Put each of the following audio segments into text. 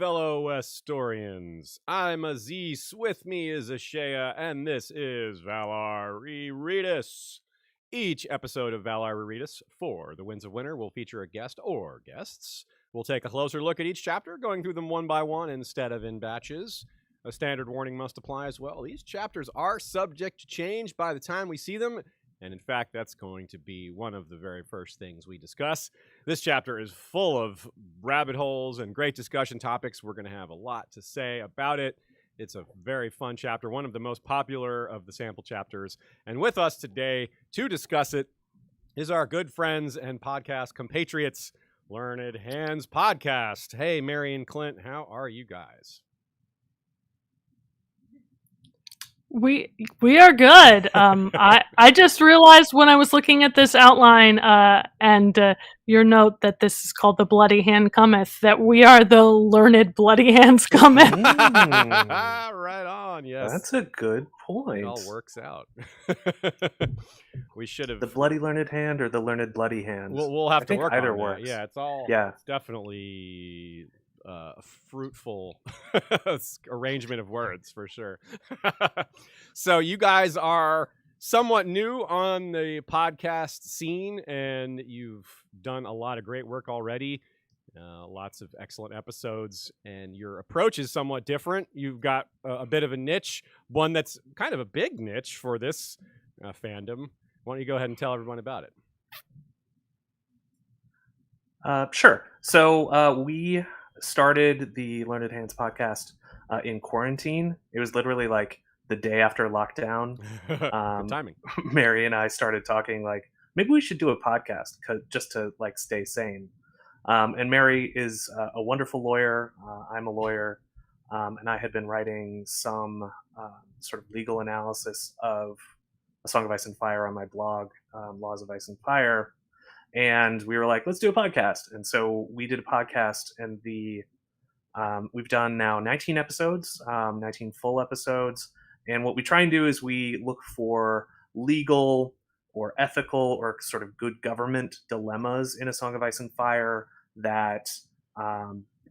fellow Westorians. I'm Aziz, with me is Ashea, and this is Valar Rereadis. Each episode of Valar Rereadis, for the Winds of Winter, will feature a guest or guests. We'll take a closer look at each chapter, going through them one by one instead of in batches. A standard warning must apply as well. These chapters are subject to change by the time we see them, and in fact, that's going to be one of the very first things we discuss. This chapter is full of rabbit holes and great discussion topics. We're going to have a lot to say about it. It's a very fun chapter, one of the most popular of the sample chapters. And with us today to discuss it is our good friends and podcast compatriots, Learned Hands Podcast. Hey, Mary and Clint, how are you guys? We are good. I just realized when I was looking at this outline and your note that this is called the Bloody Hand Cometh, that we are the Learned Bloody Hands Cometh. Right on, yes. That's a good point. It all works out. We should have the Bloody Learned Hand or the Learned Bloody Hand. We'll have to work either on works. That. Yeah, it's all. Yeah, it's definitely a fruitful arrangement of words for sure. So you guys are somewhat new on the podcast scene, and you've done a lot of great work already. Lots of excellent episodes, and your approach is somewhat different. You've got a bit of a niche, one that's kind of a big niche for this fandom. Why don't you go ahead and tell everyone about it? Sure. So we started the Learned Hands podcast in quarantine. It was literally like the day after lockdown. Good timing. Mary and I started talking like, maybe we should do a podcast just to like stay sane. And Mary is a wonderful lawyer. I'm a lawyer. And I had been writing some sort of legal analysis of A Song of Ice and Fire on my blog, Laws of Ice and Fire. And we were like, let's do a podcast. And so we did a podcast, and we've done now 19 episodes, 19 full episodes. And what we try and do is we look for legal or ethical or sort of good government dilemmas in A Song of Ice and Fire that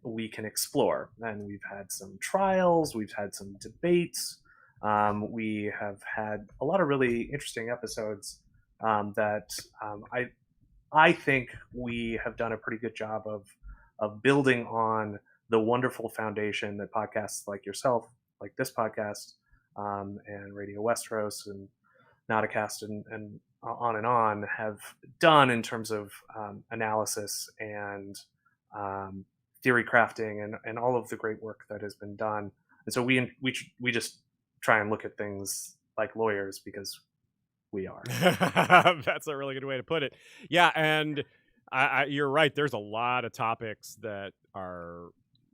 we can explore. And we've had some trials, we've had some debates. We have had a lot of really interesting episodes that I think we have done a pretty good job of building on the wonderful foundation that podcasts like yourself, like this podcast, and Radio Westeros and Nauticast and on have done in terms of analysis and theory crafting and all of the great work that has been done. And so we just try and look at things like lawyers because we are. That's a really good way to put it. Yeah, and you're right. There's a lot of topics that are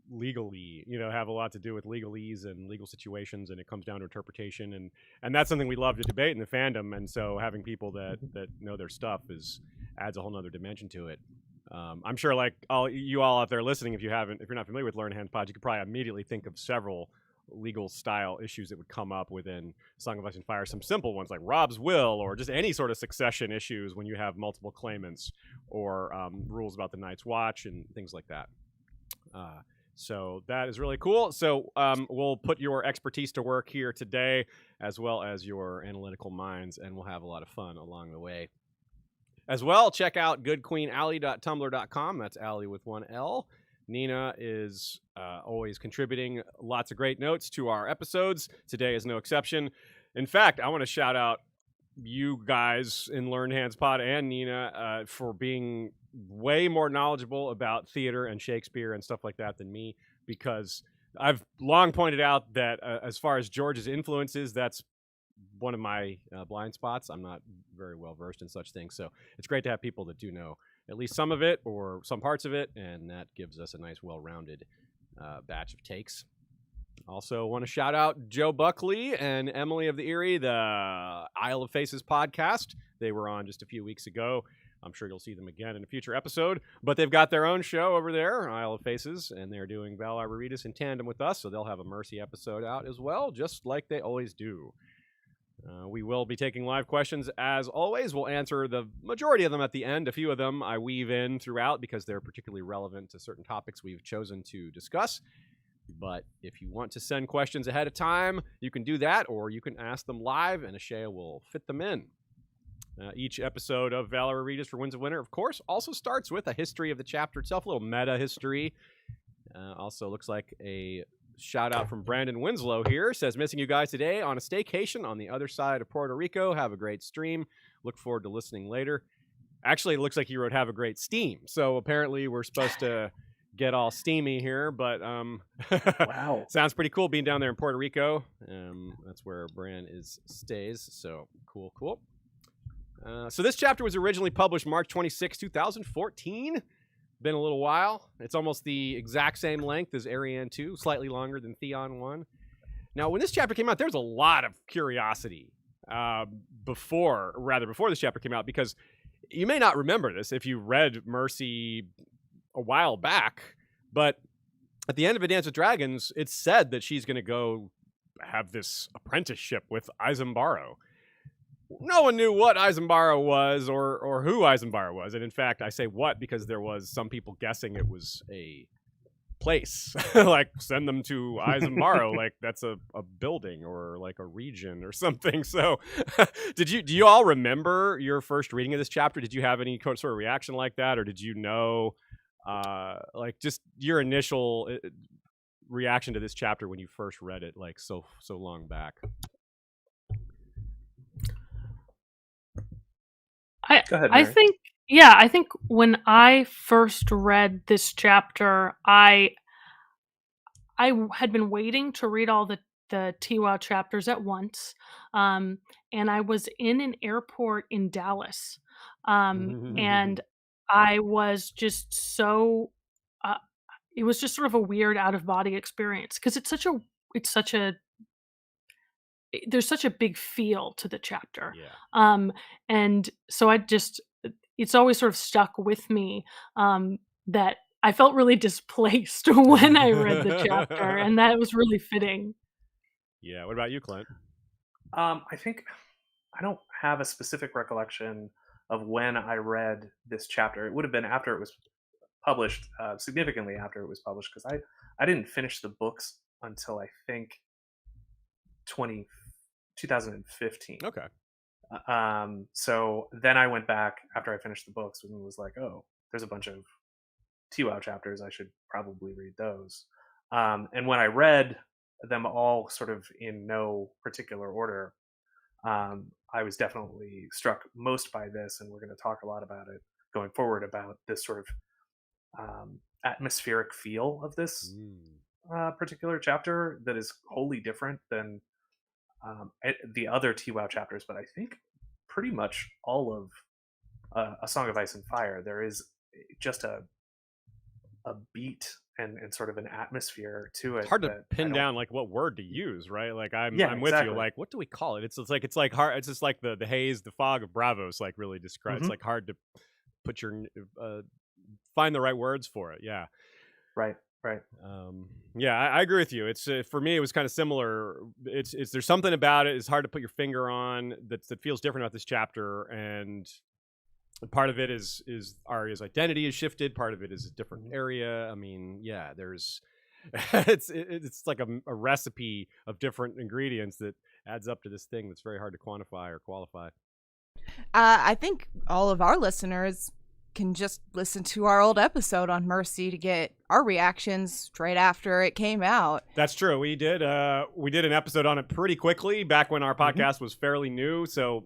legally, have a lot to do with legalese and legal situations, and it comes down to interpretation, and that's something we love to debate in the fandom. And so having people that know their stuff adds a whole nother dimension to it. I'm sure, like you all out there listening, if you're not familiar with Learned Hands Pod, you could probably immediately think of several legal style issues that would come up within Song of Ice and Fire. Some simple ones like Rob's will, or just any sort of succession issues when you have multiple claimants, or rules about the Night's Watch and things like that. So that is really cool. So we'll put your expertise to work here today, as well as your analytical minds, and we'll have a lot of fun along the way. As well, check out goodqueenally.tumblr.com. That's Allie with one L. Nina is always contributing lots of great notes to our episodes. Today is no exception. In fact, I want to shout out you guys in Learned Hands Pod and Nina for being way more knowledgeable about theater and Shakespeare and stuff like that than me, because I've long pointed out that as far as George's influences, that's one of my blind spots. I'm not very well versed in such things, so it's great to have people that do know at least some of it or some parts of it, and that gives us a nice, well-rounded batch of takes. Also want to shout out Joe Buckley and Emily of the Eyrie, the Isle of Faces podcast. They were on just a few weeks ago. I'm sure you'll see them again in a future episode, but they've got their own show over there, Isle of Faces, and they're doing Valar Rereadis in tandem with us, so they'll have a Mercy episode out as well, just like they always do. We will be taking live questions as always. We'll answer the majority of them at the end. A few of them I weave in throughout because they're particularly relevant to certain topics we've chosen to discuss. But if you want to send questions ahead of time, you can do that, or you can ask them live, and Ashea will fit them in. Each episode of Valar Rereadis for Winds of Winter, of course, also starts with a history of the chapter itself, a little meta history. Also looks like a shout out from Brandon Winslow here. Says, missing you guys today on a staycation on the other side of Puerto Rico. Have a great stream. Look forward to listening later. Actually, it looks like he wrote have a great steam. So apparently we're supposed to get all steamy here, but Wow. Sounds pretty cool being down there in Puerto Rico. That's where Bran stays. So cool. So this chapter was originally published March 26, 2014. Been a little while. It's almost the exact same length as Arianne 2, slightly longer than Theon 1. Now, when this chapter came out, there was a lot of curiosity before this chapter came out, because you may not remember this if you read Mercy a while back, but at the end of A Dance with Dragons, it's said that she's going to go have this apprenticeship with Isambaro. No one knew what Isambaro was or who Isambaro was. And in fact, I say what because there was some people guessing it was a place. Like, send them to Isambaro. Like, that's a building or like a region or something. So do you all remember your first reading of this chapter? Did you have any sort of reaction like that? Or did you know, like, just your initial reaction to this chapter when you first read it, like so long back? Go ahead, Mary. I think when I first read this chapter, I had been waiting to read all the TWOW chapters at once, and I was in an airport in Dallas, and I was just so it was just sort of a weird out of body experience, because there's such a big feel to the chapter. Yeah. And so it's always sort of stuck with me, that I felt really displaced when I read the chapter, and that was really fitting. Yeah. What about you, Clint? I think I don't have a specific recollection of when I read this chapter. It would have been after it was published, significantly after it was published, because I didn't finish the books until I think 2015. Okay. So then I went back after I finished the books and was like, oh, there's a bunch of TWOW chapters. I should probably read those. And when I read them all sort of in no particular order, I was definitely struck most by this, and we're going to talk a lot about it going forward, about this sort of atmospheric feel of this particular chapter that is wholly different than the other TWOW chapters, but I think pretty much all of A Song of Ice and Fire, there is just a beat and sort of an atmosphere to it. It's hard to pin down like what word to use, right? Like I'm with exactly. you. Like, what do we call it? It's like hard. It's just like the haze, the fog of Braavos, like really describes. It's like hard to put your find the right words for it. Yeah. Right. Yeah, I agree with you. It's for me, it was kind of similar. It's there's something about it. It's hard to put your finger on that feels different about this chapter, and part of it is Arya's identity is shifted. Part of it is a different area. I mean, yeah, there's it's like a recipe of different ingredients that adds up to this thing that's very hard to quantify or qualify. I think all of our listeners can just listen to our old episode on Mercy to get our reactions straight after it came out. That's true. We did an episode on it pretty quickly back when our podcast was fairly new. So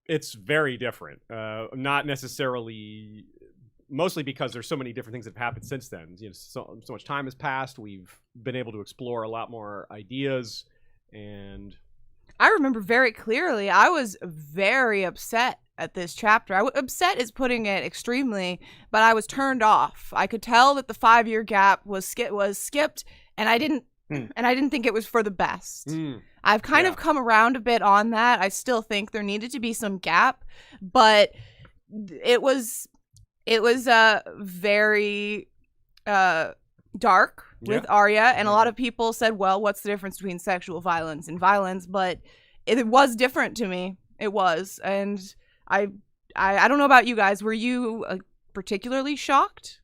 it's very different. Not necessarily, mostly because there's so many different things that have happened since then. You know, so much time has passed. We've been able to explore a lot more ideas, and I remember very clearly I was very upset at this chapter. Upset is putting it extremely, but I was turned off. I could tell that the 5-year gap was skipped, and I didn't think it was for the best. I've kind of come around a bit on that. I still think there needed to be some gap, but it was very dark. with Arya, and a lot of people said, well, what's the difference between sexual violence and violence? But it was different to me. It was. And I don't know about you guys. Were you particularly shocked?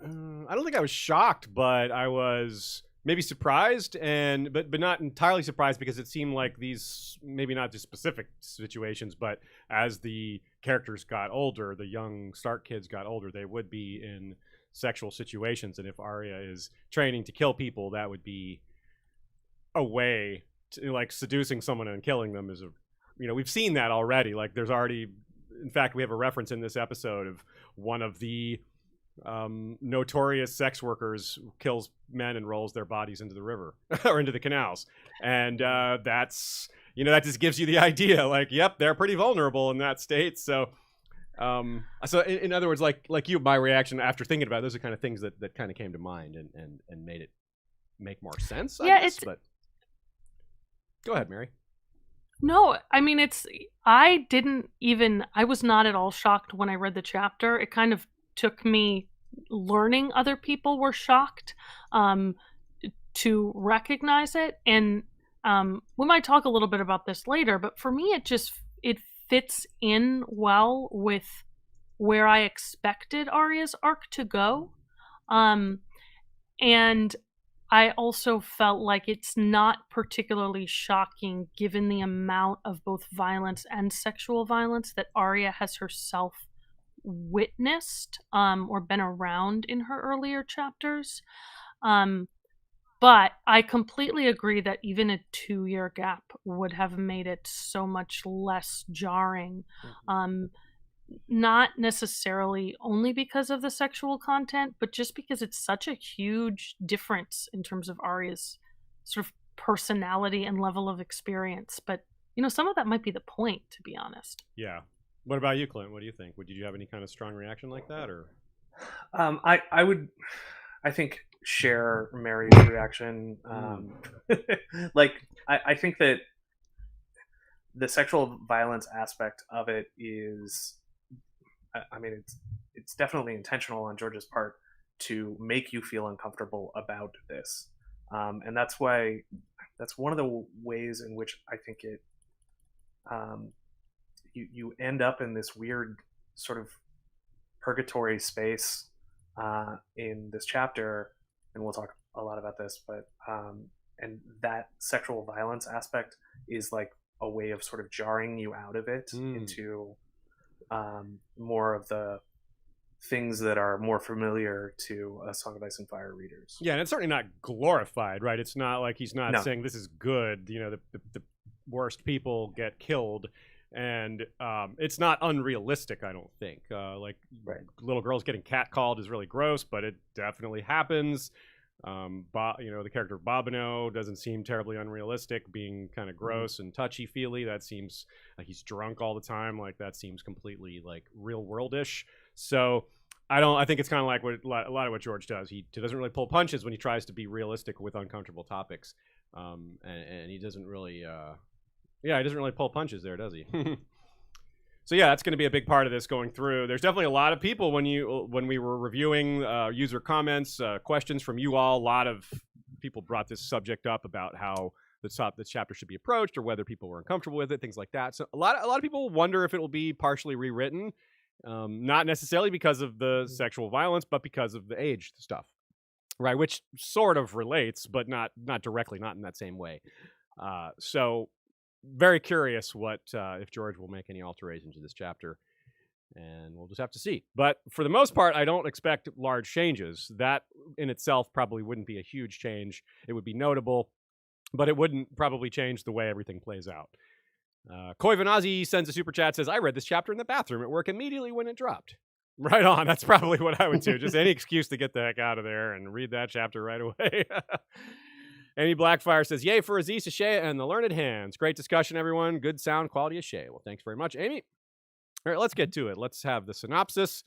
I don't think I was shocked, but I was maybe surprised, but not entirely surprised, because it seemed like these, maybe not just specific situations, but as the characters got older, the young Stark kids got older, they would be in sexual situations. And if Arya is training to kill people, that would be a way to, like, seducing someone and killing them is we've seen that already. Like, there's already, in fact, we have a reference in this episode of one of the notorious sex workers kills men and rolls their bodies into the river or into the canals. And that's, that just gives you the idea, like, yep, they're pretty vulnerable in that state. So in other words, like you, my reaction after thinking about it, those are kind of things that kind of came to mind and made it make more sense. But go ahead, Mary. No, I mean, I was not at all shocked when I read the chapter. It kind of took me learning other people were shocked to recognize it. And we might talk a little bit about this later, but for me, it fits in well with where I expected Arya's arc to go. And I also felt like it's not particularly shocking, given the amount of both violence and sexual violence that Arya has herself witnessed or been around in her earlier chapters. But I completely agree that even a 2-year gap would have made it so much less jarring. Not necessarily only because of the sexual content, but just because it's such a huge difference in terms of Arya's sort of personality and level of experience. But, some of that might be the point, to be honest. Yeah. What about you, Clint? What do you think? Did you have any kind of strong reaction like that, or? I would, I think, share Mary's reaction. I think that the sexual violence aspect of it is, I mean, it's definitely intentional on George's part to make you feel uncomfortable about this, and that's one of the ways in which I think it. You end up in this weird sort of purgatory space in this chapter, and we'll talk a lot about this, but and that sexual violence aspect is like a way of sort of jarring you out of it into more of the things that are more familiar to A Song of Ice and Fire readers. Yeah, and it's certainly not glorified, right? It's not like he's not saying this is good. The worst people get killed. And it's not unrealistic, I don't think. Little girls getting catcalled is really gross, but it definitely happens. The character of Bobineau doesn't seem terribly unrealistic, being kind of gross and touchy-feely. That seems like he's drunk all the time. Like, that seems completely like real-world-ish. So I think it's kind of like a lot of what George does. He doesn't really pull punches when he tries to be realistic with uncomfortable topics, and he doesn't really. He doesn't really pull punches there, does he? So yeah, that's going to be a big part of this going through. There's definitely a lot of people when we were reviewing user comments, questions from you all. A lot of people brought this subject up about how the chapter should be approached, or whether people were uncomfortable with it, things like that. So a lot of people wonder if it will be partially rewritten, not necessarily because of the sexual violence, but because of the age stuff, right? Which sort of relates, but not directly, not in that same way. So. Very curious what if George will make any alterations to this chapter, and we'll just have to see. But for the most part, I don't expect large changes. That in itself probably wouldn't be a huge change. It would be notable, but it wouldn't probably change the way everything plays out. Koivanazi sends a super chat, says, I read this chapter in the bathroom at work immediately when it dropped. Right on. That's probably what I would do. Just any excuse to get the heck out of there and read that chapter right away. Amy Blackfire says, yay for Aziz Ashea and the Learned Hands. Great discussion, everyone. Good sound quality Ashea. Well, thanks very much, Amy. All right, let's get to it. Let's have the synopsis.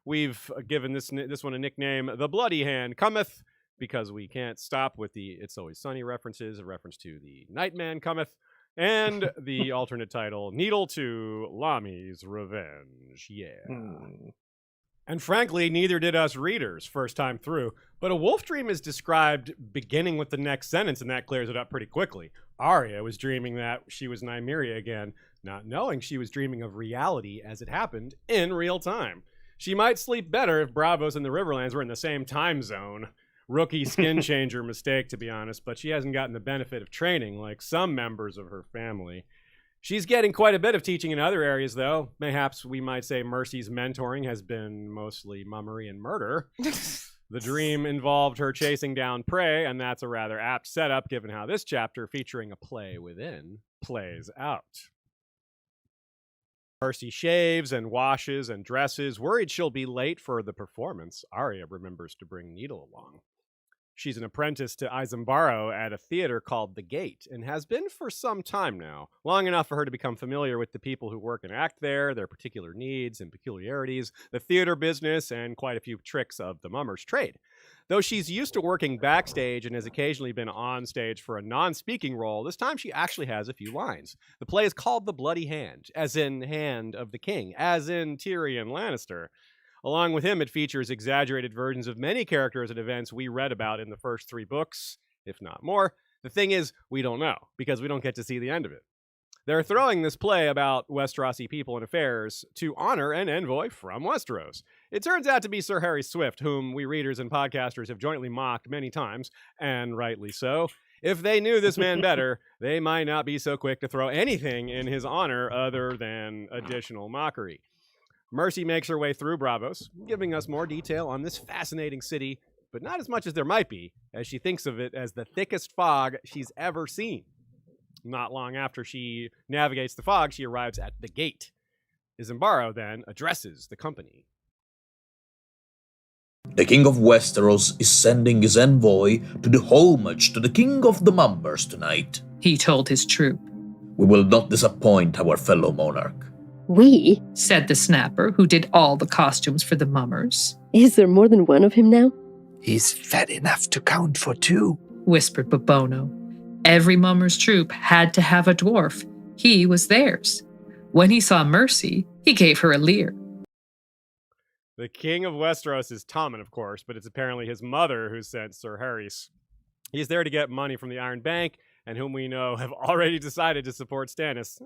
We've given this one a nickname, The Bloody Hand Cometh, because we can't stop with the It's Always Sunny references, a reference to the Nightman Cometh, and the alternate title, Needle to Lami's Revenge. Yeah. And frankly, neither did us readers first time through. But a wolf dream is described beginning with the next sentence, and that clears it up pretty quickly. Arya was dreaming that she was Nymeria again, not knowing she was dreaming of reality as it happened in real time. She might sleep better if Braavos and the Riverlands were in the same time zone. Rookie skin changer mistake, to be honest, but she hasn't gotten the benefit of training like some members of her family. She's getting quite a bit of teaching in other areas, though. Perhaps we might say Mercy's mentoring has been mostly mummery and murder. The dream involved her chasing down prey, and that's a rather apt setup given how this chapter, featuring a play within, plays out. Mercy shaves and washes and dresses. Worried she'll be late for the performance, Arya remembers to bring Needle along. She's an apprentice to Isambaro at a theater called The Gate, and has been for some time now, long enough for her to become familiar with the people who work and act there, their particular needs and peculiarities, the theater business, and quite a few tricks of the mummer's trade. Though she's used to working backstage and has occasionally been on stage for a non-speaking role, this time she actually has a few lines. The play is called The Bloody Hand, as in Hand of the King, as in Tyrion Lannister. Along with him, it features exaggerated versions of many characters and events we read about in the first 3 books, if not more. The thing is, we don't know, because we don't get to see the end of it. They're throwing this play about Westerosi people and affairs to honor an envoy from Westeros. It turns out to be Sir Harry Swift, whom we readers and podcasters have jointly mocked many times, and rightly so. If they knew this man better, they might not be so quick to throw anything in his honor other than additional mockery. Mercy makes her way through Braavos, giving us more detail on this fascinating city, but not as much as there might be, as she thinks of it as the thickest fog she's ever seen. Not long after she navigates the fog, she arrives at the gate. Isambaro then addresses the company. The King of Westeros is sending his envoy to do homage to the King of the Mummers tonight, he told his troop. We will not disappoint our fellow monarch. We? Said the snapper, who did all the costumes for the mummers. Is there more than one of him now? He's fat enough to count for 2, whispered Bobono. Every mummer's troop had to have a dwarf. He was theirs. When he saw Mercy, he gave her a leer. The King of Westeros is Tommen, of course, but it's apparently his mother who sent Sir Harry's. He's there to get money from the Iron Bank, and whom we know have already decided to support Stannis.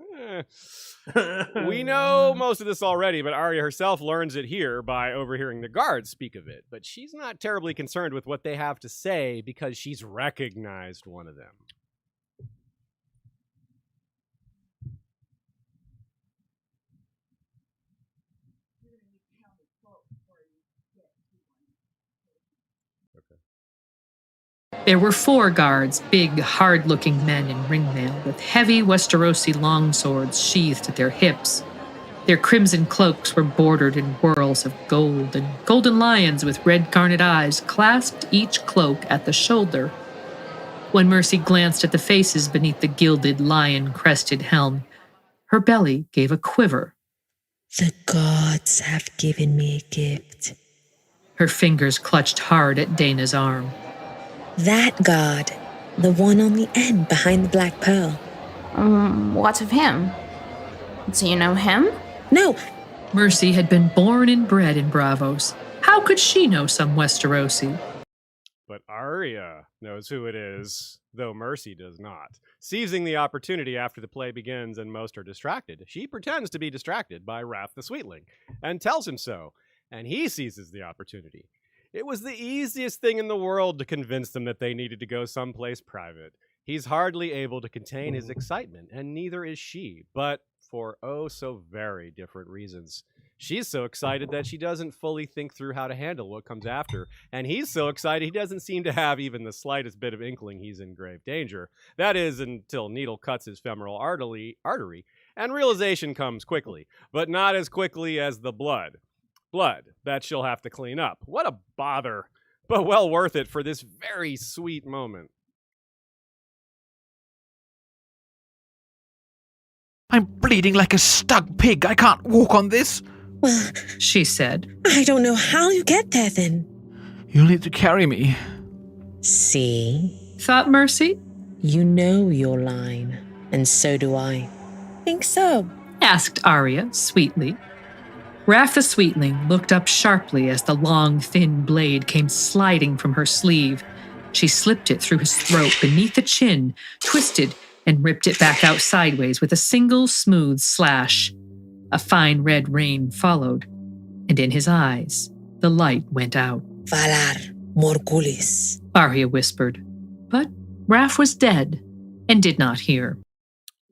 We know most of this already, but Arya herself learns it here by overhearing the guards speak of it. But she's not terribly concerned with what they have to say because she's recognized one of them. There were 4 guards, big, hard-looking men in ringmail, with heavy Westerosi longswords sheathed at their hips. Their crimson cloaks were bordered in whorls of gold, and golden lions with red garnet eyes clasped each cloak at the shoulder. When Mercy glanced at the faces beneath the gilded, lion-crested helm, her belly gave a quiver. The gods have given me a gift. Her fingers clutched hard at Dana's arm. That god, the one on the end behind the black pearl. What of him? Do you know him? No. Mercy had been born and bred in Braavos. How could she know some Westerosi? But Arya knows who it is, though Mercy does not. Seizing the opportunity after the play begins and most are distracted, she pretends to be distracted by Wrath the Sweetling, and tells him so, and he seizes the opportunity. It was the easiest thing in the world to convince them that they needed to go someplace private. He's hardly able to contain his excitement, and neither is she, but for oh so very different reasons. She's so excited that she doesn't fully think through how to handle what comes after, and he's so excited he doesn't seem to have even the slightest bit of inkling he's in grave danger. That is, until Needle cuts his femoral artery, and realization comes quickly, but not as quickly as the blood. Blood that she'll have to clean up. What a bother, but well worth it for this very sweet moment. I'm bleeding like a stuck pig. I can't walk on this. Well, she said. I don't know how you get there then. You'll need to carry me. See? Thought Mercy. You know your line, and so do I. Think so? Asked Arya sweetly. Raph the Sweetling looked up sharply as the long, thin blade came sliding from her sleeve. She slipped it through his throat beneath the chin, twisted, and ripped it back out sideways with a single smooth slash. A fine red rain followed, and in his eyes, the light went out. Valar Morgulis, Arya whispered, but Raph was dead and did not hear.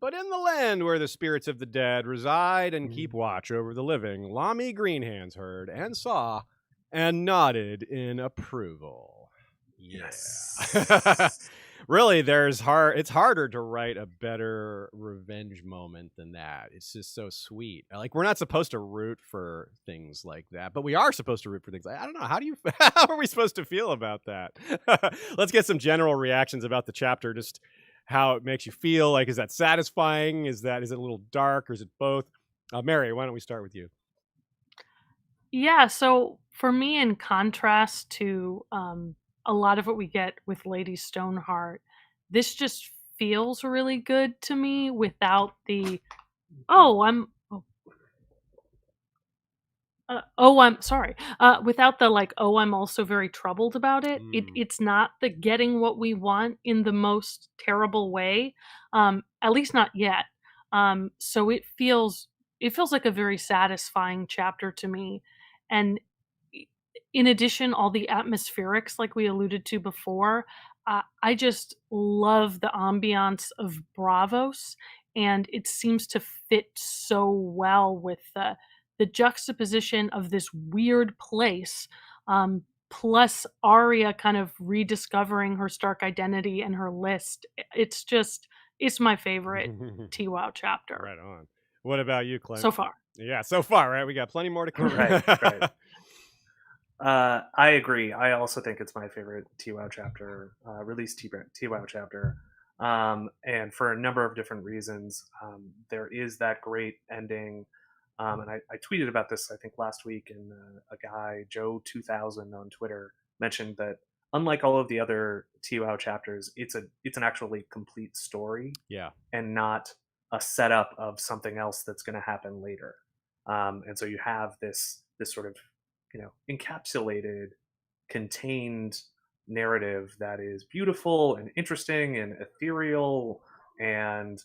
But in the land where the spirits of the dead reside and keep watch over the living, Lami Greenhands heard and saw and nodded in approval. Yes. Really, it's harder to write a better revenge moment than that. It's just so sweet. Like, we're not supposed to root for things like that, but we are supposed to root for things like, I don't know, how are we supposed to feel about that? Let's get some general reactions about the chapter, just how it makes you feel. Like, is that satisfying? Is it a little dark, or is it both? Mary, why don't we start with you? Yeah, so for me, in contrast to a lot of what we get with Lady Stoneheart, this just feels really good to me without the without the like, I'm also very troubled about it. It's not the getting what we want in the most terrible way, at least not yet. So it feels like a very satisfying chapter to me. And in addition, all the atmospherics, like we alluded to before, I just love the ambiance of Braavos, and it seems to fit so well with the juxtaposition of this weird place, plus Arya kind of rediscovering her Stark identity and her list. It's my favorite TWOW chapter. Right on. What about you, Clint? So far. Yeah, so far, right? We got plenty more to come. Right. I agree. I also think it's my favorite TWOW chapter, released TWOW chapter. And for a number of different reasons. There is that great ending. And I tweeted about this, I think, last week, and a guy, Joe 2000 on Twitter, mentioned that unlike all of the other TWOW chapters, it's an actually complete story. Yeah. And not a setup of something else that's going to happen later. And so you have this sort of, encapsulated, contained narrative that is beautiful and interesting and ethereal. And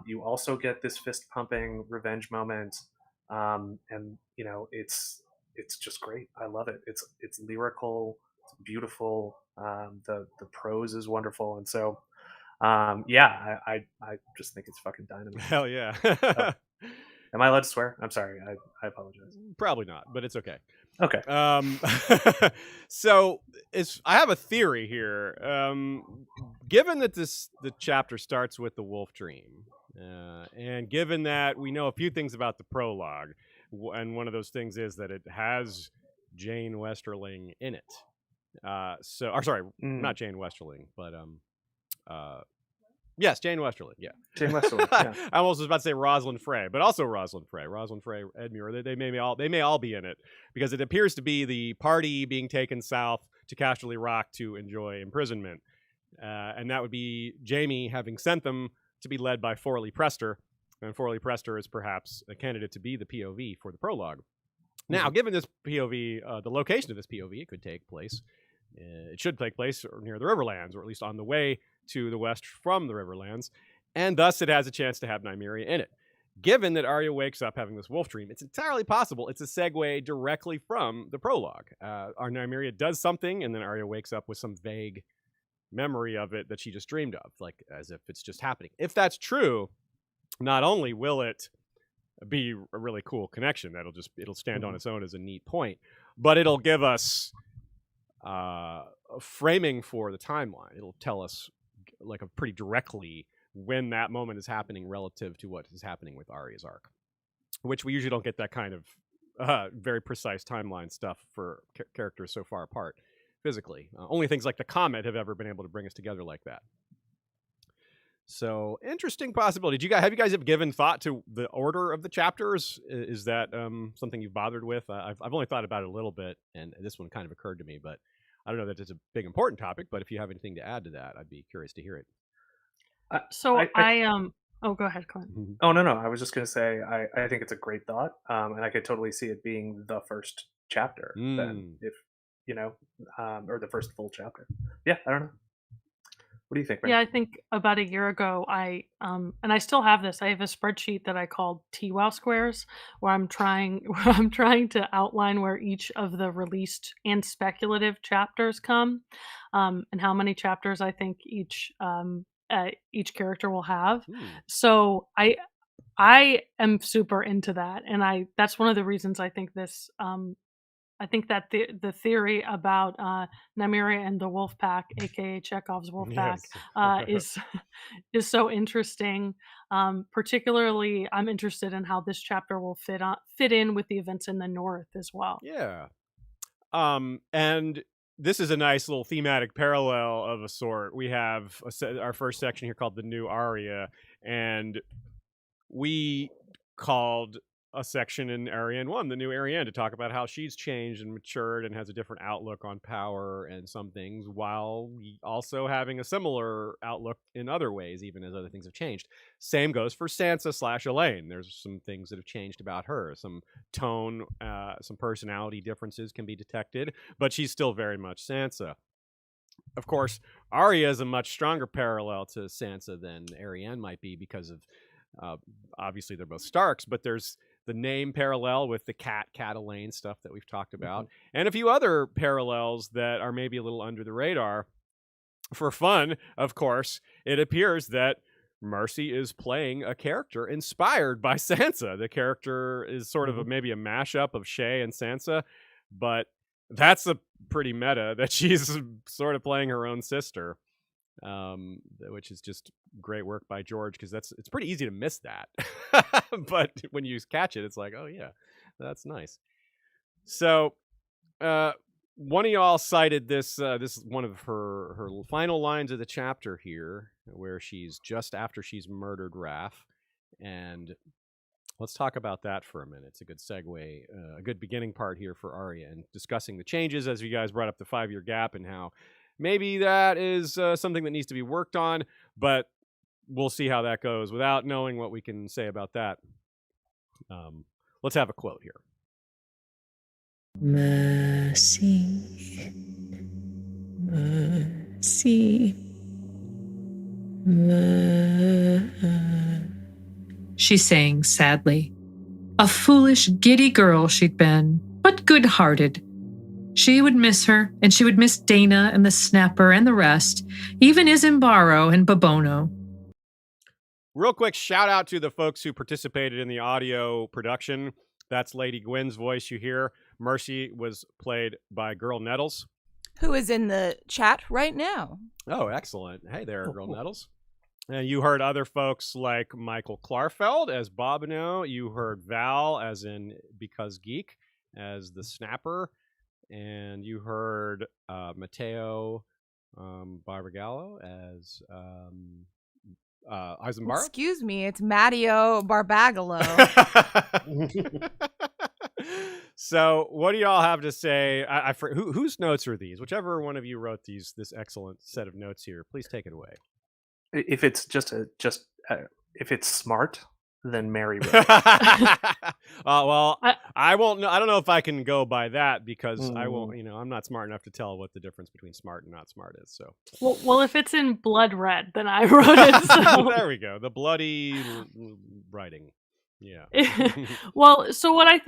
you also get this fist pumping revenge moment. And it's just great. I love it. It's lyrical. It's beautiful. The prose is wonderful. And so, I just think it's fucking dynamite. Hell yeah. Am I allowed to swear? I'm sorry. I apologize. Probably not, but it's okay. Okay. So I have a theory here. Given that the chapter starts with the wolf dream, and given that we know a few things about the prologue, and one of those things is that it has Jane Westerling in it. Not Jane Westerling, but yes, Jane Westerling. Yeah, Jane Westerling. Yeah. I almost was about to say Rosalind Frey, but also Rosalind Frey, Ed Muir. They may all be in it, because it appears to be the party being taken south to Casterly Rock to enjoy imprisonment, and that would be Jaime having sent them to be led by Forley Prester, and Forley Prester is perhaps a candidate to be the POV for the prologue. Now, given this POV, the location of this POV, it could take place. It should take place near the Riverlands, or at least on the way to the west from the Riverlands, and thus it has a chance to have Nymeria in it. Given that Arya wakes up having this wolf dream, it's entirely possible it's a segue directly from the prologue. Our Nymeria does something, and then Arya wakes up with some vague memory of it that she just dreamed of, like as if it's just happening. If that's true, not only will it be a really cool connection it'll stand on its own as a neat point, but it'll give us a framing for the timeline. It'll tell us like a pretty directly when that moment is happening relative to what is happening with Arya's arc, which we usually don't get that kind of very precise timeline stuff for characters so far apart physically. Only things like the Cometh have ever been able to bring us together like that. So, interesting possibility. Have you guys given thought to the order of the chapters? Is that something you've bothered with? I've only thought about it a little bit, and this one kind of occurred to me, but I don't know that it's a big important topic. But if you have anything to add to that, I'd be curious to hear it. Oh, go ahead, Clint. Oh, no. I was just going to say, I think it's a great thought. And I could totally see it being the first chapter then, if, or the first full chapter. Yeah, I don't know. What do you think, Ray? Yeah, I think about a year ago, and I still have this. I have a spreadsheet that I called TWOW squares, where I'm trying to outline where each of the released and speculative chapters come, and how many chapters I think each character will have. So I am super into that, and that's one of the reasons I think this. I think that the theory about Nymeria and the wolf pack, aka Chekhov's wolf pack, is so interesting. Particularly, I'm interested in how this chapter will fit in with the events in the North as well. Yeah, and this is a nice little thematic parallel of a sort. We have our first section here called "The New Arya," and we called a section in Ariane 1, the new Ariane, to talk about how she's changed and matured and has a different outlook on power and some things, while also having a similar outlook in other ways, even as other things have changed. Same goes for Sansa / Elaine. There's some things that have changed about her. Some tone, some personality differences can be detected, but she's still very much Sansa. Of course, Arya is a much stronger parallel to Sansa than Ariane might be because of, obviously they're both Starks, but there's the name parallel with the Catelyn stuff that we've talked about, and a few other parallels that are maybe a little under the radar. For fun, of course, it appears that Mercy is playing a character inspired by Sansa. The character is sort of maybe a mashup of Shae and Sansa, but that's a pretty meta that she's sort of playing her own sister. Which is just great work by George, because it's pretty easy to miss that. But when you catch it, it's like, oh yeah, that's nice. So one of y'all cited this this is one of her final lines of the chapter here, where she's just after she's murdered Raph, and let's talk about that for a minute. It's a good segue, a good beginning part here for Arya, and discussing the changes, as you guys brought up the 5-year gap and how maybe that is something that needs to be worked on, but we'll see how that goes without knowing what we can say about that. Let's have a quote here. Mercy, mercy, mercy. She sang sadly. A foolish, giddy girl she'd been, but good-hearted. She would miss her, and she would miss Dana and the Snapper and the rest, even Izimbaro and Babono. Real quick shout out to the folks who participated in the audio production. That's Lady Gwen's voice you hear. Mercy was played by Girl Nettles, who is in the chat right now. Oh, excellent. Hey there, Girl Nettles. And you heard other folks like Michael Klarfeld as Bobino. You heard Val, as in Because Geek, as the Snapper. And you heard Matteo Barbagallo as Eisenbar. Excuse me, it's Matteo Barbagallo. So what do y'all have to say? Whose notes are these? Whichever one of you wrote this excellent set of notes here, please take it away. If it's if it's smart, then Mary wrote it. Well, I won't know. I don't know if I can go by that, because I won't. I'm not smart enough to tell what the difference between smart and not smart is. So, well, if it's in blood red, then I wrote it. So. There we go. The bloody writing. Yeah. Well, so what I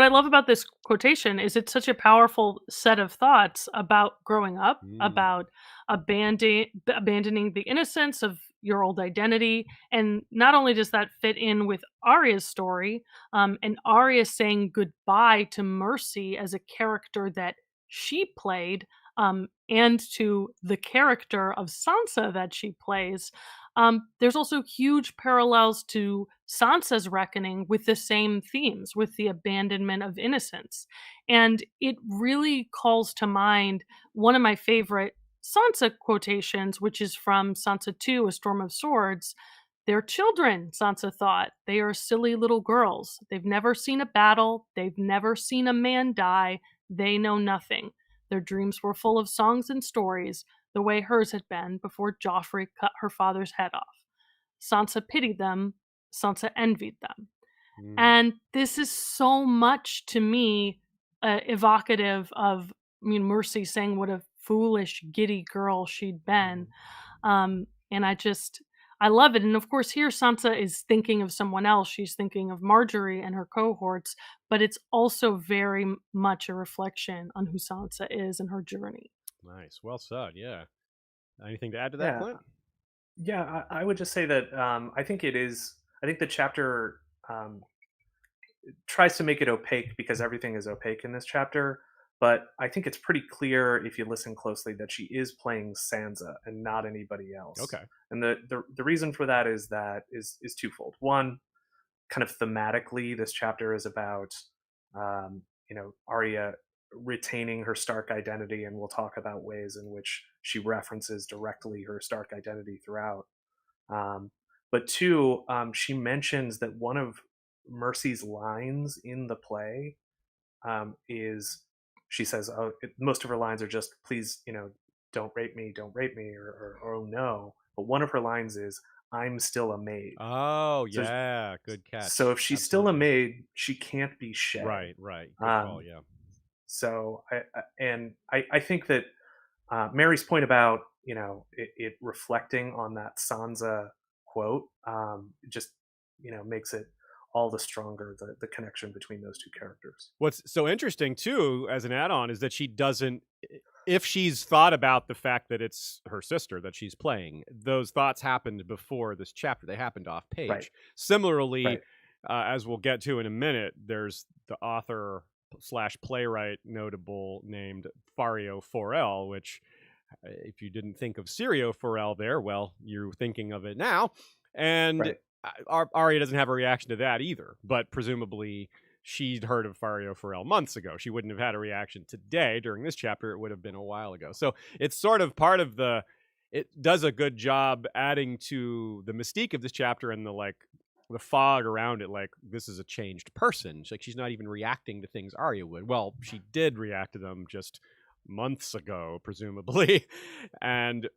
love about this quotation is it's such a powerful set of thoughts about growing up, about abandoning the innocence of your old identity. And not only does that fit in with Arya's story, and Arya saying goodbye to Mercy as a character that she played, and to the character of Sansa that she plays, there's also huge parallels to Sansa's reckoning with the same themes, with the abandonment of innocence. And it really calls to mind one of my favorite Sansa quotations, which is from Sansa 2, A Storm of Swords. They're children, Sansa thought. They are silly little girls. They've never seen a battle. They've never seen a man die. They know nothing. Their dreams were full of songs and stories, the way hers had been before Joffrey cut her father's head off. Sansa pitied them, Sansa envied them. Mm. And this is so much to me evocative of, I mean, Mercy saying what a foolish, giddy girl she'd been. And I love it. And of course, here Sansa is thinking of someone else. She's thinking of Marjorie and her cohorts, but it's also very much a reflection on who Sansa is and her journey. Nice. Well said. Yeah. Anything to add to that, Clint? Yeah, I would just say that I think the chapter tries to make it opaque because everything is opaque in this chapter. But I think it's pretty clear if you listen closely that she is playing Sansa and not anybody else. Okay. And the reason for that is twofold. One, kind of thematically, this chapter is about Arya retaining her Stark identity, and we'll talk about ways in which she references directly her Stark identity throughout. But two, she mentions that one of Mercy's lines in the play is, she says, most of her lines are just, please, don't rape me, or oh no. But one of her lines is, I'm still a maid. Oh, yeah, good catch. So if she's still a maid, she can't be Shay. Right. Good call, yeah. So I think that Mary's point about it reflecting on that Sansa quote just makes it all the stronger, the connection between those two characters. What's so interesting too, as an add-on, is that she doesn't, if she's thought about the fact that it's her sister that she's playing, those thoughts happened before this chapter. They happened off page. Right. Similarly, Right. As we'll get to in a minute, there's the author / playwright notable named Fario Forel, which if you didn't think of Sirio Forel there, well, you're thinking of it now. And Right. Arya doesn't have a reaction to that either, but presumably she'd heard of Fario Forel months ago. She wouldn't have had a reaction today during this chapter. It would have been a while ago. So it's sort of part of it does a good job adding to the mystique of this chapter and the fog around it. Like, this is a changed person. She's not even reacting to things Arya would. Well, she did react to them just months ago, presumably. And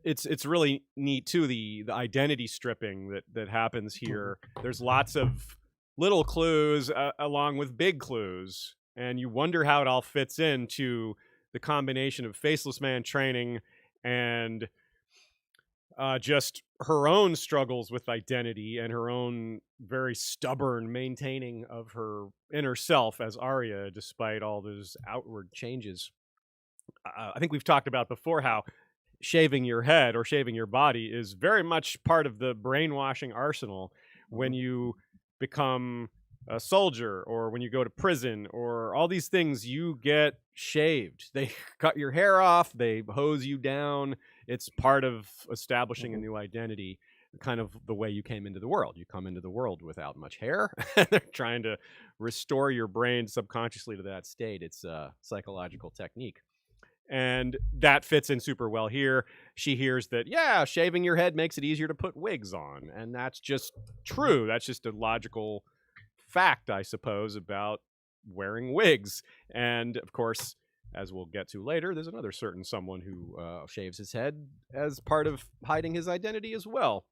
it's really neat too, the identity stripping that happens here. There's lots of little clues along with big clues, and you wonder how it all fits into the combination of Faceless Man training and just her own struggles with identity and her own very stubborn maintaining of her inner self as Arya, despite all those outward changes. I think we've talked about before how shaving your head or shaving your body is very much part of the brainwashing arsenal when you become a soldier or when you go to prison or all these things. You get shaved. They cut your hair off. They hose you down. It's part of establishing a new identity, kind of the way you came into the world. You come into the world without much hair. They're trying to restore your brain subconsciously to that state. It's a psychological technique. And that fits in super well here. She hears that, yeah, shaving your head makes it easier to put wigs on. And that's just true. That's just a logical fact, I suppose, about wearing wigs. And of course, as we'll get to later, there's another certain someone who shaves his head as part of hiding his identity as well.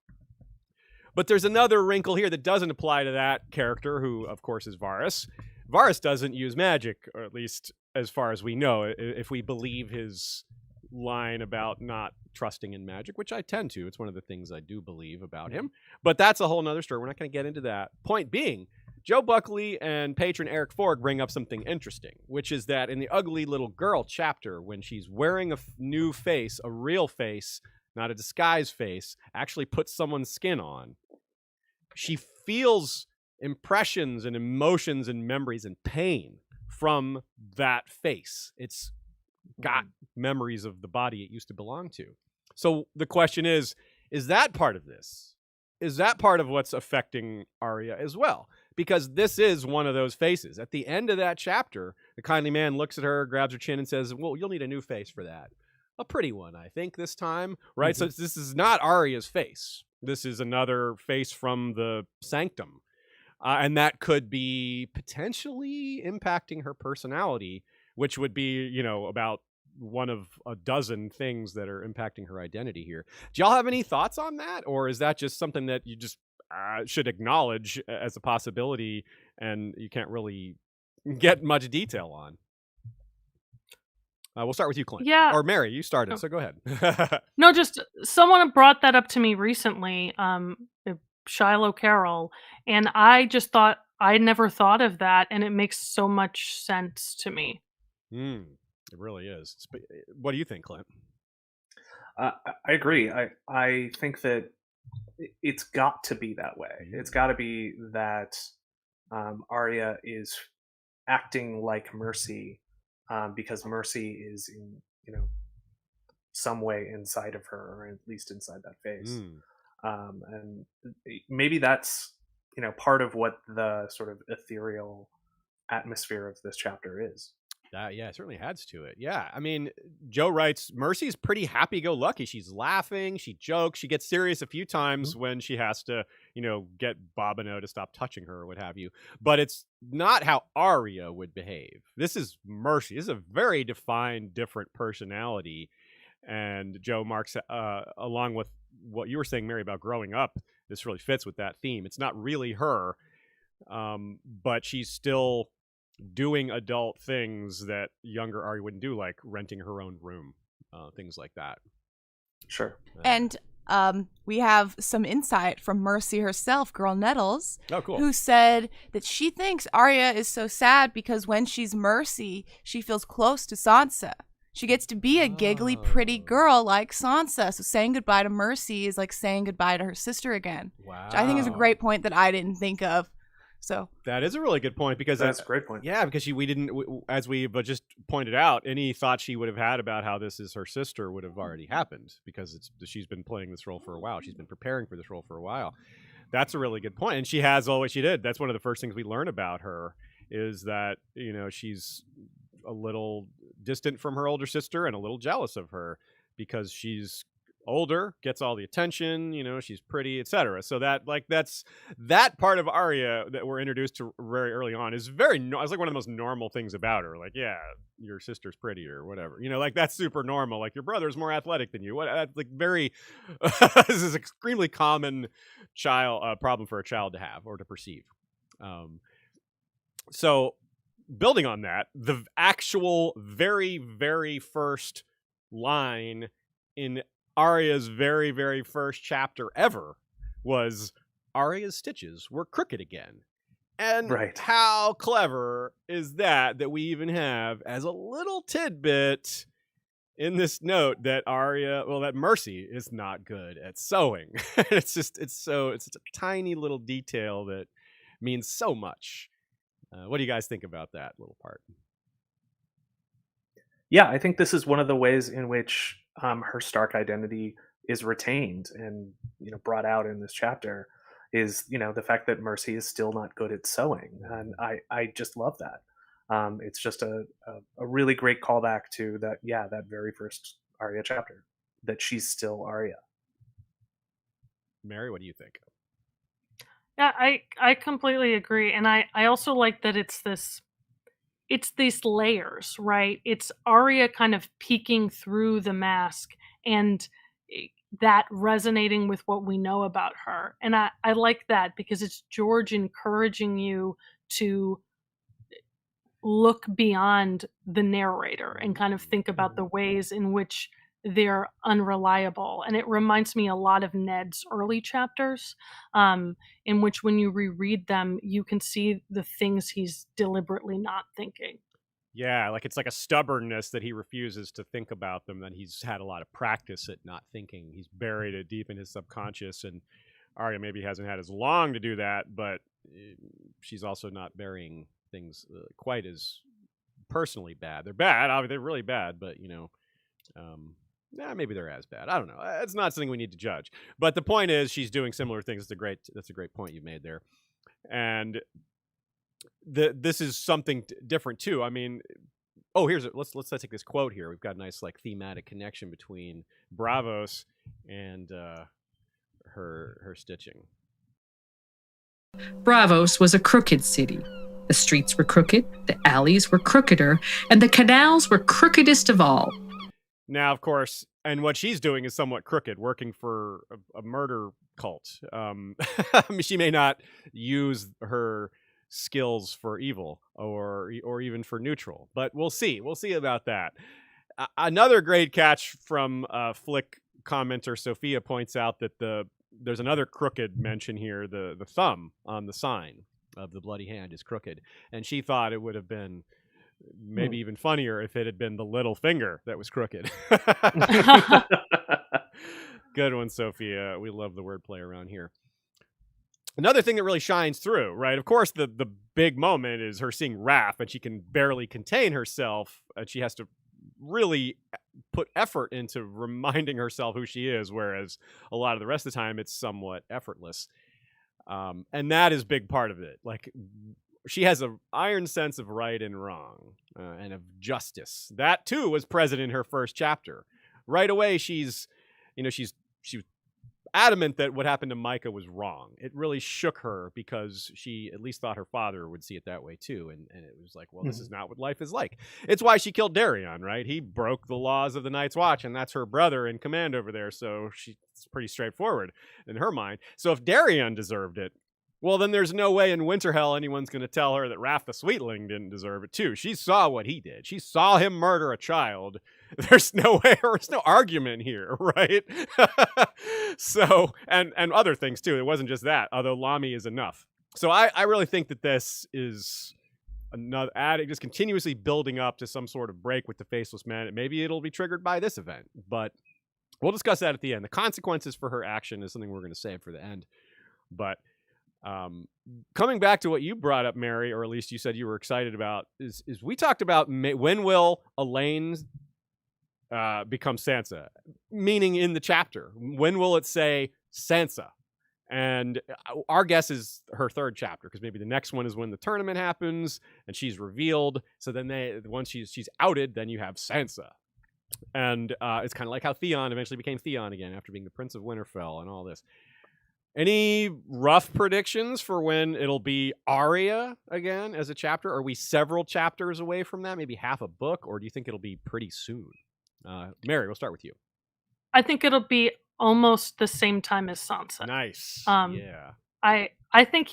But there's another wrinkle here that doesn't apply to that character, who, of course, is Varys. Varys doesn't use magic, or at least as far as we know, if we believe his line about not trusting in magic, which I tend to. It's one of the things I do believe about him. But that's a whole nother story. We're not going to get into that. Point being, Joe Buckley and patron Eric Forg bring up something interesting, which is that in the Ugly Little Girl chapter, when she's wearing a new face, a real face, not a disguise face, actually puts someone's skin on, she feels impressions and emotions and memories and pain from that face. It's got memories of the body it used to belong to. So the question is that part of this? Is that part of what's affecting Arya as well? Because this is one of those faces. At the end of that chapter, the kindly man looks at her, grabs her chin, and says, well, you'll need a new face for that. A pretty one, I think, this time, right? So this is not Arya's face. This is another face from the sanctum. And that could be potentially impacting her personality, which would be, about one of a dozen things that are impacting her identity here. Do y'all have any thoughts on that, or is that just something that you just should acknowledge as a possibility and you can't really get much detail on? We'll start with you, Clint. Yeah. Or Mary, you started, so go ahead. No, just someone brought that up to me recently, Shiloh Carroll, and I just thought, I never thought of that, and it makes so much sense to me. It really is. What do you think, Clint? I agree. I think that it's got to be that way. It's got to be that Arya is acting like Mercy because Mercy is in, some way inside of her, or at least inside that face. And maybe that's, part of what the sort of ethereal atmosphere of this chapter is. Yeah, it certainly adds to it. Yeah, I mean, Joe writes, Mercy's pretty happy-go-lucky. She's laughing, she jokes, she gets serious a few times when she has to, get Bobineau to stop touching her or what have you. But it's not how Arya would behave. This is Mercy. This is a very defined, different personality. And Joe marks, along with what you were saying, Mary, about growing up, this really fits with that theme. It's not really her, but she's still doing adult things that younger Arya wouldn't do, like renting her own room, things like that. Sure. And we have some insight from Mercy herself, Girl Nettles, cool. who said that she thinks Arya is so sad because when she's Mercy, she feels close to Sansa. She gets to be a giggly, pretty girl like Sansa. So saying goodbye to Mercy is like saying goodbye to her sister again. Wow. Which I think is a great point that I didn't think of. So that is a really good point, because that's a great point. Yeah, because we didn't, as we just pointed out, any thought she would have had about how this is her sister would have already happened, because she's been playing this role for a while. She's been preparing for this role for a while. That's a really good point, and she has always. She did. That's one of the first things we learn about her, is that she's a little distant from her older sister and a little jealous of her because she's older, gets all the attention, she's pretty, etc. So that's that part of Arya that we're introduced to very early on is it's like one of the most normal things about her. Like, yeah, your sister's pretty or whatever, that's super normal. Like, your brother's more athletic than you. That's like very this is extremely common problem for a child to have or to perceive. So building on that, the actual very, very first line in Arya's very, very first chapter ever was, Arya's stitches were crooked again. And how clever is that we even have as a little tidbit in this note that that Mercy is not good at sewing. It's a tiny little detail that means so much. What do you guys think about that little part? Yeah, I think this is one of the ways in which her Stark identity is retained and brought out in this chapter is the fact that Mercy is still not good at sewing, and I just love that. It's just a really great callback to that very first Arya chapter, that she's still Arya. Mary, what do you think? Yeah, I completely agree, and I also like that it's these layers, right? It's Arya kind of peeking through the mask and that resonating with what we know about her. And I like that because it's George encouraging you to look beyond the narrator and kind of think about the ways in which they're unreliable. And it reminds me a lot of Ned's early chapters, in which when you reread them, you can see the things he's deliberately not thinking. Yeah, like it's like a stubbornness that he refuses to think about them, that he's had a lot of practice at not thinking. He's buried it deep in his subconscious, and Arya maybe hasn't had as long to do that, but she's also not burying things quite as personally bad. They're bad, obviously, they're really bad, but maybe they're as bad. I don't know. It's not something we need to judge. But the point is, she's doing similar things. That's a great point you made there. And this is something different too. I mean, let's take this quote here. We've got a nice thematic connection between Braavos and her stitching. Braavos was a crooked city. The streets were crooked, the alleys were crookeder, and the canals were crookedest of all. Now, of course, and what she's doing is somewhat crooked, working for a murder cult. I mean, she may not use her skills for evil or even for neutral, but we'll see. We'll see about that. Another great catch from Flick commenter Sophia points out that there's another crooked mention here. The thumb on the sign of the bloody hand is crooked, and she thought it would have been maybe even funnier if it had been the little finger that was crooked. Good one, Sophia. We love the wordplay around here. Another thing that really shines through, right? Of course, the big moment is her seeing Raph, and she can barely contain herself, and she has to really put effort into reminding herself who she is, whereas a lot of the rest of the time it's somewhat effortless. And that is a big part of it. Like, she has an iron sense of right and wrong and of justice. That too was present in her first chapter. Right away, she was adamant that what happened to Micah was wrong. It really shook her because she at least thought her father would see it that way too. And it was like, well, this is not what life is like. It's why she killed Darion, right? He broke the laws of the Night's Watch, and that's her brother in command over there. So it's pretty straightforward in her mind. So if Darion deserved it, well, then there's no way in Winterhell anyone's going to tell her that Raph the Sweetling didn't deserve it too. She saw what he did. She saw him murder a child. There's no way, or there's no argument here, right? So, and other things too. It wasn't just that, although Lami is enough. So I really think that this is another just continuously building up to some sort of break with the Faceless Men. Maybe it'll be triggered by this event, but we'll discuss that at the end. The consequences for her action is something we're going to save for the end. But coming back to what you brought up, Mary, or at least you said you were excited about, is we talked about when will Elaine become Sansa? Meaning in the chapter. When will it say Sansa? And our guess is her third chapter, because maybe the next one is when the tournament happens and she's revealed. So then once she's outed, then you have Sansa. And it's kind of like how Theon eventually became Theon again after being the Prince of Winterfell and all this. Any rough predictions for when it'll be Arya again as a chapter? Are we several chapters away from that? Maybe half a book? Or do you think it'll be pretty soon? Mary, we'll start with you. I think it'll be almost the same time as Sansa. Nice. Yeah. I think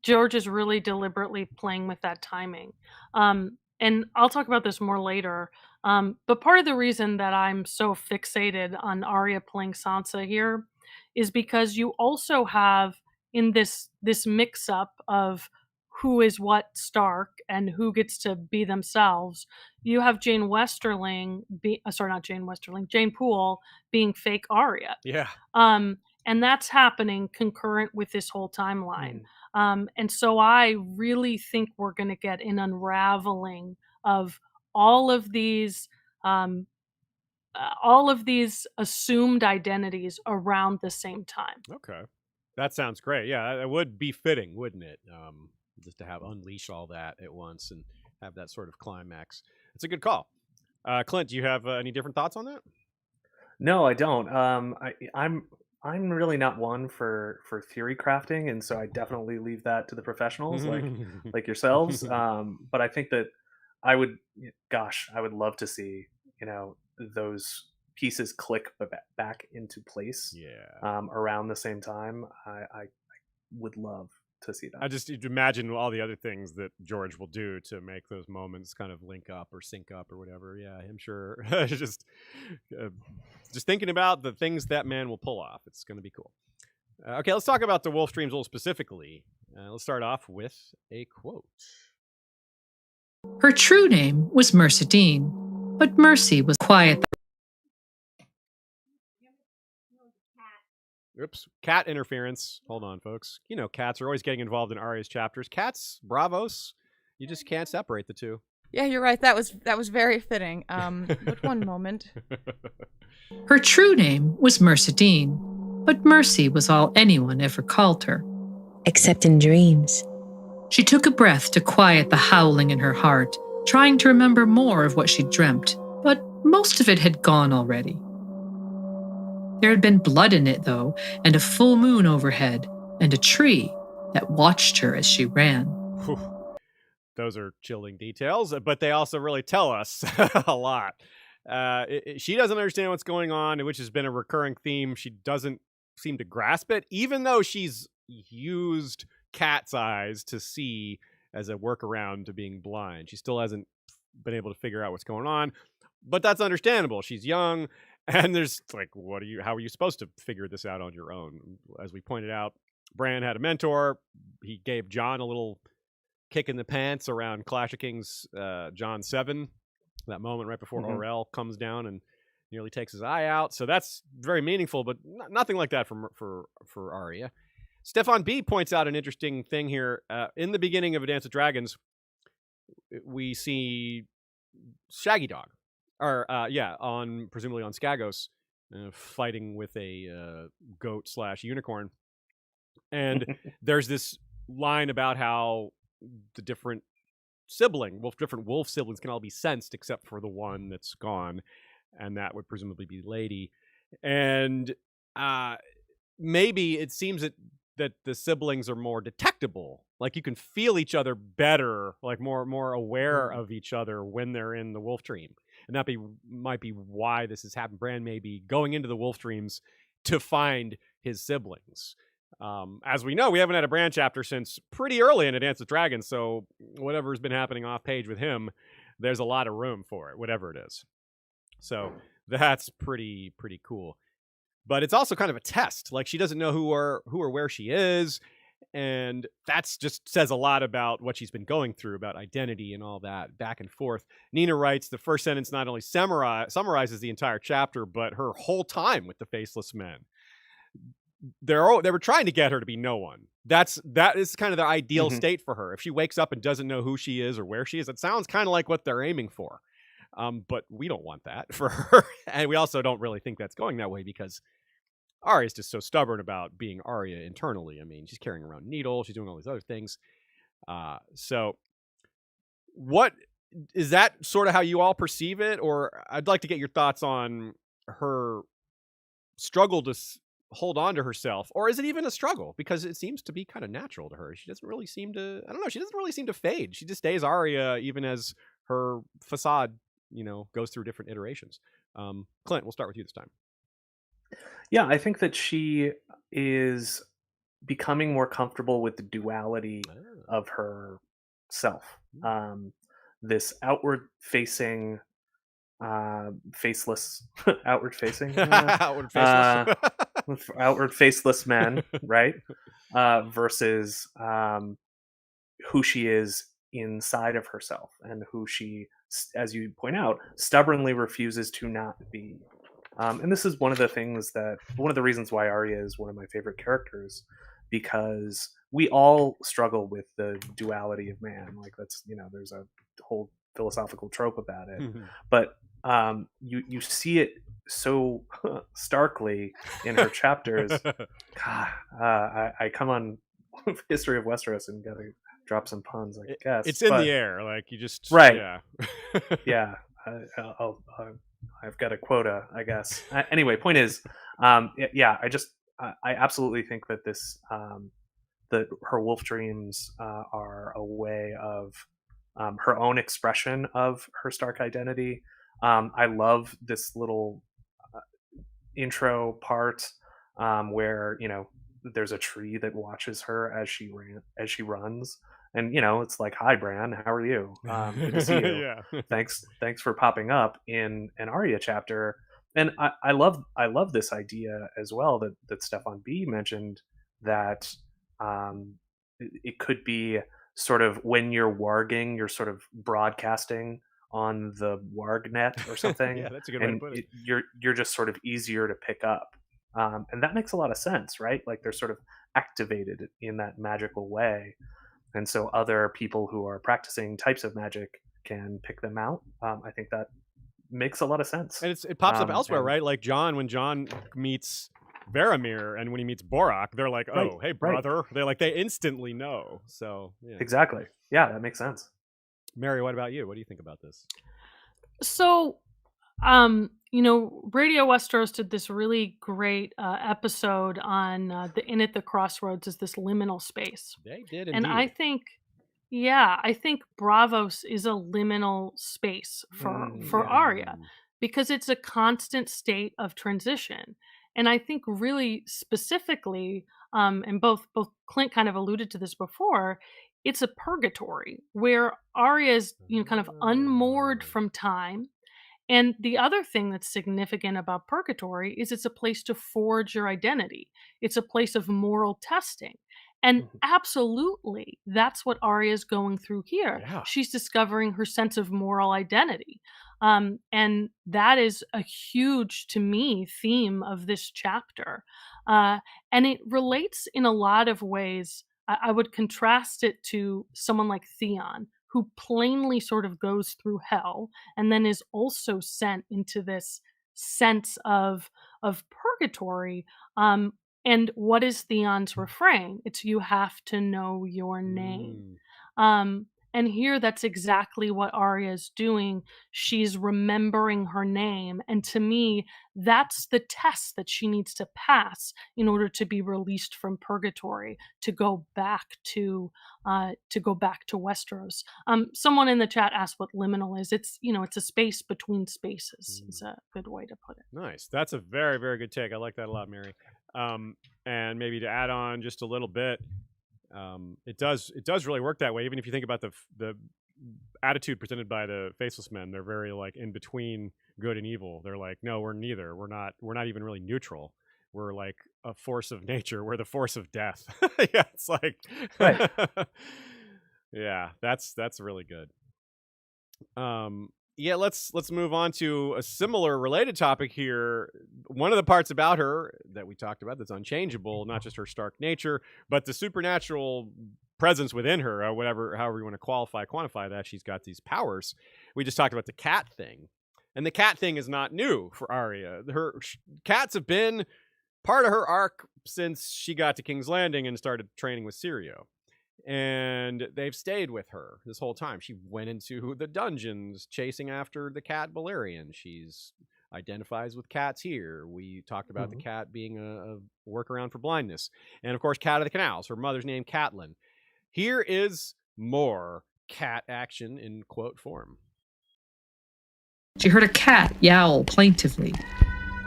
George is really deliberately playing with that timing. And I'll talk about this more later. But part of the reason that I'm so fixated on Arya playing Sansa here is because you also have in this mix-up of who is what Stark and who gets to be themselves, you have Jane Poole being fake Arya. Yeah. And that's happening concurrent with this whole timeline. And so I really think we're going to get an unraveling of all of these assumed identities around the same time. Okay. That sounds great. Yeah, it would be fitting, wouldn't it? Just to have unleash all that at once and have that sort of climax. It's a good call. Clint, do you have any different thoughts on that? No, I don't. I'm really not one for theory crafting, and so I definitely leave that to the professionals like yourselves. But I think that I would love to see, those pieces click back into place. Yeah. Around the same time. I would love to see that. I just imagine all the other things that George will do to make those moments kind of link up or sync up or whatever. Yeah, I'm sure. just thinking about the things that man will pull off. It's going to be cool. Okay, let's talk about the Wolf Stream Duel specifically. Let's start off with a quote. Her true name was Mercedine, but Mercy was quiet. Oops. Cat interference. Hold on, folks. Cats are always getting involved in Arya's chapters. Cats, Braavos. You just can't separate the two. Yeah, you're right. That was very fitting. But one moment. Her true name was Mercedine, but Mercy was all anyone ever called her. Except in dreams. She took a breath to quiet the howling in her heart, trying to remember more of what she'd dreamt, but most of it had gone already. There had been blood in it, though, and a full moon overhead, and a tree that watched her as she ran. Whew. Those are chilling details, but they also really tell us a lot. She doesn't understand what's going on, which has been a recurring theme. She doesn't seem to grasp it, even though she's used cat's eyes to see as a workaround to being blind. She still hasn't been able to figure out what's going on, but that's understandable. She's young, and there's like, how are you supposed to figure this out on your own? As we pointed out, Bran had a mentor. He gave Jon a little kick in the pants around Clash of Kings, Jon 7. That moment right before Orell comes down and nearly takes his eye out. So that's very meaningful, but nothing like that for Arya. Stefan B points out an interesting thing here. In the beginning of A Dance with Dragons, we see Shaggy Dog, or presumably on Skagos, fighting with a goat / unicorn. And there's this line about how the different wolf siblings can all be sensed except for the one that's gone, and that would presumably be Lady. And maybe it seems that the siblings are more detectable, like you can feel each other better, like more aware of each other when they're in the wolf dream. And that might be why this has happened. Bran may be going into the wolf dreams to find his siblings. As we know, we haven't had a Bran chapter since pretty early in A Dance with Dragons, so whatever's been happening off page with him, there's a lot of room for it, whatever it is. So that's pretty cool. But it's also kind of a test. Like, she doesn't know who or where she is, and that's just says a lot about what she's been going through, about identity and all that back and forth. Nina writes, the first sentence not only summarizes the entire chapter, but her whole time with the Faceless Men. They were trying to get her to be no one. That is kind of the ideal state for her. If she wakes up and doesn't know who she is or where she is, it sounds kind of like what they're aiming for. But we don't want that for her. And we also don't really think that's going that way, because Arya's just so stubborn about being Arya internally. I mean, she's carrying around Needle. She's doing all these other things. So what is that sort of how you all perceive it? Or I'd like to get your thoughts on her struggle to hold on to herself, or is it even a struggle? Because it seems to be kind of natural to her. She doesn't really seem to, she doesn't really seem to fade. She just stays Arya, even as her facade, goes through different iterations. Clint, we'll start with you this time. Yeah, I think that she is becoming more comfortable with the duality of her self. This outward facing, faceless, outward facing, outward faceless men, right? Versus who she is inside of herself, and who she, as you point out, stubbornly refuses to not be. And this is one of the reasons why Arya is one of my favorite characters, because we all struggle with the duality of man. Like, that's, there's a whole philosophical trope about it. But you see it so starkly in her chapters. God, I come on History of Westeros and gotta drop some puns, I guess. It's in the air, like you just right. Yeah. Yeah. I've got a quota, I guess. Anyway, point is, I absolutely think that this, that her wolf dreams are a way of her own expression of her Stark identity. I love this little intro part where there's a tree that watches her as she runs, and it's like, "Hi, Bran, how are you? Good to see you. Yeah. Thanks for popping up in an Arya chapter." And I love this idea as well that Stefan B mentioned, that it could be sort of when you're warging, you're sort of broadcasting on the warg net or something. Yeah, that's a good way to put it. You're just sort of easier to pick up. And that makes a lot of sense, right? Like, they're sort of activated in that magical way. And so other people who are practicing types of magic can pick them out. I think that makes a lot of sense. And it pops up elsewhere, right? Like when Jon meets Varamir, and when he meets Borak, they're like, "Oh, right, hey, brother." Right. They instantly know. So yeah. Exactly. Yeah, that makes sense. Mary, what about you? What do you think about this? So, Radio Westeros did this really great episode on the Inn at the Crossroads is this liminal space. They did, indeed. And I think Braavos is a liminal space for Arya. because it's a constant state of transition. And I think really specifically, and both Clint kind of alluded to this before, it's a purgatory where Arya is, kind of unmoored from time. And the other thing that's significant about purgatory is it's a place to forge your identity. It's a place of moral testing. And absolutely, that's what Arya is going through here. Yeah. She's discovering her sense of moral identity. And that is a huge, to me, theme of this chapter. And it relates in a lot of ways. I would contrast it to someone like Theon, who plainly sort of goes through hell and then is also sent into this sense of purgatory. And what is Theon's refrain? It's "you have to know your name." And here that's exactly what Arya is doing. She's remembering her name. And to me, that's the test that she needs to pass in order to be released from purgatory, to go back to Westeros. Someone in the chat asked what liminal is. It's it's a space between spaces, is a good way to put it. Nice. That's a very, very good take. I like that a lot, Mary. And maybe to add on just a little bit, it does really work that way. Even if you think about the attitude presented by the Faceless Men, they're very like in between good and evil. They're like, no, we're neither. We're not even really neutral. We're like a force of nature. We're the force of death. Yeah, it's like, Right. Yeah, that's really good. Yeah, let's move on to a similar related topic here. One of the parts about her that we talked about that's unchangeable, not just her stark nature, but the supernatural presence within her, however you want to quantify that. She's got these powers. We just talked about the cat thing. And the cat thing is not new for Arya. Her cats have been part of her arc since she got to King's Landing and started training with Syrio. And they've stayed with her this whole time. She went into the dungeons chasing after the cat Balerion. She's identifies with cats here. We talked about the cat being a workaround for blindness. And of course, Cat of the Canals. Her mother's name, Catelyn. Here is more cat action in quote form. She heard a cat yowl plaintively.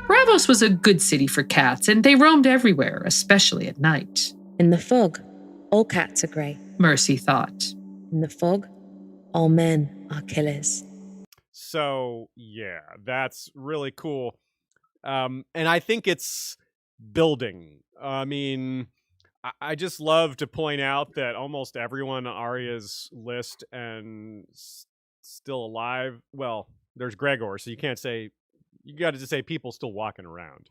Braavos was a good city for cats, and they roamed everywhere, especially at night. In the fog, all cats are grey. Mercy thought. In the fog, all men are killers. So, yeah, that's really cool. And I think it's building. I mean, I just love to point out that almost everyone on Arya's list and still alive, well, there's Gregor, so you can't say, you got to just say people still walking around.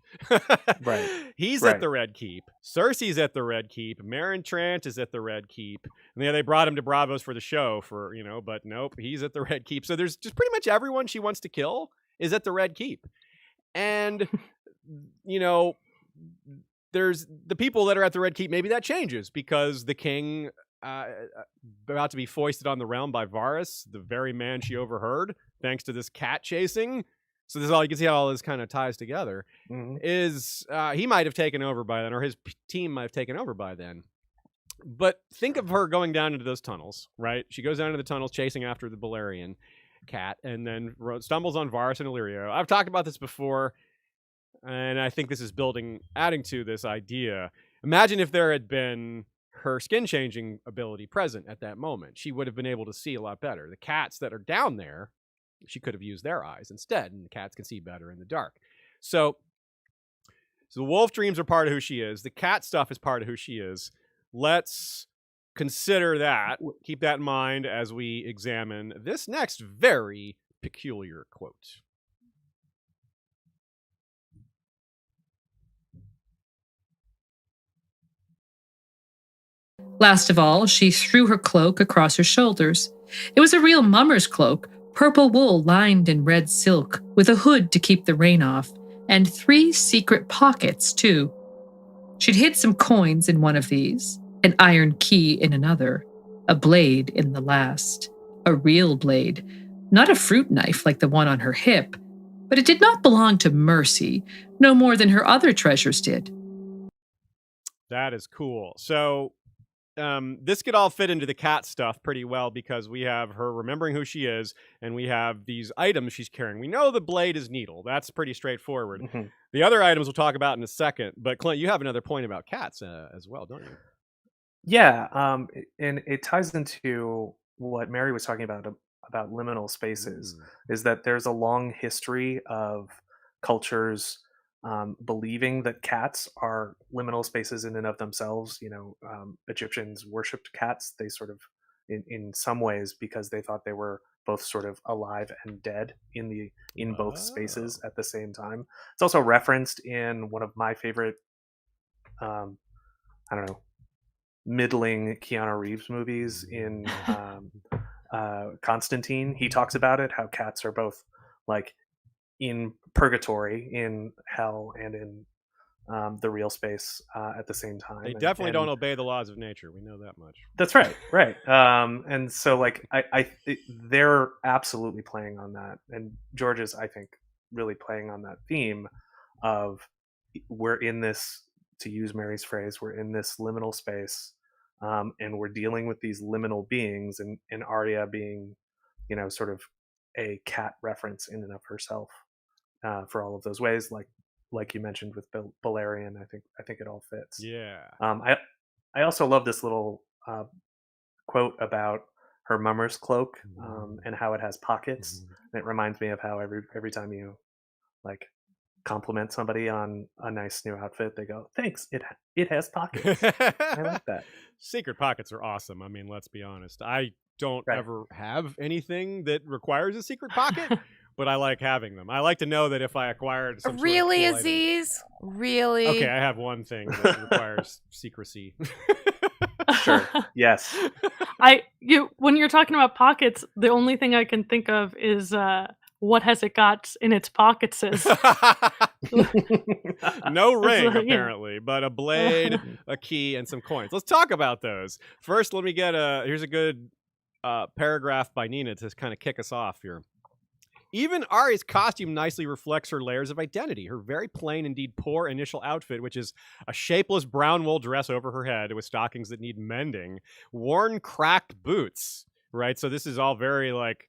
Right. He's at the Red Keep. Cersei's at the Red Keep. Meryn Trant is at the Red Keep. And yeah, they brought him to Braavos for the show but nope, he's at the Red Keep. So there's just pretty much everyone she wants to kill is at the Red Keep. And, there's the people that are at the Red Keep. Maybe that changes because the king about to be foisted on the realm by Varys, the very man she overheard, thanks to this cat chasing. So this is all you can see how all this kind of ties together. Is he might have taken over by then, or his team might have taken over by then. But think of her going down into those tunnels, right? She goes down into the tunnels chasing after the Balerion cat, and then stumbles on Varys and Illyrio. I've talked about this before, and I think this is adding to this idea. Imagine if there had been her skin-changing ability present at that moment. She would have been able to see a lot better. The cats that are down there, she could have used their eyes instead, and the cats can see better in the dark. So the wolf dreams are part of who she is. The cat stuff is part of who she is. Let's consider that. Keep that in mind as we examine this next very peculiar quote. Last of all, she threw her cloak across her shoulders. It was a real mummer's cloak, purple wool lined in red silk, with a hood to keep the rain off, and 3 secret pockets, too. She'd hid some coins in one of these, an iron key in another, a blade in the last. A real blade, not a fruit knife like the one on her hip, but it did not belong to Mercy, no more than her other treasures did. That is cool. So this could all fit into the cat stuff pretty well because we have her remembering who she is, and we have these items she's carrying. We know the blade is Needle. That's pretty straightforward. The other items we'll talk about in a second. But Clint, you have another point about cats as well, don't you? Yeah, and it ties into what Mary was talking about liminal spaces, is that there's a long history of cultures believing that cats are liminal spaces in and of themselves. Egyptians worshipped cats. They sort of, in some ways, because they thought they were both sort of alive and dead in both spaces at the same time. It's also referenced in one of my favorite, middling Keanu Reeves movies in Constantine. He talks about it, how cats are both like in purgatory, in hell, and in the real space at the same time. They definitely don't obey the laws of nature. We know that much. That's right. And so like they're absolutely playing on that, and George is, I think, really playing on that theme of we're in this, to use Mary's phrase, we're in this liminal space, and we're dealing with these liminal beings, and Arya being, sort of a cat reference in and of herself for all of those ways, like you mentioned with Balerion. I think it all fits. Yeah. I also love this little quote about her mummer's cloak, and how it has pockets. And it reminds me of how every time you like compliment somebody on a nice new outfit, they go, "Thanks, it has pockets." I like that. Secret pockets are awesome. I mean, let's be honest. I don't ever have anything that requires a secret pocket, but I like having them. I like to know that if I acquired some really, sort of cool Aziz, really. Okay, I have one thing that requires secrecy. Sure. Yes. When you're talking about pockets, the only thing I can think of is what has it got in its pockets? No ring, apparently, but a blade, a key, and some coins. Let's talk about those. First, let me get here's a good paragraph by Nina to kind of kick us off here. Even Arya's costume nicely reflects her layers of identity. Her very plain, indeed poor initial outfit, which is a shapeless brown wool dress over her head with stockings that need mending, worn cracked boots, right? So this is all very like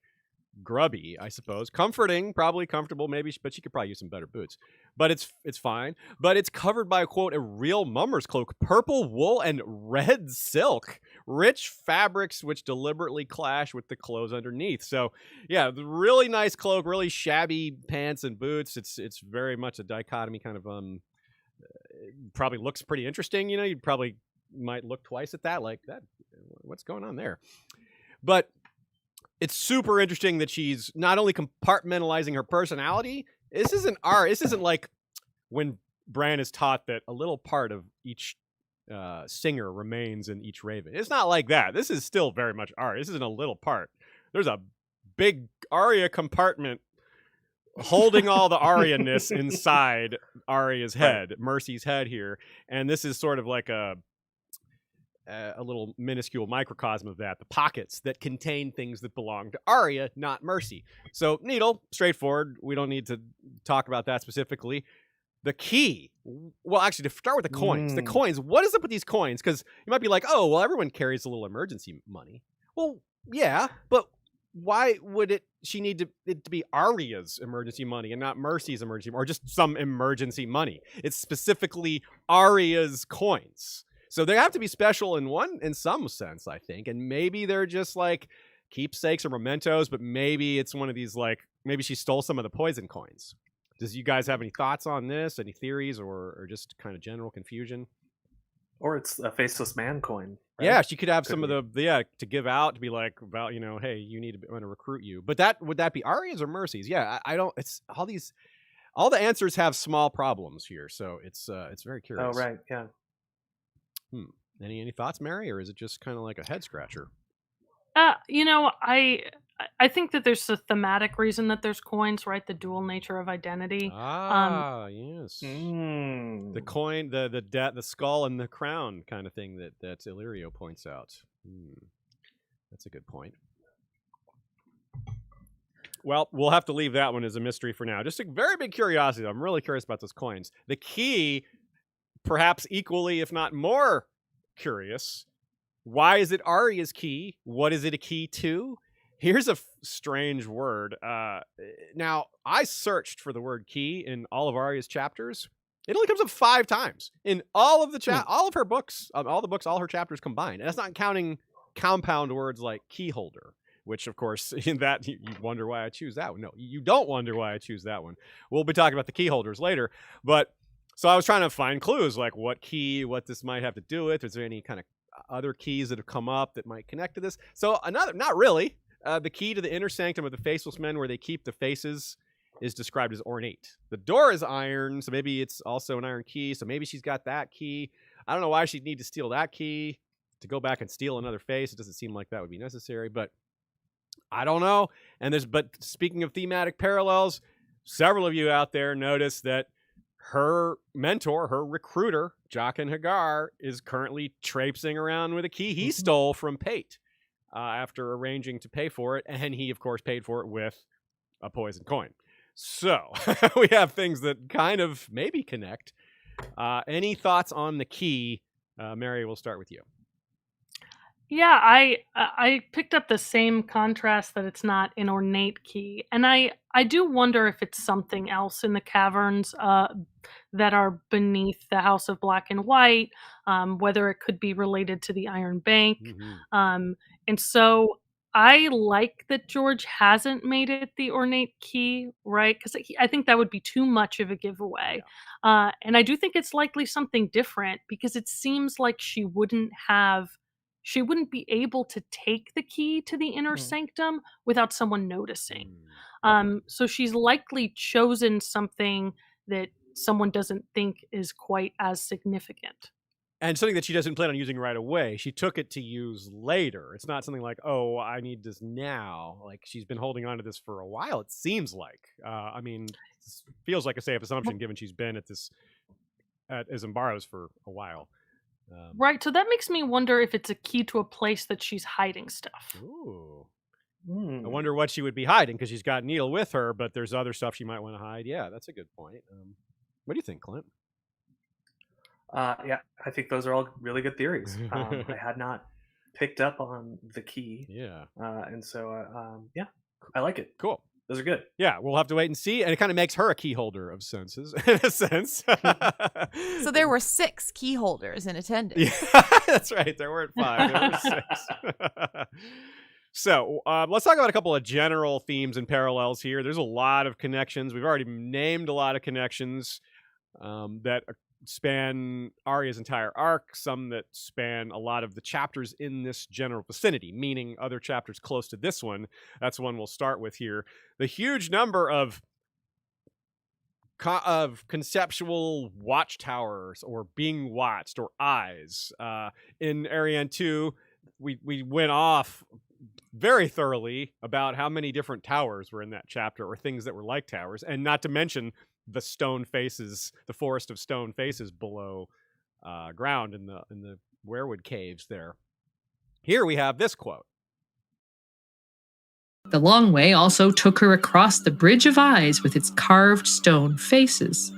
grubby, I suppose. Comforting, probably comfortable, maybe, but she could probably use some better boots. But it's fine. But it's covered by, quote, a real mummer's cloak, purple wool and red silk, rich fabrics which deliberately clash with the clothes underneath. So, yeah, the really nice cloak, really shabby pants and boots. It's very much a dichotomy kind of probably looks pretty interesting. You probably might look twice at that, like that. What's going on there? But it's super interesting that she's not only compartmentalizing her personality. This isn't like when Bran is taught that a little part of each singer remains in each raven. It's not like that. This is still very much Arya. This isn't a little part. There's a big Arya compartment holding all the Arya-ness inside Arya's head, Mercy's head here. And this is sort of like a little minuscule microcosm of that, the pockets that contain things that belong to Arya, not Mercy. So Needle, straightforward. We don't need to talk about that specifically. The key, well, actually, to start with the coins. The coins, what is up with these coins? Because you might be like, oh, well, everyone carries a little emergency money. Well, yeah, but why would she need it to be Arya's emergency money and not Mercy's emergency, or just some emergency money? It's specifically Arya's coins. So they have to be special in some sense, I think. And maybe they're just like keepsakes or mementos, but maybe it's one of these, like, maybe she stole some of the poison coins. Does you guys have any thoughts on this? Any theories or just kind of general confusion? Or it's a Faceless Man coin. Right? Yeah, she could have some of the to give out, to be like, about, hey, you need to recruit you. But would that be Arya's or Mercy's? Yeah, I don't. It's all the answers have small problems here, so it's very curious. Oh right, yeah. Any thoughts, Mary, or is it just kind of like a head scratcher? I think that there's a thematic reason that there's coins, right? The dual nature of identity. Yes. The coin, the skull and the crown kind of thing that Illyrio points out. That's a good point. Well, we'll have to leave that one as a mystery for now. Just a very big curiosity, though. I'm really curious about those coins. The key, perhaps equally, if not more curious, Why is it Arya's key? What is it a key to? Here's a strange word. Now, I searched for the word key in all of Arya's chapters. It only comes up 5 times in all of all of her books, all her chapters combined. And that's not counting compound words like key holder, which, of course, in that you wonder why I choose that one. No, you don't wonder why I choose that one. We'll be talking about the key holders later. But so I was trying to find clues, like what key, what this might have to do with. Is there any kind of other keys that have come up that might connect to this? So not really. The key to the inner sanctum of the Faceless Men, where they keep the faces, is described as ornate. The door is iron, so maybe it's also an iron key. So maybe she's got that key. I don't know why she'd need to steal that key to go back and steal another face. It doesn't seem like that would be necessary, but I don't know. But speaking of thematic parallels, several of you out there notice that her mentor, her recruiter, Jaqen H'ghar, is currently traipsing around with a key he stole from Pate after arranging to pay for it. And he, of course, paid for it with a poison coin. So we have things that kind of maybe connect. Any thoughts on the key? Mary, we'll start with you. Yeah, I picked up the same contrast that it's not an ornate key, and I do wonder if it's something else in the caverns that are beneath the House of Black and White, whether it could be related to the Iron Bank, and so I like that George hasn't made it the ornate key, right? Because I think that would be too much of a giveaway, and I do think it's likely something different because it seems like she wouldn't be able to take the key to the inner sanctum without someone noticing. So she's likely chosen something that someone doesn't think is quite as significant. And something that she doesn't plan on using right away. She took it to use later. It's not something like, oh, I need this now. Like, she's been holding on to this for a while, it seems like. I mean, this feels like a safe assumption given she's been at Braavos for a while. Right, so that makes me wonder if it's a key to a place that she's hiding stuff. Ooh. I wonder what she would be hiding, because she's got Neil with her, but there's other stuff she might want to hide. Yeah, that's a good point. What do you think, Clint? Yeah, I think those are all really good theories. I had not picked up on the key. Yeah. And so, yeah, I like it. Cool. Those are good. Yeah, we'll have to wait and see. And it kind of makes her a key holder of senses, in a sense. So there were 6 key holders in attendance. Yeah, that's right. There weren't 5. There were 6. So let's talk about a couple of general themes and parallels here. There's a lot of connections. We've already named a lot of connections that span Arya's entire arc, some that span a lot of the chapters in this general vicinity, meaning other chapters close to this one. That's one we'll start with here. The huge number of conceptual watchtowers or being watched or eyes. In Ariane 2, we went off very thoroughly about how many different towers were in that chapter, or things that were like towers, and not to mention the stone faces, the forest of stone faces below ground in the werewood caves there. Here we have this quote. The long way also took her across the bridge of eyes with its carved stone faces.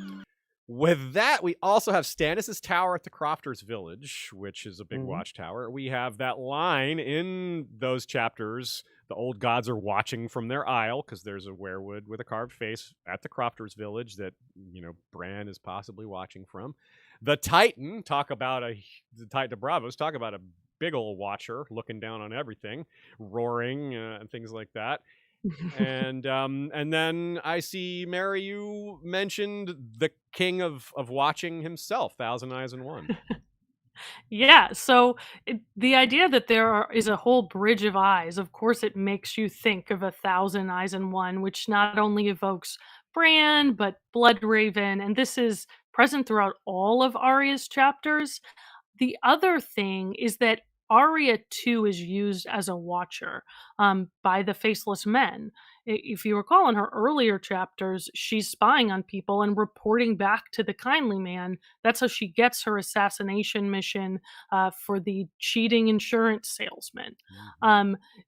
With that, we also have Stannis' tower at the Crofters' village, which is a big watchtower. We have that line in those chapters. The old gods are watching from their isle, because there's a werewood with a carved face at the Crofters' village that, Bran is possibly watching from. The Titan, the Titan of Braavos, talk about a big old watcher looking down on everything, roaring and things like that. And then I see, Mary, you mentioned the king of watching himself, Thousand Eyes in One. Yeah, so the idea that there is a whole bridge of eyes, of course it makes you think of 1,000 Eyes in One, which not only evokes Bran, but Bloodraven, and this is present throughout all of Arya's chapters. The other thing is that Arya, too, is used as a watcher by the Faceless Men. If you recall in her earlier chapters, she's spying on people and reporting back to the Kindly Man. That's how she gets her assassination mission for the cheating insurance salesman.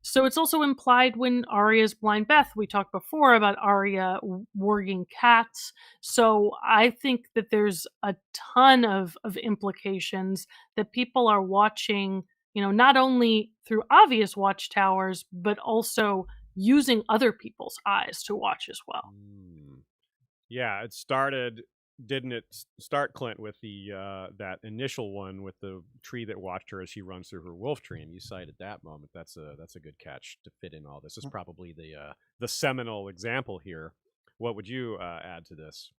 So it's also implied when Arya's Blind Beth. We talked before about Arya worrying cats. So I think that there's a ton of implications that people are watching not only through obvious watchtowers, but also using other people's eyes to watch as well. Yeah, it started, didn't it start, Clint, with the that initial one with the tree that watched her as she runs through her wolf tree, and you cited that moment. That's a good catch to fit in all this. This is probably the seminal example here. What would you add to this?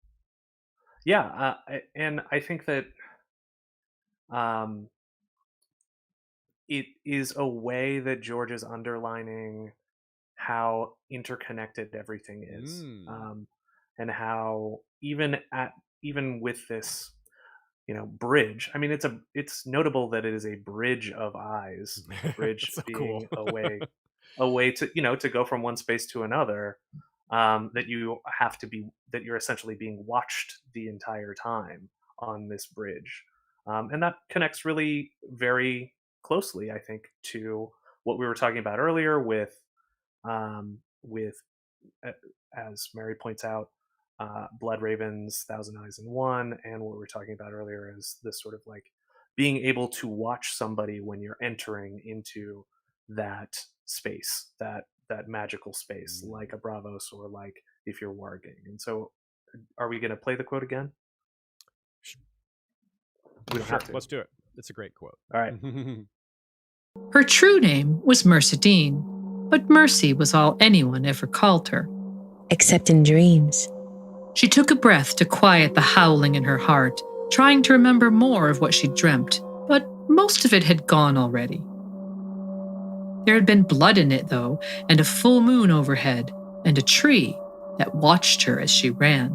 Yeah, and I think that it is a way that George is underlining how interconnected everything is, and how even with this bridge. I mean, it's notable that it is a bridge of eyes, a bridge So being cool. a way to to go from one space to another. That you're essentially being watched the entire time on this bridge, and that connects really very closely, I think, to what we were talking about earlier with as Mary points out, Blood Ravens, Thousand Eyes in One, and what we were talking about earlier is this sort of like being able to watch somebody when you're entering into that space, that magical space, like a Braavos or like if you're warging. And so, are we going to play the quote again? We don't have to. Let's do it. It's a great quote. All right. Her true name was Mercedine, but Mercy was all anyone ever called her. Except in dreams. She took a breath to quiet the howling in her heart, trying to remember more of what she'd dreamt, but most of it had gone already. There had been blood in it, though, and a full moon overhead, and a tree that watched her as she ran.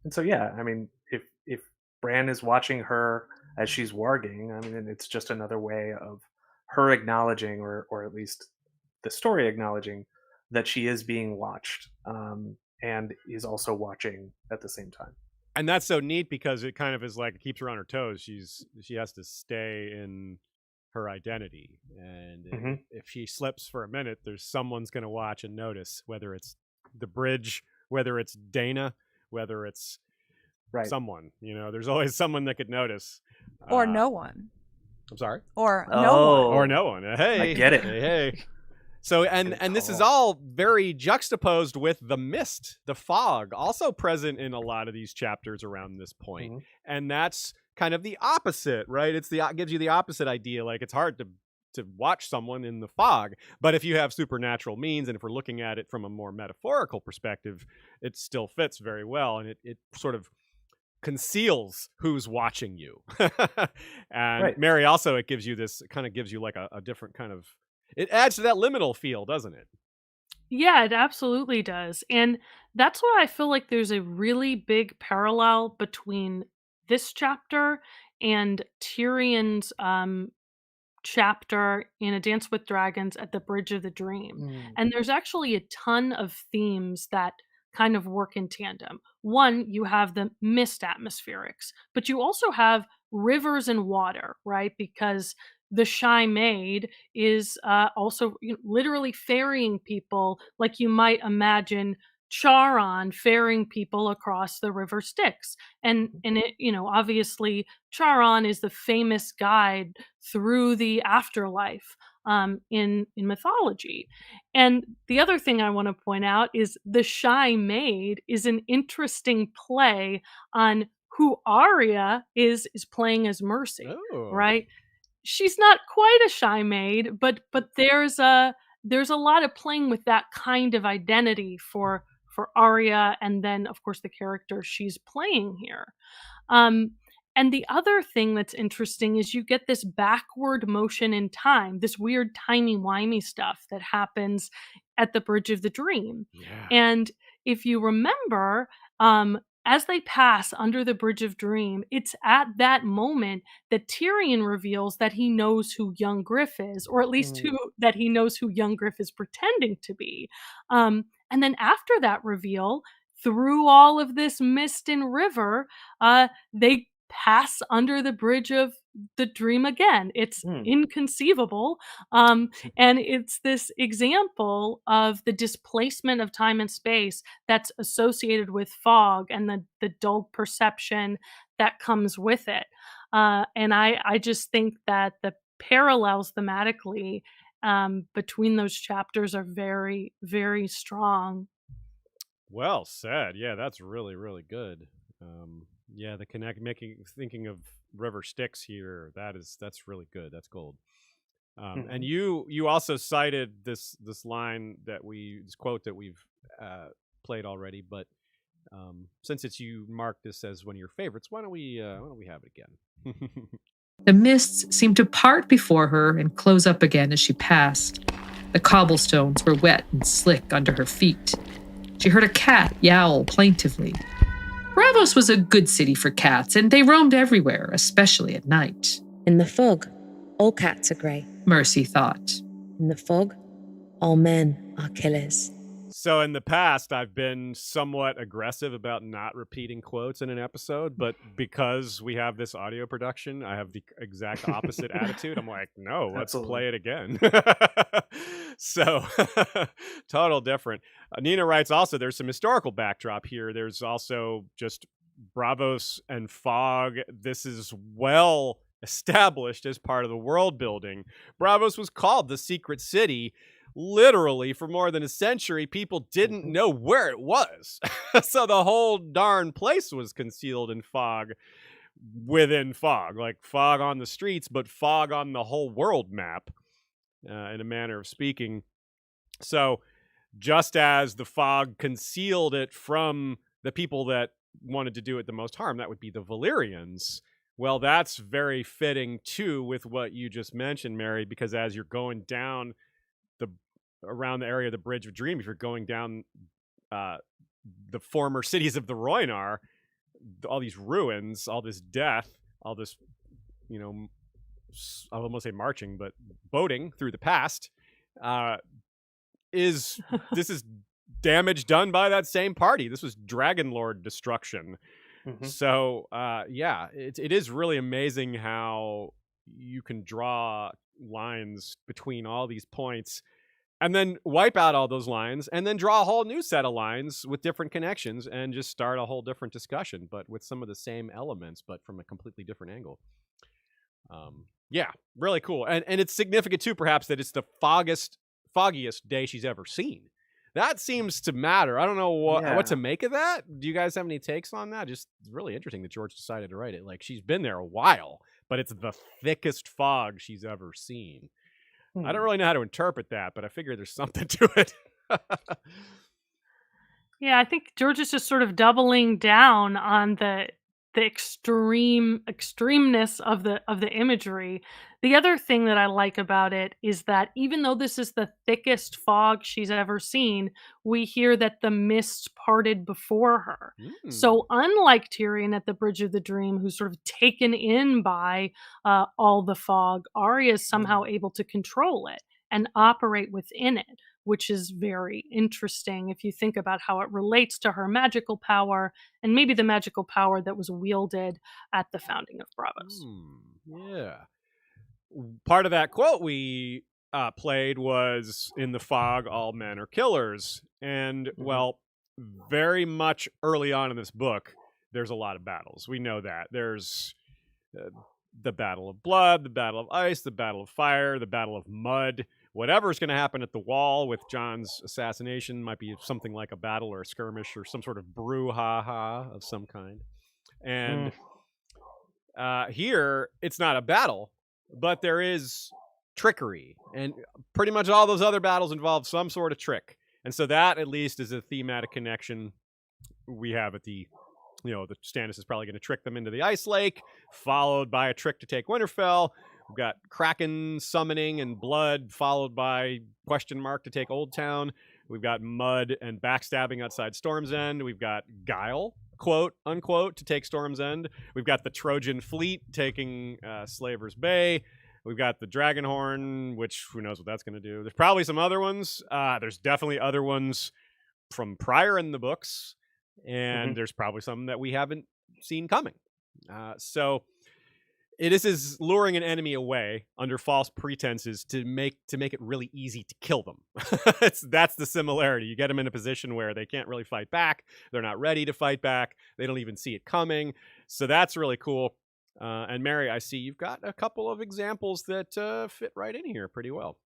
And so, yeah, I mean, if Bran is watching her as she's warging, I mean, it's just another way of her acknowledging, or at least the story acknowledging, that she is being watched, and is also watching at the same time. And that's so neat because it kind of is like, it keeps her on her toes. She has to stay in her identity, and if she slips for a minute, there's someone's going to watch and notice, whether it's the bridge, whether it's Dana, whether it's someone. There's always someone that could notice, or no one. I'm sorry, or no one, or no one. Hey, I get it. Hey. So and this is all very juxtaposed with the mist, the fog, also present in a lot of these chapters around this point. And that's kind of the opposite, right? Gives you the opposite idea. Like, it's hard to watch someone in the fog, but if you have supernatural means, and if we're looking at it from a more metaphorical perspective, it still fits very well, and it sort of conceals who's watching you. And Mary, also, it gives you like a different kind of, it adds to that liminal feel, doesn't it? Yeah, it absolutely does. And that's why I feel like there's a really big parallel between this chapter and Tyrion's chapter in A Dance with Dragons at the Bridge of the Dream. And there's actually a ton of themes that kind of work in tandem. One, you have the mist atmospherics, but you also have rivers and water, right? Because the Shy Maid is also literally ferrying people, like you might imagine Charon ferrying people across the river Styx. And it, obviously Charon is the famous guide through the afterlife in mythology. And the other thing I want to point out is the Shy Maid is an interesting play on who Arya is playing as Mercy, right? She's not quite a shy maid, but there's a lot of playing with that kind of identity for Arya, and then of course the character she's playing here. And the other thing that's interesting is you get this backward motion in time, this weird timey-wimey stuff that happens at the Bridge of the Dream. Yeah. And if you remember, as they pass under the Bridge of Dream, it's at that moment that Tyrion reveals that he knows who young Griff is, or at least that he knows who young Griff is pretending to be. And then after that reveal, through all of this mist and river, they pass under the Bridge of the dream again. It's inconceivable. And it's this example of the displacement of time and space that's associated with fog and the dull perception that comes with it. And I just think that the parallels thematically between those chapters are very, very strong. Well said. Yeah, that's really, really good. Yeah, the thinking of River Styx here, that's really good. That's gold. And you also cited this quote that we've played already, but since you marked this as one of your favorites, why don't we have it again? The mists seemed to part before her and close up again as she passed. The cobblestones were wet and slick under her feet. She heard a cat yowl plaintively. Braavos was a good city for cats, and they roamed everywhere, especially at night. In the fog, all cats are grey. Mercy thought. In the fog, all men are killers. So in the past, I've been somewhat aggressive about not repeating quotes in an episode, but because we have this audio production, I have the exact opposite attitude. I'm like, no, let's play it again. So total different. Nina writes also, there's some historical backdrop here. There's also just Braavos and fog. This is well established as part of the world building. Braavos was called the secret city. Literally, for more than a century, people didn't know where it was. So the whole darn place was concealed in fog within fog. Like fog on the streets, but fog on the whole world map, in a manner of speaking. So just as the fog concealed it from the people that wanted to do it the most harm, that would be the Valyrians. Well, that's very fitting, too, with what you just mentioned, Mary, because as you're going down around the area of the Bridge of Dreams, if you're going down the former cities of the Rhoynar, all these ruins, all this death, all this, I almost say marching, but boating through the past, this is damage done by that same party. This was Dragonlord destruction. So, yeah, it is really amazing how you can draw lines between all these points and then wipe out all those lines and then draw a whole new set of lines with different connections and just start a whole different discussion, but with some of the same elements, but from a completely different angle. Yeah, really cool. And it's significant too, perhaps, that it's the foggiest day she's ever seen. That seems to matter. I don't know what to make of that. Do you guys have any takes on that? Just really interesting that George decided to write it. Like, she's been there a while, but it's the thickest fog she's ever seen. I don't really know how to interpret that, but I figure there's something to it. Yeah, I think George is just sort of doubling down on the extremeness of the imagery. The other thing that I like about it is that even though this is the thickest fog she's ever seen, we hear that the mist parted before her. So unlike Tyrion at the Bridge of the Dream, who's sort of taken in by all the fog, Arya is somehow able to control it and operate within it, which is very interesting if you think about how it relates to her magical power and maybe the magical power that was wielded at the founding of Braavos. Yeah. Part of that quote we played was, in the fog, all men are killers. And, well, very much early on in this book, there's a lot of battles. We know that. There's the Battle of Blood, the Battle of Ice, the Battle of Fire, the Battle of Mud. Whatever's going to happen at the Wall with Jon's assassination might be something like a battle or a skirmish or some sort of brouhaha of some kind. And here, it's not a battle, but there is trickery. And pretty much all those other battles involve some sort of trick. And so that, at least, is a thematic connection we have at the Stannis is probably going to trick them into the Ice Lake, followed by a trick to take Winterfell. We've got Kraken summoning and blood, followed by question mark to take Old Town. We've got mud and backstabbing outside Storm's End. We've got guile, quote unquote, to take Storm's End. We've got the Trojan fleet taking Slaver's Bay. We've got the Dragonhorn, which who knows what that's going to do. There's probably some other ones. There's definitely other ones from prior in the books. And there's probably some that we haven't seen coming. So This is luring an enemy away under false pretenses to make it really easy to kill them. That's the similarity. You get them in a position where they can't really fight back. They're not ready to fight back. They don't even see it coming. So that's really cool. And Mary, I see you've got a couple of examples that fit right in here pretty well.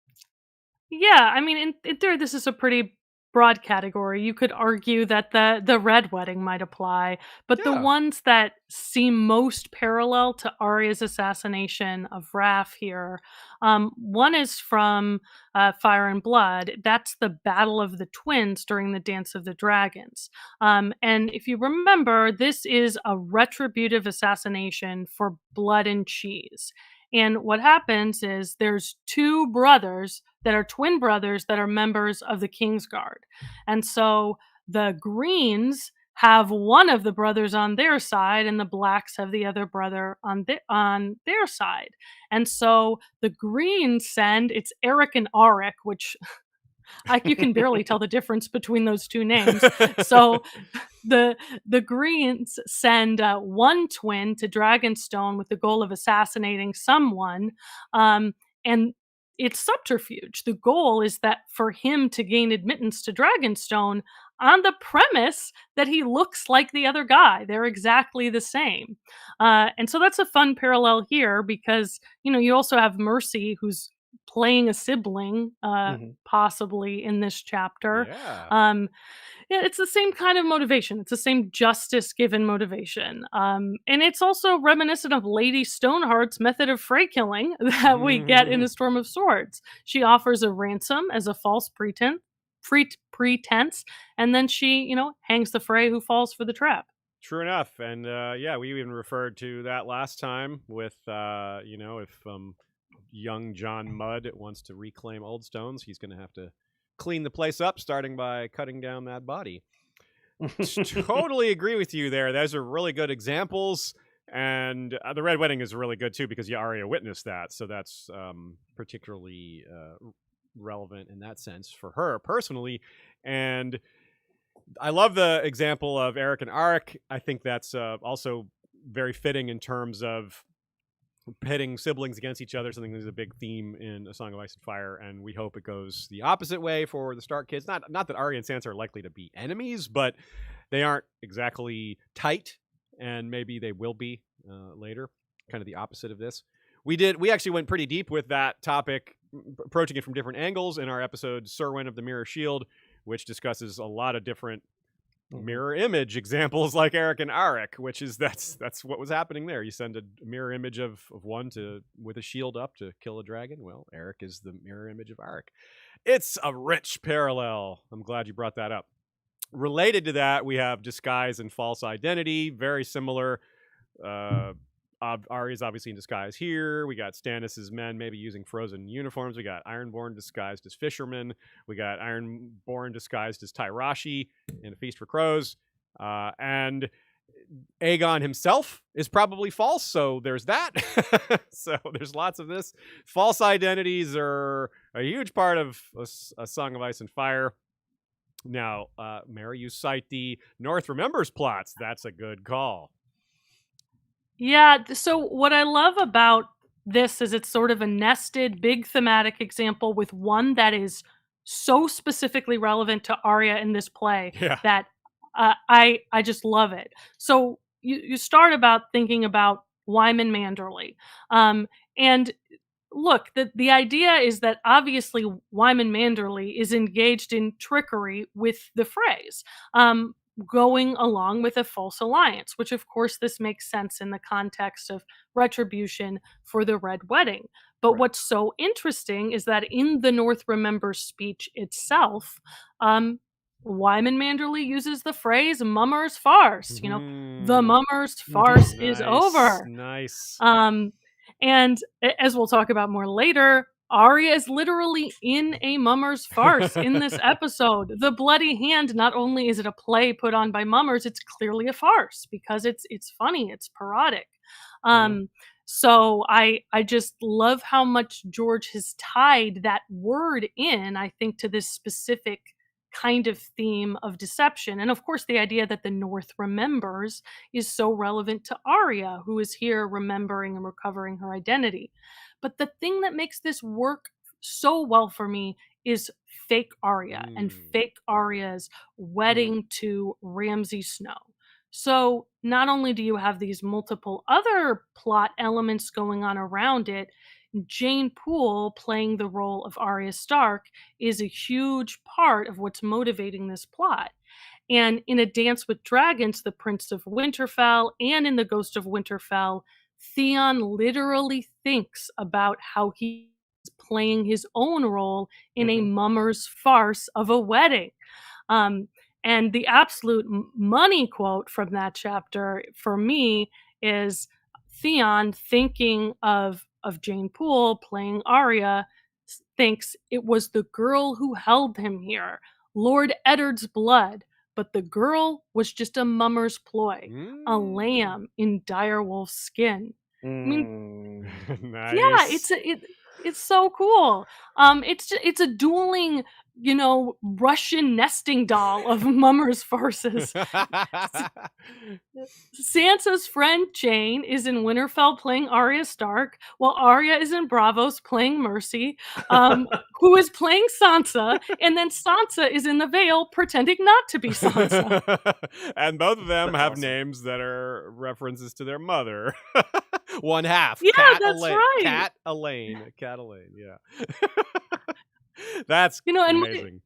Yeah, I mean, in theory, this is a pretty broad category. You could argue that the red wedding might apply, but the ones that seem most parallel to Arya's assassination of Raph here, one is from Fire and Blood. That's the Battle of the Twins during the Dance of the Dragons. And if you remember, this is a retributive assassination for blood and cheese. And what happens is there's two brothers that are twin brothers that are members of the Kingsguard. And so the Greens have one of the brothers on their side and the Blacks have the other brother on their side. And so the Greens send, it's Eric and Arik, which you can barely tell the difference between those two names. So the Greens send one twin to Dragonstone with the goal of assassinating someone, and it's subterfuge. The goal is that for him to gain admittance to Dragonstone on the premise that he looks like the other guy. They're exactly the same. And so that's a fun parallel here because, you also have Mercy, who's playing a sibling, possibly in this chapter. Yeah. It's the same kind of motivation. It's the same justice-given motivation. And it's also reminiscent of Lady Stoneheart's method of Frey killing that we get in A Storm of Swords. She offers a ransom as a false pretense, and then she, hangs the Frey who falls for the trap. True enough. And we even referred to that last time with, if young John Mudd wants to reclaim Old Stones, he's going to have to clean the place up, starting by cutting down that body. Totally agree with you there. Those are really good examples. And the Red Wedding is really good, too, because you already witnessed that. So that's particularly relevant in that sense for her personally. And I love the example of Eric and Arik. I think that's also very fitting in terms of pitting siblings against each other, something that's a big theme in A Song of Ice and Fire, and we hope it goes the opposite way for the Stark kids. Not that Arya and Sansa are likely to be enemies, but they aren't exactly tight, and maybe they will be later. Kind of the opposite of this. We actually went pretty deep with that topic, approaching it from different angles in our episode Serwyn of the Mirror Shield, which discusses a lot of different mirror image examples like Eric and Arik, which is that's what was happening there. You send a mirror image of one with a shield up to kill a dragon. Well, Eric is the mirror image of Arik. It's a rich parallel. I'm glad you brought that up. Related to that, we have disguise and false identity, very similar. Arya's obviously in disguise here. We got Stannis' men maybe using frozen uniforms. We got Ironborn disguised as fishermen. We got Ironborn disguised as Tyrashi in A Feast for Crows. And Aegon himself is probably false, so there's that. So there's lots of this. False identities are a huge part of A Song of Ice and Fire. Now, Mary, you cite the North Remembers plots. That's a good call. Yeah, so what I love about this is it's sort of a nested, big thematic example with one that is so specifically relevant to Arya in this play that I just love it. So you start about thinking about Wyman Manderley. And look, the idea is that obviously Wyman Manderley is engaged in trickery with the Freys. Going along with a false alliance, which of course this makes sense in the context of retribution for the Red Wedding. But what's so interesting is that in the North Remembers speech itself, Wyman Manderley uses the phrase "mummers farce." The mummers farce is over. Nice. And as we'll talk about more later, Arya is literally in a mummers farce in this episode. The Bloody Hand, not only is it a play put on by mummers, it's clearly a farce because it's funny, it's parodic. So I just love how much George has tied that word in, I think, to this specific kind of theme of deception. And of course, the idea that the North remembers is so relevant to Arya, who is here remembering and recovering her identity. But the thing that makes this work so well for me is fake Arya and fake Arya's wedding to Ramsay Snow. So not only do you have these multiple other plot elements going on around it, Jane Poole playing the role of Arya Stark is a huge part of what's motivating this plot. And in A Dance with Dragons, The Prince of Winterfell, and in The Ghost of Winterfell, Theon literally thinks about how he's playing his own role in a mummer's farce of a wedding. And the absolute money quote from that chapter for me is Theon thinking of Jane Poole playing Arya, thinks it was the girl who held him here, Lord Eddard's blood, but the girl was just a mummer's ploy, a lamb in direwolf skin. I mean, Nice. yeah, it's so cool. It's a dueling, Russian nesting doll of mummers farces. Sansa's friend Jane is in Winterfell playing Arya Stark, while Arya is in Braavos playing Mercy, who is playing Sansa, and then Sansa is in the Vale pretending not to be Sansa. And both of them That's have awesome. names that are references to their mother. One half. Yeah, Cat that's Elaine. right. Cat Elaine, yeah. That's And amazing.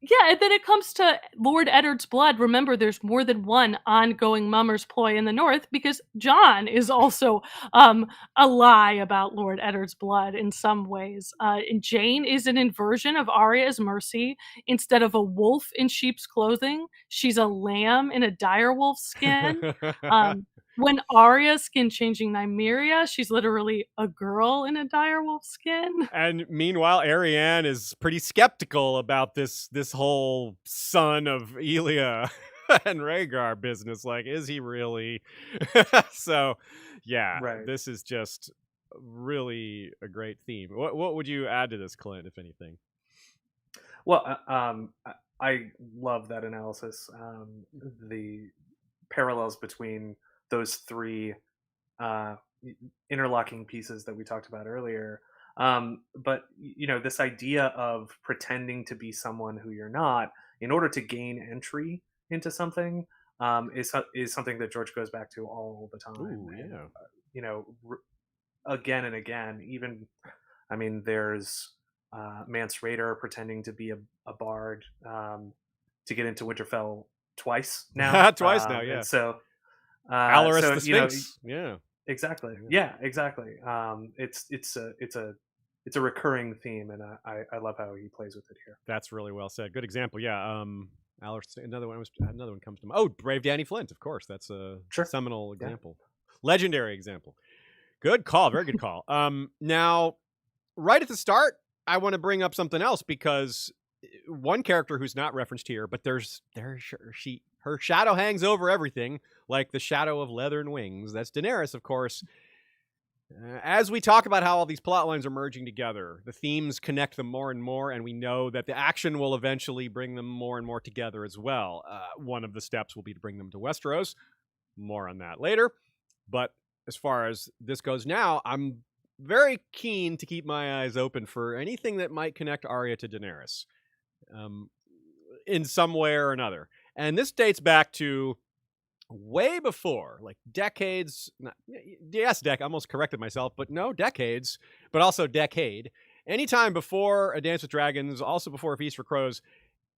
yeah, and then it comes to Lord Eddard's blood. Remember, there's more than one ongoing mummer's ploy in the North because Jon is also a lie about Lord Eddard's blood in some ways. And Jane is an inversion of Arya's Mercy. Instead of a wolf in sheep's clothing, she's a lamb in a direwolf skin. When Arya's skin-changing Nymeria, she's literally a girl in a direwolf skin. And meanwhile, Arianne is pretty skeptical about this whole son of Elia and Rhaegar business. Like, is he really? So, yeah, Right. this is just really a great theme. What would you add to this, Clint, if anything? Well, I love that analysis. The parallels between those three interlocking pieces that we talked about earlier. But this idea of pretending to be someone who you're not in order to gain entry into something is something that George goes back to all the time. Ooh, yeah. Again and again. Even, there's Mance Rayder pretending to be a bard to get into Winterfell twice now. Twice now, yeah. And so, Alaris so the Sphinx. Yeah. Exactly. Yeah, exactly. It's a recurring theme, and I love how he plays with it here. That's really well said. Good example. Yeah. Alaris, another one comes to mind. Oh, Brave Danny Flint, of course. That's a seminal example. Yeah. Legendary example. Good call. Very good call. Now, right at the start, I want to bring up something else because one character who's not referenced here, but her shadow hangs over everything, like the shadow of leathern wings. That's Daenerys, of course. As we talk about how all these plot lines are merging together, the themes connect them more and more, and we know that the action will eventually bring them more and more together as well. One of the steps will be to bring them to Westeros. More on that later. But as far as this goes now, I'm very keen to keep my eyes open for anything that might connect Arya to Daenerys in some way or another. And this dates back to way before, like decades. I almost corrected myself, but no, decades, but also decade. Anytime before A Dance with Dragons, also before A Feast for Crows,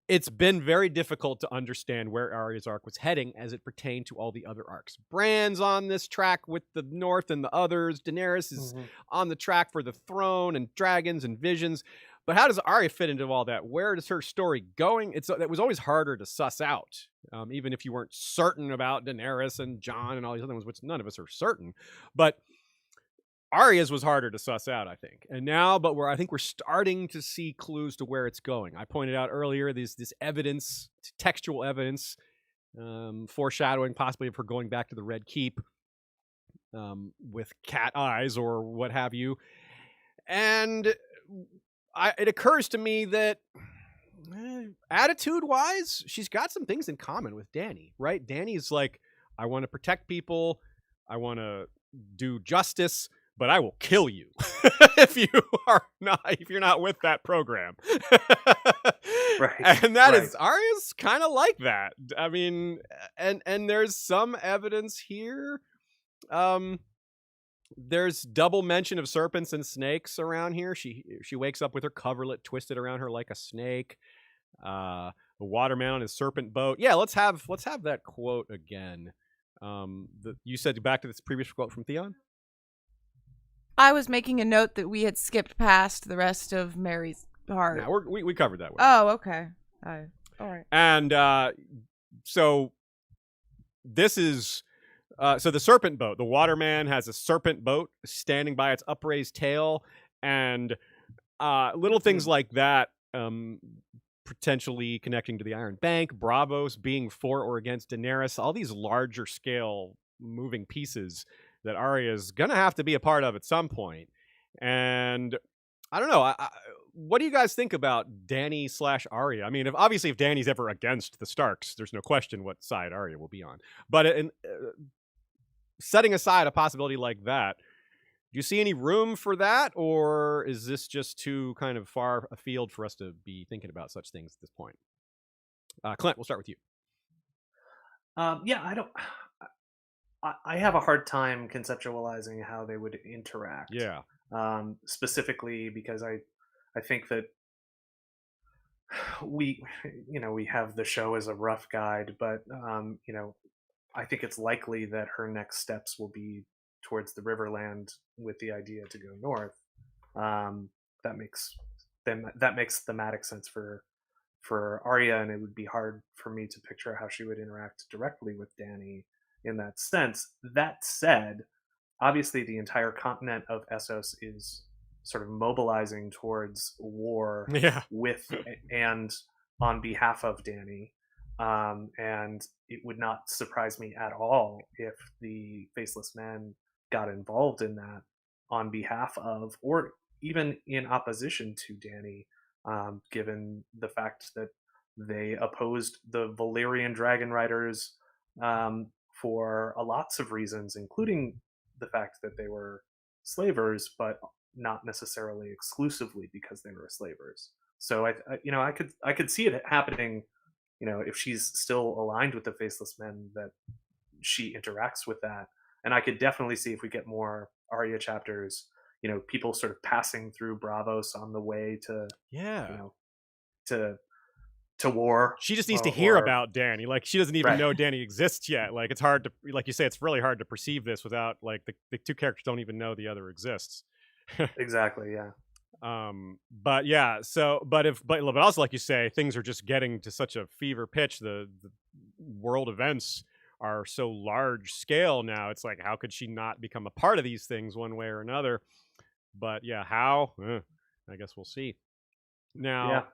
it's been very difficult to understand where Arya's arc was heading as it pertained to all the other arcs. Bran's on this track with the North and the others. Daenerys is on the track for the throne and dragons and visions. But how does Arya fit into all that? Where is her story going? It was always harder to suss out, even if you weren't certain about Daenerys and Jon and all these other ones, which none of us are certain. But Arya's was harder to suss out, I think. And now, I think we're starting to see clues to where it's going. I pointed out earlier this evidence, textual evidence, foreshadowing possibly of her going back to the Red Keep with cat eyes or what have you. And it occurs to me that attitude-wise, she's got some things in common with Dany, right? Dany's like, I want to protect people, I want to do justice, but I will kill you if you're not with that program. Right. And that is Arya's kind of like that. I mean, and there's some evidence here. There's double mention of serpents and snakes around here. She wakes up with her coverlet twisted around her like a snake. The waterman on his serpent boat. Yeah, let's have that quote again. You said back to this previous quote from Theon? I was making a note that we had skipped past the rest of Mary's part. Yeah, we covered that one. Oh, okay. All right. And so this is so the serpent boat. The waterman has a serpent boat standing by its upraised tail, and little things like that, potentially connecting to the Iron Bank, Braavos being for or against Daenerys, all these larger scale moving pieces that Arya is going to have to be a part of at some point. And I don't know. What do you guys think about Dany / Arya? I mean, if Dany's ever against the Starks, there's no question what side Arya will be on. But setting aside a possibility like that, do you see any room for that? Or is this just too kind of far afield for us to be thinking about such things at this point? Clint, we'll start with you. I have a hard time conceptualizing how they would interact. Yeah. Specifically because I think that we have the show as a rough guide, but I think it's likely that her next steps will be towards the Riverland with the idea to go north. That makes thematic sense for Arya, and it would be hard for me to picture how she would interact directly with Dany in that sense. That said, obviously the entire continent of Essos is sort of mobilizing towards war with and on behalf of Dany. And it would not surprise me at all if the Faceless Men got involved in that on behalf of, or even in opposition to Dany, given the fact that they opposed the Valyrian dragon riders for lots of reasons, including the fact that they were slavers, but not necessarily exclusively because they were slavers. So I could see it happening. If she's still aligned with the Faceless Men, that she interacts with that. And I could definitely see, if we get more Arya chapters, people sort of passing through Braavos on the way to to war. She just needs to hear about Dany. Like, she doesn't even know Dany exists yet. Like, it's hard to, like you say, it's really hard to perceive this without, like, the two characters don't even know the other exists. Exactly. Yeah. But yeah, but also, like you say, things are just getting to such a fever pitch. The world events are so large scale now. It's like, how could she not become a part of these things one way or another? But yeah, how? I guess we'll see. Now,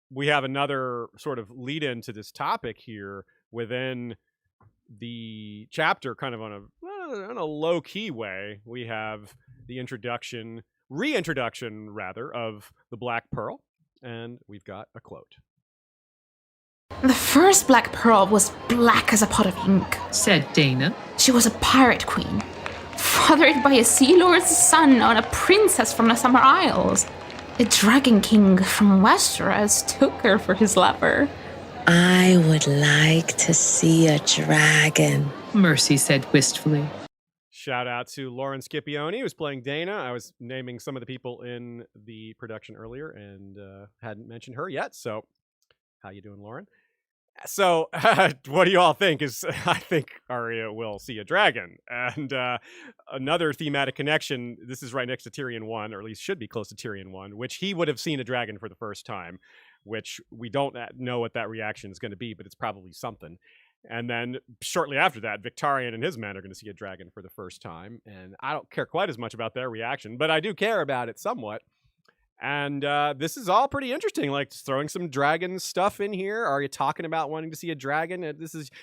we have another sort of lead into this topic here within the chapter, kind of on a low key way. We have the reintroduction of the Black Pearl, and we've got a quote. The first Black Pearl was black as a pot of ink, said Dana. She was a pirate queen, fathered by a sea lord's son on a princess from the Summer Isles. The Dragon King from Westeros took her for his lover. I would like to see a dragon, Mercy said wistfully. Shout out to Lauren Scipione, who's playing Dana. I was naming some of the people in the production earlier and hadn't mentioned her yet. So, how you doing, Lauren? So, what do you all think? I think Arya will see a dragon. And another thematic connection, this is right next to Tyrion 1, or at least should be close to Tyrion 1, which he would have seen a dragon for the first time, which we don't know what that reaction is going to be, but it's probably something. And then shortly after that, Victarion and his men are going to see a dragon for the first time. And I don't care quite as much about their reaction, but I do care about it somewhat. And this is all pretty interesting, like throwing some dragon stuff in here. Are you talking about wanting to see a dragon?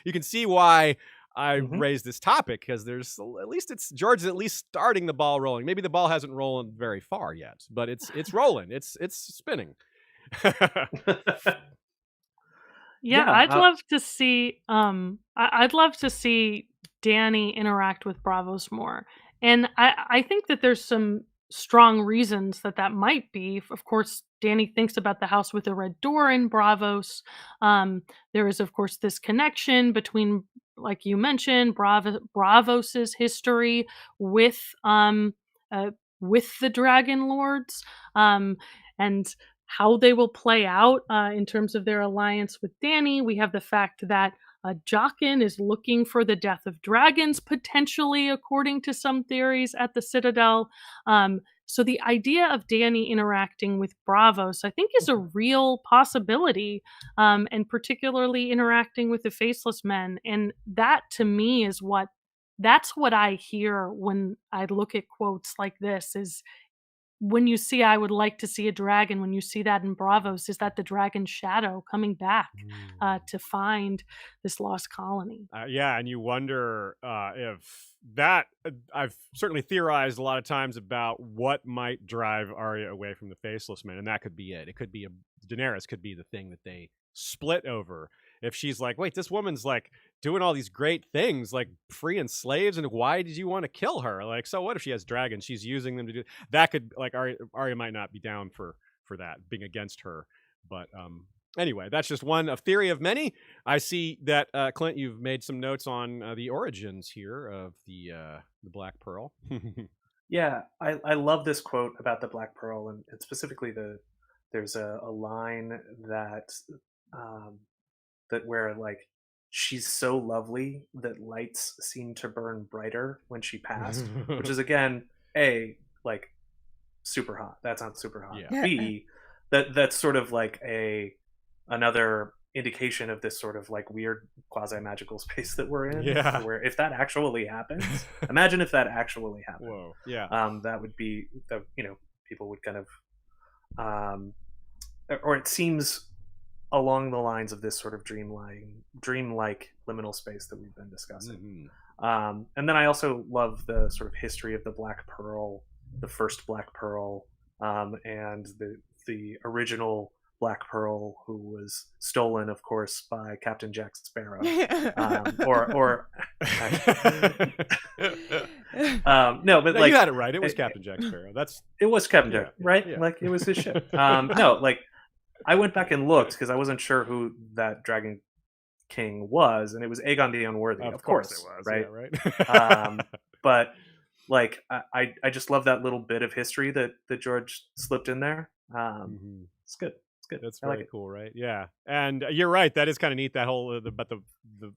You can see why I raised this topic, because George is at least starting the ball rolling. Maybe the ball hasn't rolled very far yet, but it's rolling. It's spinning. Yeah, I'd love to see I'd love to see Dany interact with Braavos more. And I think that there's some strong reasons that that might be. Of course, Dany thinks about the house with the red door in Braavos. There is, of course, this connection between, like you mentioned, Braavos's history with the Dragon Lords, and how they will play out in terms of their alliance with Dany. We have the fact that Jaqen is looking for the death of dragons, potentially, according to some theories, at the Citadel. So the idea of Dany interacting with Braavos, I think, is a real possibility, and particularly interacting with the Faceless Men. And that, to me, is that's what I hear when I look at quotes like this, is when you see "I would like to see a dragon," when you see that in Braavos, is that the dragon's shadow coming back to find this lost colony. Yeah, and you wonder if that, I've certainly theorized a lot of times about what might drive Arya away from the Faceless Men, and that could be it. It could be Daenerys could be the thing that they split over. If she's like, wait, this woman's like doing all these great things, like freeing slaves, and why did you want to kill her? Like, so what if she has dragons? She's using them to do that. Could, like, Arya might not be down for that, being against her. But anyway, that's just one of theory of many. I see that Clint, you've made some notes on the origins here of the Black Pearl. Yeah, I love this quote about the Black Pearl, and specifically there's a line that where, like, she's so lovely that lights seem to burn brighter when she passed, which is, again, like, super hot. That sounds super hot. Yeah. B, that's sort of like another indication of this sort of like weird quasi-magical space that we're in. Yeah. Where if that actually happens, imagine if that actually happened. Whoa. Yeah. That would be, people would kind of, or it seems along the lines of this sort of dreamlike liminal space that we've been discussing. Mm-hmm. And then I also love the sort of history of the Black Pearl, the first Black Pearl, and the original Black Pearl, who was stolen, of course, by Captain Jack Sparrow. No, but like, you had it right. It was Captain Jack Sparrow. It was Captain Jack, right? Yeah. Like, it was his ship. No, like, I went back and looked because I wasn't sure who that Dragon King was, and it was Aegon the Unworthy. Of course it was, right? Yeah, right. But like, I just love that little bit of history that George slipped in there. It's good. That's very cool, right? Yeah, and you're right. That is kind of neat. That whole but the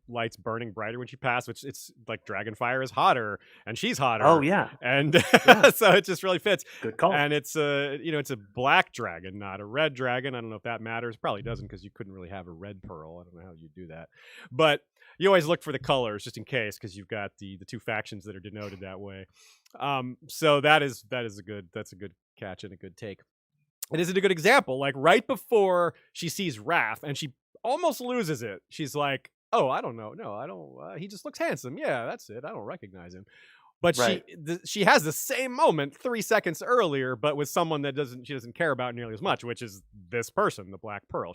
lights burning brighter when she passed, which it's like Dragonfire is hotter and she's hotter. Oh yeah, and so it just really fits. Good call. And it's it's a black dragon, not a red dragon. I don't know if that matters. Probably doesn't, because you couldn't really have a red pearl. I don't know how you do that, but you always look for the colors just in case, because you've got the two factions that are denoted that way. So that's a good catch and a good take. It isn't a good example. Like, right before she sees Wrath and she almost loses it, she's like, oh, I don't know. No, I don't. He just looks handsome. Yeah, that's it. I don't recognize him. But right. She has the same moment 3 seconds earlier, but with someone that she doesn't care about nearly as much, which is this person, the Black Pearl.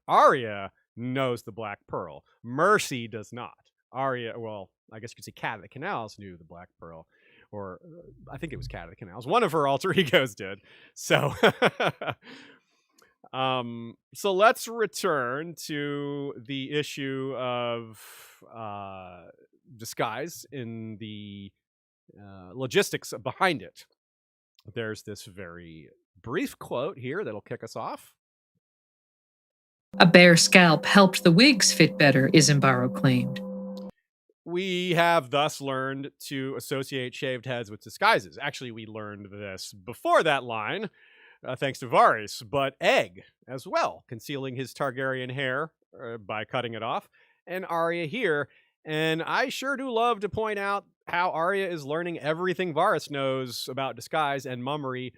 Arya knows the Black Pearl. Mercy does not. Arya, well, I guess you could say Cat of the Canals knew the Black Pearl. Or I think it was Cat of the Canals. One of her alter egos did. So, so let's return to the issue of disguise in the logistics behind it. There's this very brief quote here that'll kick us off. A bare scalp helped the wigs fit better, Isambaro claimed. We have thus learned to associate shaved heads with disguises. Actually, we learned this before that line, thanks to Varys, but Egg as well, concealing his Targaryen hair by cutting it off, and Arya here. And I sure do love to point out how Arya is learning everything Varys knows about disguise and mummery,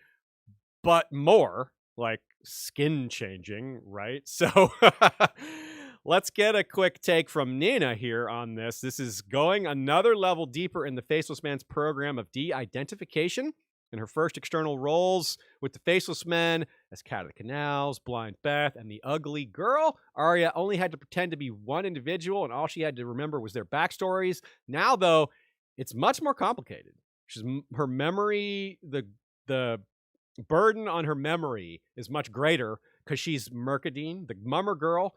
but more, like skin changing, right? So let's get a quick take from Nina here on this. This is going another level deeper in the Faceless Man's program of de-identification. In her first external roles with the Faceless Men, as Cat of the Canals, Blind Beth, and the Ugly Girl. Arya only had to pretend to be one individual, and all she had to remember was their backstories. Now, though, it's much more complicated. Her memory, the burden on her memory is much greater because she's Mercadine, the Mummer Girl,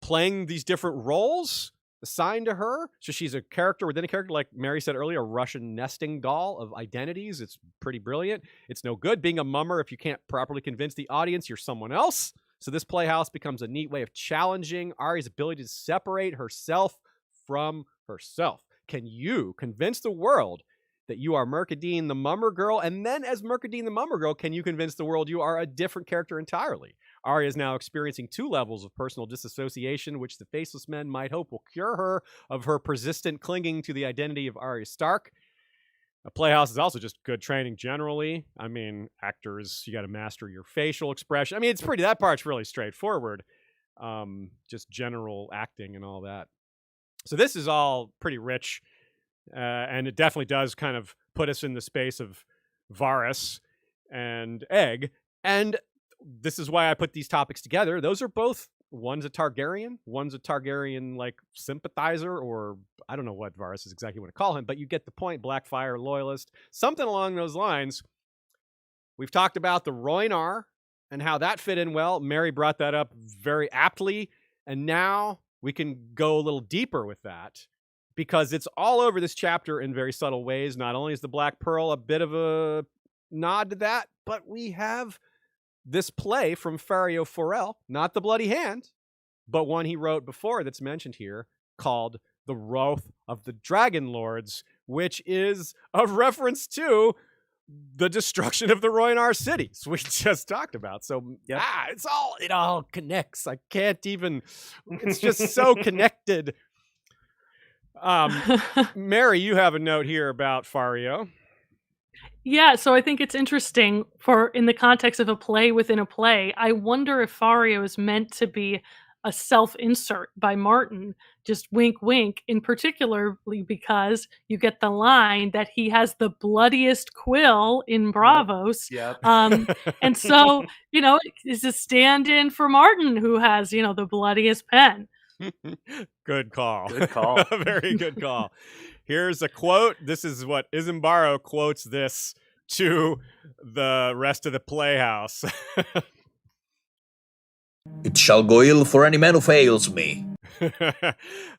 playing these different roles assigned to her. So she's a character within a character, like Mary said earlier, a Russian nesting doll of identities. It's pretty brilliant. It's no good being a mummer if you can't properly convince the audience you're someone else. So this playhouse becomes a neat way of challenging Arya's ability to separate herself from herself. Can you convince the world that you are Mercadine the Mummer Girl? And then as Mercadine the Mummer Girl, can you convince the world you are a different character entirely? Arya is now experiencing 2 levels of personal disassociation, which the Faceless Men might hope will cure her of her persistent clinging to the identity of Arya Stark. A playhouse is also just good training generally. I mean, actors, you got to master your facial expression. I mean, that part's really straightforward. Just general acting and all that. So this is all pretty rich. And it definitely does kind of put us in the space of Varys and Egg. And this is why I put these topics together. Those are both, one's a Targaryen, like sympathizer, or I don't know what Varys is exactly want to call him, but you get the point, Blackfire loyalist, something along those lines. We've talked about the Rhoynar and how that fit in well. Mary brought that up very aptly. And now we can go a little deeper with that, because it's all over this chapter in very subtle ways. Not only is the Black Pearl a bit of a nod to that, but we have this play from Fario Forel, not The Bloody Hand, but one he wrote before that's mentioned here, called The Wrath of the Dragon Lords, which is a reference to the destruction of the Rhoynar cities we just talked about. So it all connects. I can't even, it's just so connected. Mary, you have a note here about Fario. Yeah, so I think it's interesting in the context of a play within a play. I wonder if Fario is meant to be a self-insert by Martin, just wink, wink, in particularly because you get the line that he has the bloodiest quill in Braavos. Yep. And so, it's a stand-in for Martin, who has, the bloodiest pen. Good call. Good call. Very good call. Here's a quote. This is what Isambaro quotes this to the rest of the playhouse. It shall go ill for any man who fails me.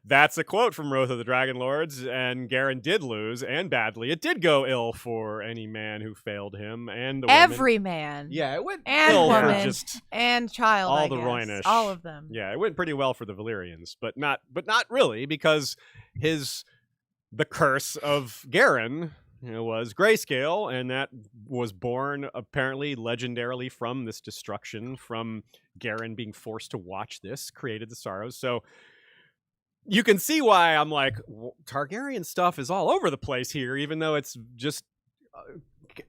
That's a quote from Wrath of the Dragon Lords, and Garen did lose, and badly. It did go ill for any man who failed him, and the every man. Yeah, it went and ill woman, for just and child. all I the guess. Rhoynish, all of them. Yeah, it went pretty well for the Valyrians, but not really, because the curse of Garen was grayscale, and that was born apparently legendarily from this destruction, from Garen being forced to watch this, created the sorrows. So you can see why I'm like, Targaryen stuff is all over the place here, even though it's just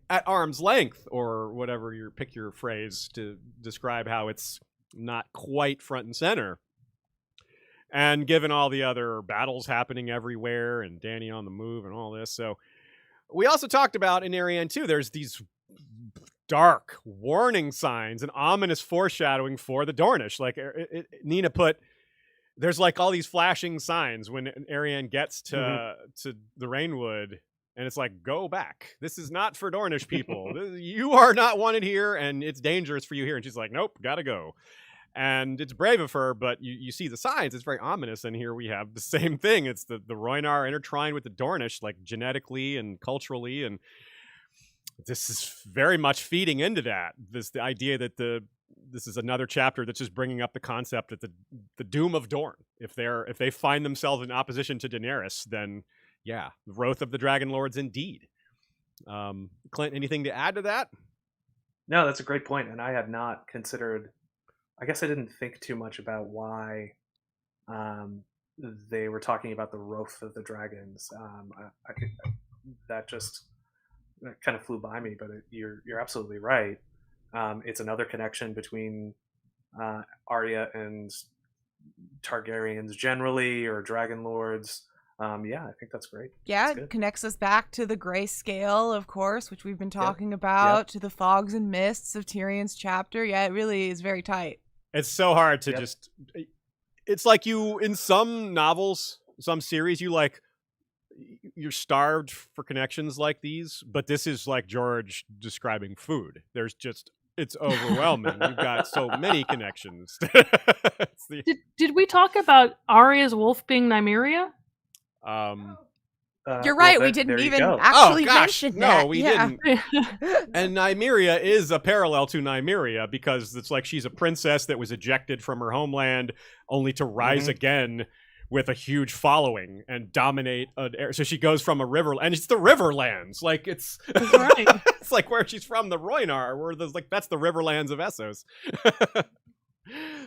at arm's length, or whatever pick your phrase to describe how it's not quite front and center. And given all the other battles happening everywhere and Dany on the move and all this. So we also talked about in Arianne 2, there's these dark warning signs and ominous foreshadowing for the Dornish. Like Nina put, there's like all these flashing signs when Arianne gets to the Rainwood, and it's like, go back. This is not for Dornish people. You are not wanted here, and it's dangerous for you here. And she's like, nope, gotta go. And it's brave of her, but you see the signs. It's very ominous. And here we have the same thing. It's the Rhoynar intertwined with the Dornish, like genetically and culturally. And this is very much feeding into that. The idea that this is another chapter that's just bringing up the concept that the doom of Dorne. If they find themselves in opposition to Daenerys, then yeah, the Wrath of the Dragon Lords indeed. Clint, anything to add to that? No, that's a great point, and I had not considered. I guess I didn't think too much about why they were talking about the Wrath of the Dragons. That just kind of flew by me, but you're absolutely right. It's another connection between Arya and Targaryens generally, or Dragon Lords. Yeah, I think that's great. Yeah, That's it good. connects us back to the grayscale, of course, which we've been talking about, to the fogs and mists of Tyrion's chapter. Yeah, it really is very tight. It's so hard to just. It's like you in some novels, some series, you're starved for connections like these, but this is like George describing food. There's just it's overwhelming. You've got so many connections. Did we talk about Arya's wolf being Nymeria? You're right. We didn't even actually mention that. No, we didn't. And Nymeria is a parallel to Nymeria because it's like she's a princess that was ejected from her homeland only to rise again with a huge following and dominate an area. So she goes from a river, and it's the Riverlands. Like it's right. It's like where she's from, the Rhoynar, where there's like that's the Riverlands of Essos.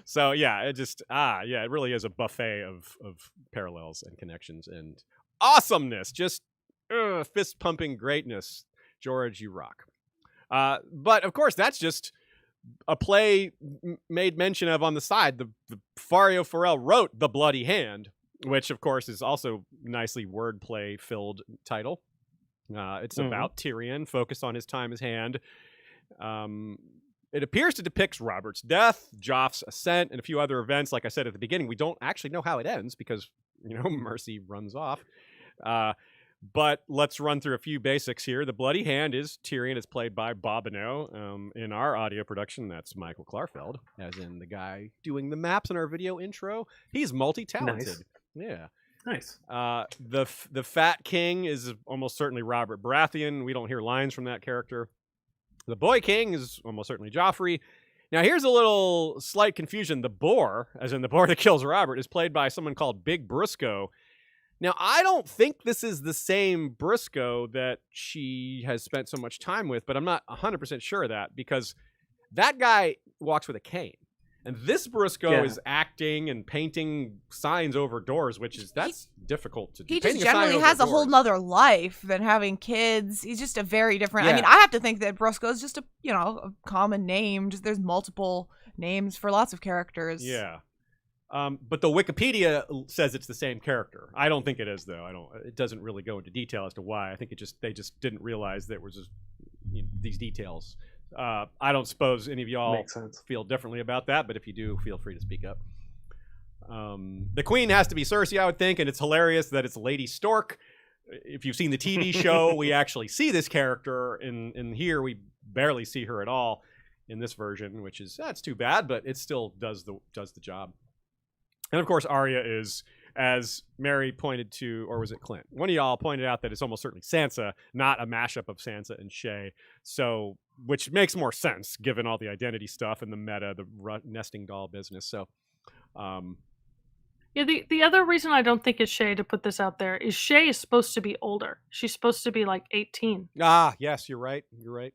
So yeah, it really is a buffet of parallels and connections and awesomeness, just fist pumping greatness. George, you rock. But of course, that's just a play made mention of on the side. The Fario Farrell wrote The Bloody Hand, which of course is also nicely wordplay filled title. It's about Tyrion, focused on his time as Hand. It appears to depict Robert's death, Joff's ascent, and a few other events. Like I said at the beginning, we don't actually know how it ends because, Mercy runs off. But let's run through a few basics here. The Bloody Hand is Tyrion. It's played by Bobineau. In our audio production, that's Michael Klarfeld, as in the guy doing the maps in our video intro. He's multi-talented. Nice. Yeah. Nice. The Fat King is almost certainly Robert Baratheon. We don't hear lines from that character. The Boy King is almost certainly Joffrey. Now, here's a little slight confusion. The boar, as in the boar that kills Robert, is played by someone called Big Briscoe. Now, I don't think this is the same Briscoe that she has spent so much time with, but I'm not 100% sure of that because that guy walks with a cane. And this Briscoe is acting and painting signs over doors, that's difficult to do. He just generally has a whole nother life than having kids. He's just a very different. I mean, I have to think that Briscoe is just a common name. There's multiple names for lots of characters. Yeah. But the Wikipedia says it's the same character. I don't think it is, though. It doesn't really go into detail as to why. I think they just didn't realize there was these details. I don't suppose any of y'all feel differently about that, but if you do, feel free to speak up. The queen has to be Cersei, I would think, and it's hilarious that it's Lady Stork. If you've seen the TV show, we actually see this character. In here, we barely see her at all in this version, which is that's too bad, but it still does the job. And of course, Arya is, as Mary pointed to, or was it Clint? One of y'all pointed out that it's almost certainly Sansa, not a mashup of Sansa and Shae. So, which makes more sense given all the identity stuff and the meta, the nesting doll business. So, yeah. The other reason I don't think it's Shae to put this out there is Shae is supposed to be older. She's supposed to be like 18. Ah, yes, you're right. You're right.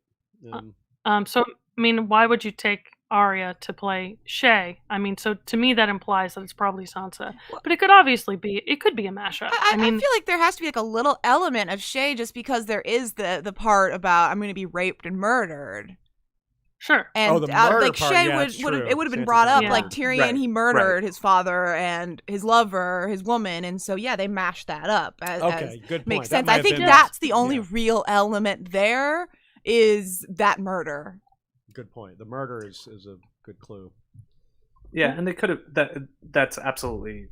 So I mean, why would you take Arya to play Shae? I mean, so to me that implies that it's probably Sansa, but it could obviously be. It could be a mashup. I feel like there has to be like a little element of Shae just because there is the part about I'm going to be raped and murdered. Sure. And the murder like part, Shae would have been brought up like Tyrion. He murdered his father and his lover, his woman, and so they mashed that up. Okay, good point. Makes sense. I think that's the only real element there is that murder. Good point. The murder is a good clue. Yeah, and they could have that's absolutely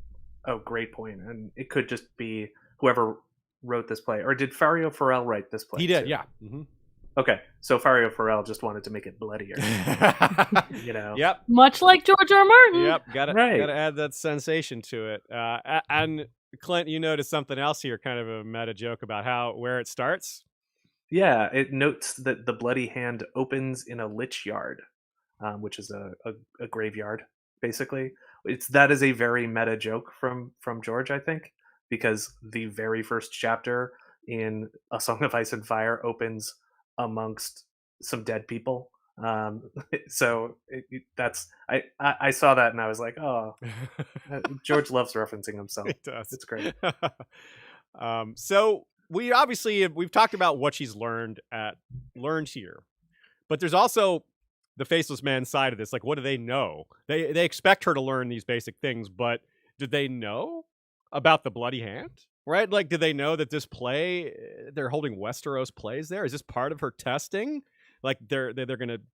a great point. And it could just be whoever wrote this play. Or did Fario Farrell write this play? He did, too? yeah. Mm-hmm. Okay, so Fario Farrell just wanted to make it bloodier. Yep. Much like George R. Martin. Yep. Gotta add that sensation to it. And Clint, you noticed something else here, kind of a meta joke about where it starts. Yeah, it notes that the Bloody Hand opens in a lich yard, which is a graveyard, basically. That is a very meta joke from George, I think, because the very first chapter in A Song of Ice and Fire opens amongst some dead people. So that's I saw that and I was like, oh, George loves referencing himself. He does. It's great. So we've talked about what she's learned here, but there's also the Faceless Men side of this. Like, what do they know? They expect her to learn these basic things, but did they know about the Bloody Hand? right? Like, do they know that this play, they're holding Westeros plays there? Is this part of her testing? Like,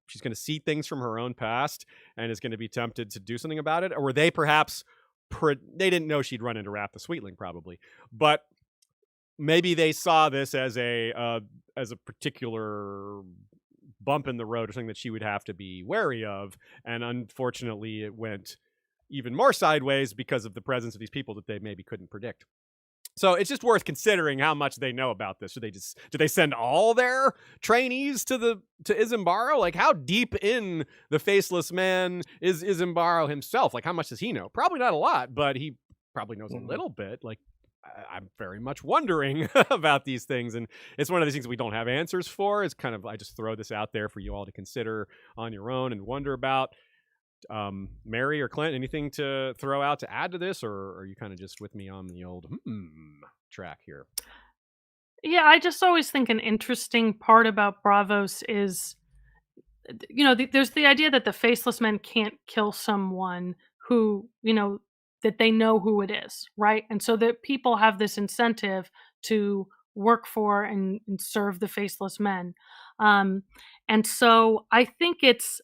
she's gonna see things from her own past and is gonna be tempted to do something about it? Or were they perhaps, they didn't know she'd run into Wrath the Sweetling, probably, but maybe they saw this as a particular bump in the road or something that she would have to be wary of, and unfortunately it went even more sideways because of the presence of these people that they maybe couldn't predict. So it's just worth considering how much they know about this. Do they send all their trainees to Isambaro? Like, how deep in the Faceless Man is Isambaro himself? Like, how much does he know? Probably not a lot, but he probably knows a little bit. Like, I'm very much wondering about these things, and it's one of these things we don't have answers for. It's kind of, I just throw this out there for you all to consider on your own and wonder about. Mary or Clint, anything to throw out to add to this, or are you kind of just with me on the old track here? Yeah, I just always think an interesting part about Braavos is, there's the idea that the Faceless Men can't kill someone who, that they know who it is, right? And so that people have this incentive to work for and serve the Faceless Men. And so I think it's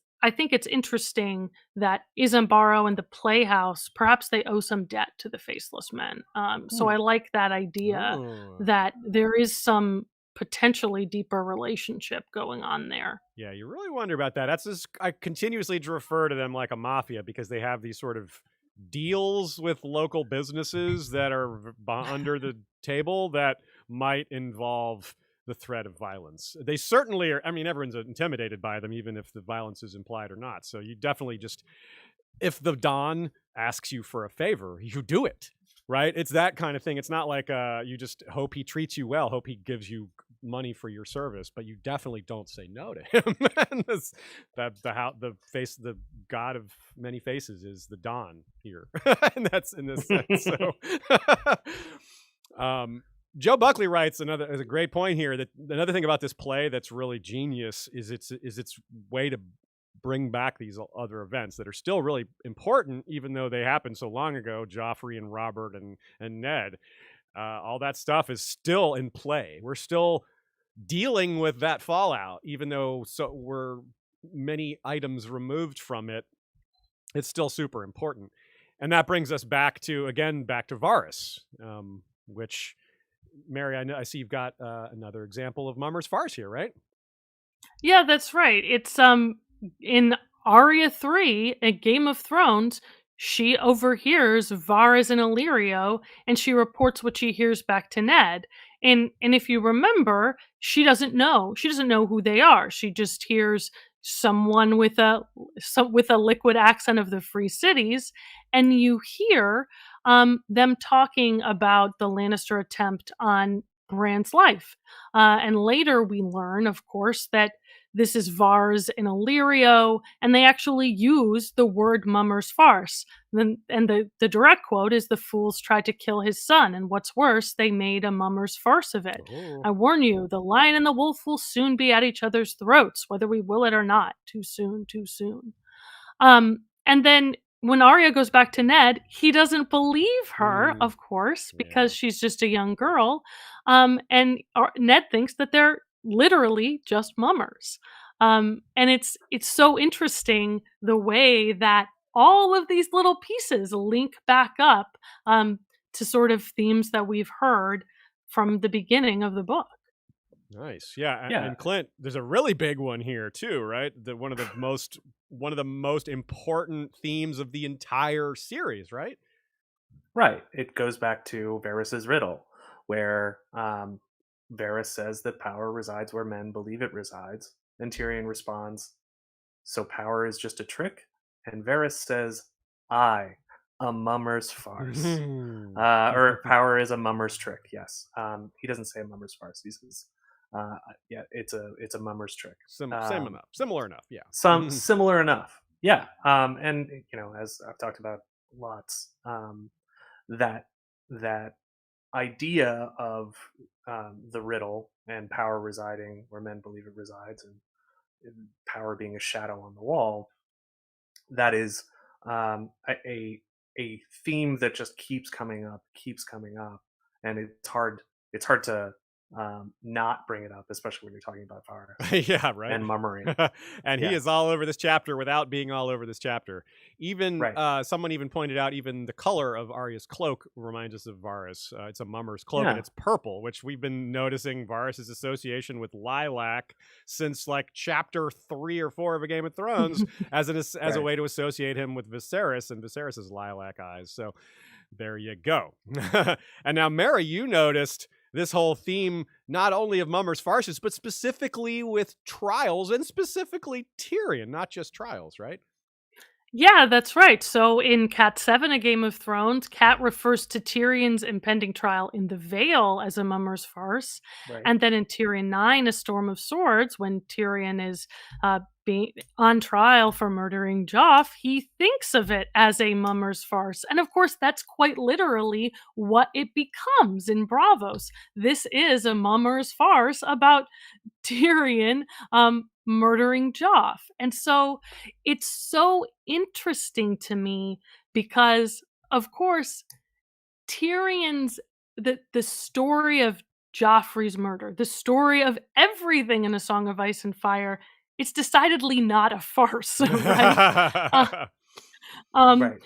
interesting that Isambaro and the Playhouse, perhaps they owe some debt to the Faceless Men. So I like that idea that there is some potentially deeper relationship going on there. Yeah, you really wonder about that. That's just, I continuously refer to them like a mafia because they have these sort of deals with local businesses that are under the table that might involve the threat of violence. They certainly are. I mean, everyone's intimidated by them, even if the violence is implied or not. So you definitely just, if the Don asks you for a favor, you do it, right? It's that kind of thing. It's not like you just hope he treats you well, hope he gives you money for your service, but you definitely don't say no to him. And the god of many faces is the Don here, and that's in this sense. So, Joe Buckley writes a great point here, that another thing about this play that's really genius is its way to bring back these other events that are still really important, even though they happened so long ago. Joffrey and Robert and Ned, all that stuff is still in play. We're still dealing with that fallout, even though we're many items removed from it. It's still super important, and that brings us back to Varys, which, Mary, I see you've got another example of Mummer's farce here, right? Yeah, that's right. It's in Arya 3, a Game of Thrones, she overhears Varys and Illyrio, and she reports what she hears back to Ned. And if you remember, she doesn't know who they are. She just hears someone with a liquid accent of the Free Cities, and you hear them talking about the Lannister attempt on Bran's life. And later we learn, of course, that this is Varys and Illyrio, and they actually use the word Mummer's farce. And the direct quote is, "The fools tried to kill his son, and what's worse, they made a Mummer's farce of it. Oh. I warn you, the lion and the wolf will soon be at each other's throats, whether we will it or not. Too soon, too soon." And then when Arya goes back to Ned, he doesn't believe her, of course, because she's just a young girl. And Ned thinks that they're literally just mummers. And it's so interesting the way that all of these little pieces link back up to sort of themes that we've heard from the beginning of the book. Nice. Yeah. And Clint, there's a really big one here too, right? One of the most important themes of the entire series, right? Right. It goes back to Varys's riddle, where Varys says that power resides where men believe it resides, and Tyrion responds, "So power is just a trick?" And Varys says, "Aye, a mummer's farce." Or power is a mummer's trick. Yes. He doesn't say a mummer's farce. He says, it's a mummer's trick. Similar enough. Yeah. Similar enough. Yeah. And as I've talked about lots, that idea of the riddle and power residing where men believe it resides, and power being a shadow on the wall, that is a theme that just keeps coming up, and it's hard to not bring it up, especially when you're talking about Varys Yeah, right. and mummery. And he Yeah. is all over this chapter without being all over this chapter. Even Right. someone even pointed out even the color of Arya's cloak reminds us of Varys. It's a mummer's cloak and Yeah. it's purple, which we've been noticing Varys' association with lilac since like chapter 3 or 4 of A Game of Thrones as a Right. way to associate him with Viserys and Viserys' lilac eyes. So there you go. And now, Mary, you noticed this whole theme not only of mummers farces, but specifically with trials and specifically Tyrion, not just trials, right? Yeah, that's right. So in Cat 7, A Game of Thrones, Cat refers to Tyrion's impending trial in the Vale as a mummer's farce. Right. And then in Tyrion 9, A Storm of Swords, when Tyrion is being on trial for murdering Joff, he thinks of it as a mummer's farce. And of course, that's quite literally what it becomes in Braavos. This is a mummer's farce about Tyrion murdering Joff. And so it's so interesting to me because, of course, Tyrion's the story of Joffrey's murder, the story of everything in A Song of Ice and Fire, it's decidedly not a farce, right? Right.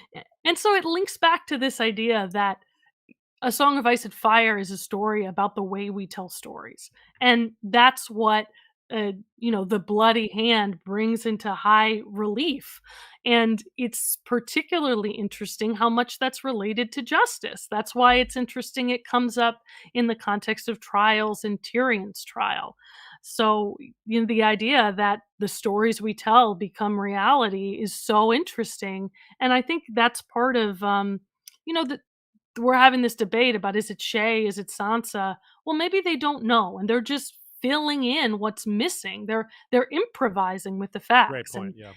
And so it links back to this idea that A Song of Ice and Fire is a story about the way we tell stories. And that's what, the bloody hand brings into high relief. And it's particularly interesting how much that's related to justice. That's why it's interesting it comes up in the context of trials and Tyrion's trial. So, the idea that the stories we tell become reality is so interesting. And I think that's part of, we're having this debate about, is it Shay, is it Sansa? Well, maybe they don't know, and they're just filling in what's missing. They're improvising with the facts. Great point. And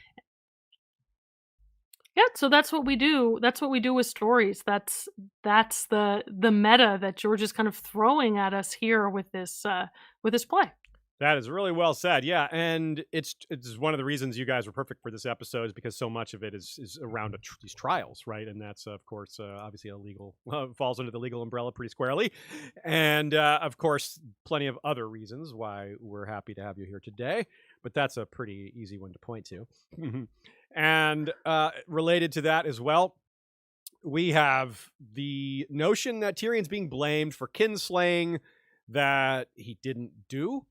yeah, so that's what we do. That's what we do with stories. That's the meta that George is kind of throwing at us here with this play. That is really well said. Yeah, and it's one of the reasons you guys were perfect for this episode is because so much of it is around these trials, right? And that's of course obviously a legal falls under the legal umbrella pretty squarely, and of course plenty of other reasons why we're happy to have you here today. But that's a pretty easy one to point to. And related to that as well, we have the notion that Tyrion's being blamed for kinslaying that he didn't do,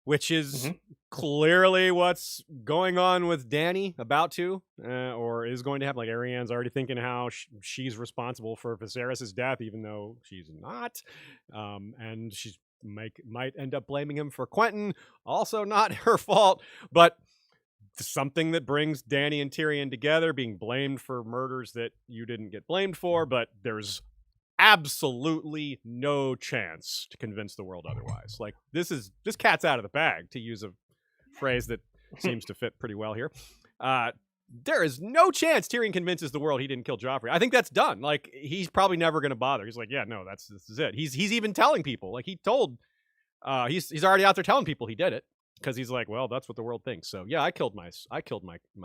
which is clearly what's going on with Dany, about to, or is going to happen. Like, Arianne's already thinking how she's responsible for Viserys' death, even though she's not. And she might end up blaming him for Quentyn, also not her fault. But something that brings Dany and Tyrion together, being blamed for murders that you didn't get blamed for, but there's absolutely no chance to convince the world otherwise. Like, this cat's out of the bag, to use a phrase that seems to fit pretty well here. There is no chance Tyrion convinces the world he didn't kill Joffrey. I think that's done. Like, he's probably never going to bother. He's like, yeah, no, this is it. He's even telling people. Like, he told, he's already out there telling people he did it, because he's like, well, that's what the world thinks. So yeah, I killed my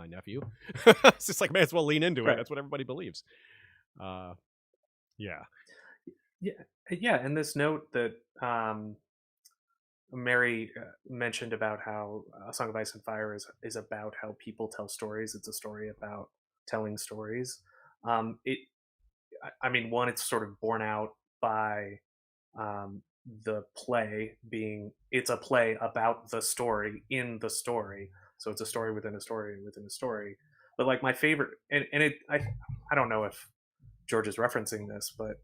nephew. It's just like, may as well lean into it. That's what everybody believes. Yeah. And this note that Mary mentioned about how A Song of Ice and Fire is about how people tell stories. It's a story about telling stories. It's sort of borne out by the play being, it's a play about the story in the story. So it's a story within a story within a story. But like, my favorite, I don't know if George is referencing this, but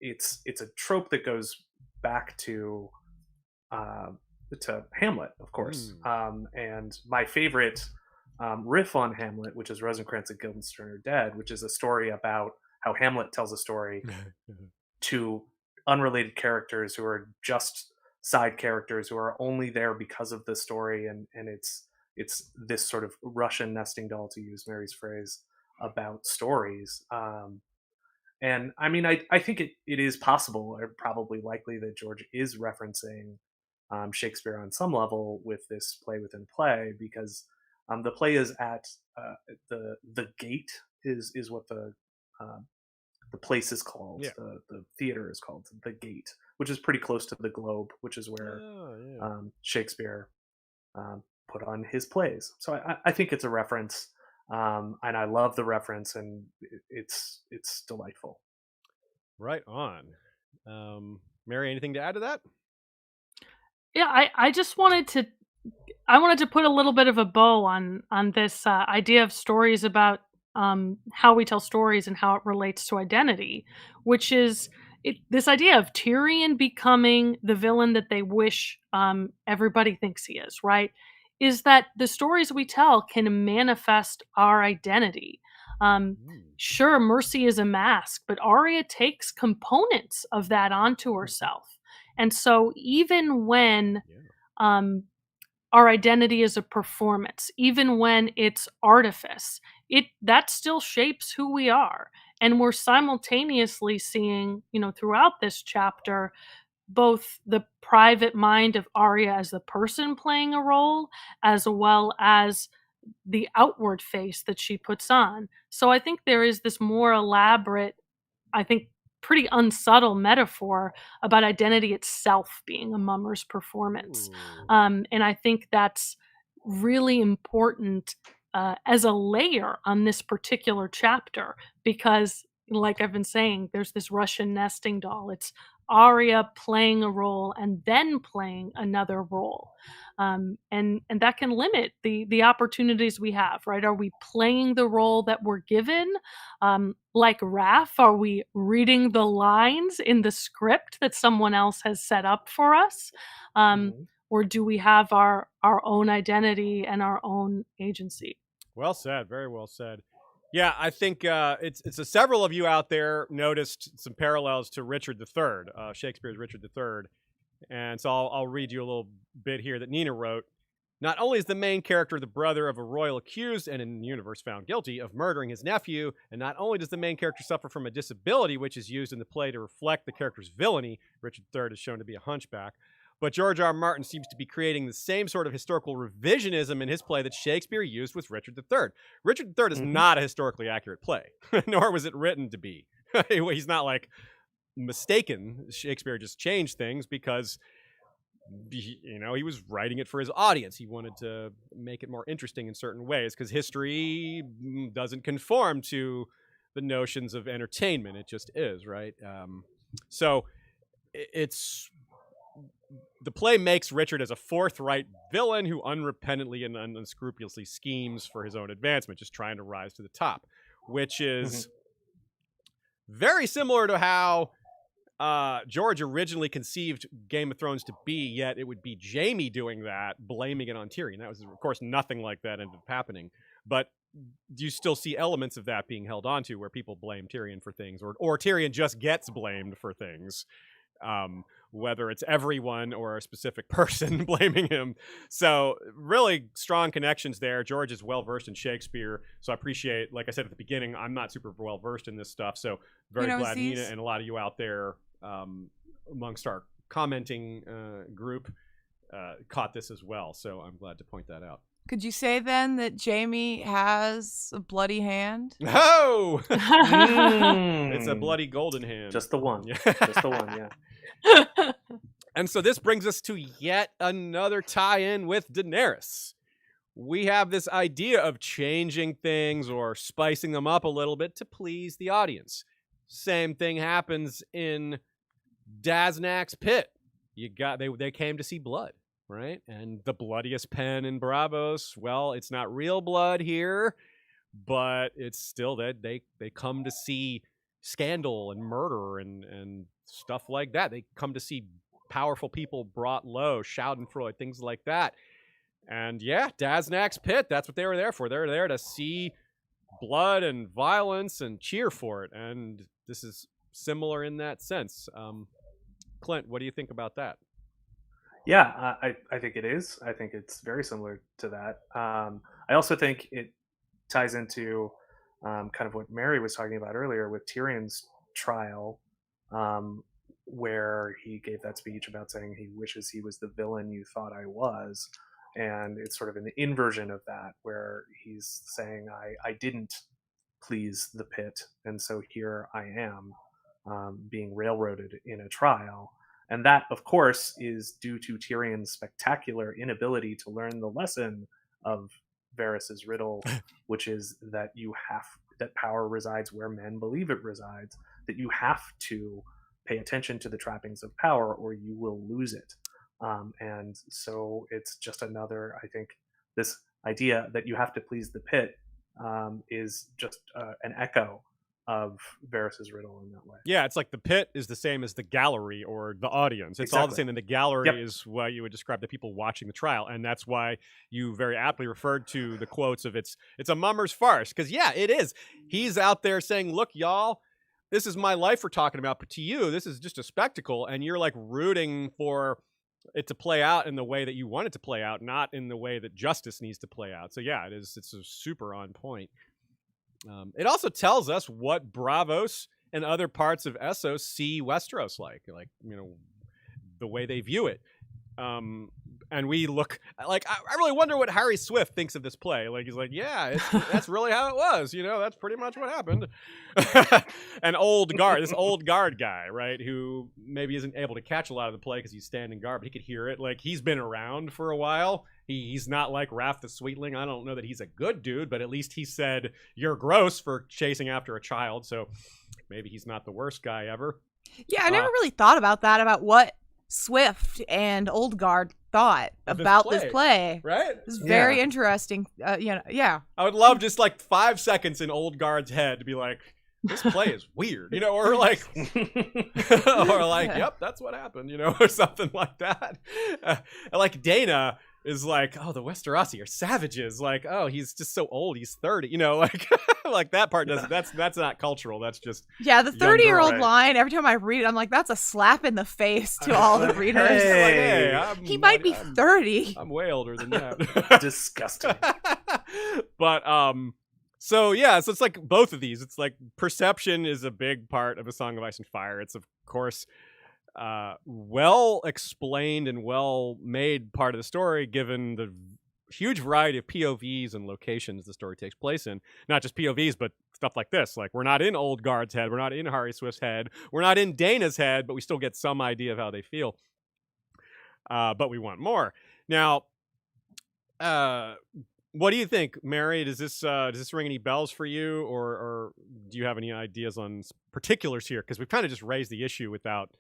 it's a trope that goes back to Hamlet, of course. And my favorite riff on Hamlet, which is Rosencrantz and Guildenstern are Dead, which is a story about how Hamlet tells a story to unrelated characters who are just side characters who are only there because of the story, and it's this sort of Russian nesting doll, to use Mary's phrase, about stories. And I think it is possible, or probably likely, that George is referencing Shakespeare on some level with this play within play, because the play is at the gate is what the the place is called, the theater is called the Gate, which is pretty close to the Globe, which is where Shakespeare put on his plays. So I think it's a reference, and I love the reference, and it's delightful. Right on. Mary, anything to add to that? Yeah, I just wanted to put a little bit of a bow on this idea of stories about how we tell stories and how it relates to identity, which is this idea of Tyrion becoming the villain that they wish everybody thinks he is, right? Is that the stories we tell can manifest our identity. Sure, Mercy is a mask, but Arya takes components of that onto herself. And so even when our identity is a performance, even when it's artifice, that still shapes who we are. And we're simultaneously seeing, throughout this chapter, both the private mind of Arya as the person playing a role, as well as the outward face that she puts on. So I think there is this more elaborate, I think pretty unsubtle metaphor about identity itself being a mummer's performance. And I think that's really important as a layer on this particular chapter, because like I've been saying, there's this Russian nesting doll. It's Arya playing a role and then playing another role. And that can limit the opportunities we have, right? Are we playing the role that we're given? Like Raph, are we reading the lines in the script that someone else has set up for us? Or do we have our own identity and our own agency? Well said. Very well said. Yeah, I think it's several of you out there noticed some parallels to Richard III, Shakespeare's Richard III. And so I'll read you a little bit here that Nina wrote. Not only is the main character the brother of a royal accused and in the universe found guilty of murdering his nephew, and not only does the main character suffer from a disability which is used in the play to reflect the character's villainy, Richard III is shown to be a hunchback, but George R. R. Martin seems to be creating the same sort of historical revisionism in his play that Shakespeare used with Richard III. Richard III is not a historically accurate play, nor was it written to be. He's not like mistaken. Shakespeare just changed things because he was writing it for his audience. He wanted to make it more interesting in certain ways because history doesn't conform to the notions of entertainment. It just is, right? So it's the play makes Richard as a forthright villain who unrepentantly and unscrupulously schemes for his own advancement, just trying to rise to the top, which is very similar to how George originally conceived Game of Thrones to be, yet it would be Jaime doing that, blaming it on Tyrion. That was, of course, nothing like that ended up happening. But you still see elements of that being held onto where people blame Tyrion for things, or Tyrion just gets blamed for things. Whether it's everyone or a specific person blaming him. So really strong connections there. George is well-versed in Shakespeare, so I appreciate, like I said at the beginning, I'm not super well-versed in this stuff, so very glad Nina and a lot of you out there amongst our commenting group caught this as well, so I'm glad to point that out. Could you say then that Jaime has a bloody hand? Oh! It's a bloody golden hand. Just the one. Just the one, yeah. And so this brings us to yet another tie-in with Daenerys. We have this idea of changing things or spicing them up a little bit to please the audience. Same thing happens in Daznak's pit. They came to see blood, right? And the bloodiest pen in Braavos, well, it's not real blood here, but it's still that they come to see scandal and murder and stuff like that. They come to see powerful people brought low, Schadenfreude, things like that. And yeah, Daznak's pit, that's what they were there for. They were there to see blood and violence and cheer for it. And this is similar in that sense. Clint, what do you think about that? Yeah, I think it is. I think it's very similar to that. I also think it ties into kind of what Mary was talking about earlier with Tyrion's trial, where he gave that speech about saying he wishes he was the villain you thought I was. And it's sort of an inversion of that, where he's saying, I didn't please the pit, and so here I am, being railroaded in a trial. And that, of course, is due to Tyrion's spectacular inability to learn the lesson of Varys's riddle, which is that that power resides where men believe it resides, that you have to pay attention to the trappings of power or you will lose it. And so it's just another, I think, this idea that you have to please the pit is just an echo of Varys's riddle in that way. Yeah, it's like the pit is the same as the gallery or the audience. It's all the same. And the gallery is what you would describe the people watching the trial. And that's why you very aptly referred to the quotes of it's a mummer's farce. Because, yeah, it is. He's out there saying, look, y'all, this is my life we're talking about. But to you, this is just a spectacle. And you're like rooting for it to play out in the way that you want it to play out, not in the way that justice needs to play out. So, yeah, it's a super on point. It also tells us what Braavos and other parts of Essos see Westeros like, the way they view it. And we look like, I really wonder what Harry Swift thinks of this play. Like, he's like, yeah, that's really how it was. That's pretty much what happened. This old guard guy, right, who maybe isn't able to catch a lot of the play because he's standing guard, but he could hear it. Like, he's been around for a while. He's not like Raph the Sweetling. I don't know that he's a good dude, but at least he said, you're gross for chasing after a child. So maybe he's not the worst guy ever. Yeah, I never really thought about that, about what Swift and Old Guard thought about this play. Right? It's very interesting. Yeah. I would love just like 5 seconds in Old Guard's head to be like, this play is weird, or like, yep, that's what happened, or something like that. Like Dana is like, oh, the Westerosi are savages. Like, oh, he's just so old. He's 30. Like that part doesn't. That's not cultural. That's just the 30-year-old line. Every time I read it, I'm like, that's a slap in the face to all the readers. Hey, he might be 30. I'm way older than that. Disgusting. But so it's like both of these. It's like perception is a big part of A Song of Ice and Fire. It's of course well explained and well made part of the story, given the huge variety of POVs and locations the story takes place in. Not just POVs, but stuff like this. Like, we're not in Old Guard's head, we're not in Harry Swift's head, we're not in Dana's head, but we still get some idea of how they feel. But we want more. Now, what do you think, Mary? Does this ring any bells for you, or do you have any ideas on particulars here? Because we've kind of just raised the issue without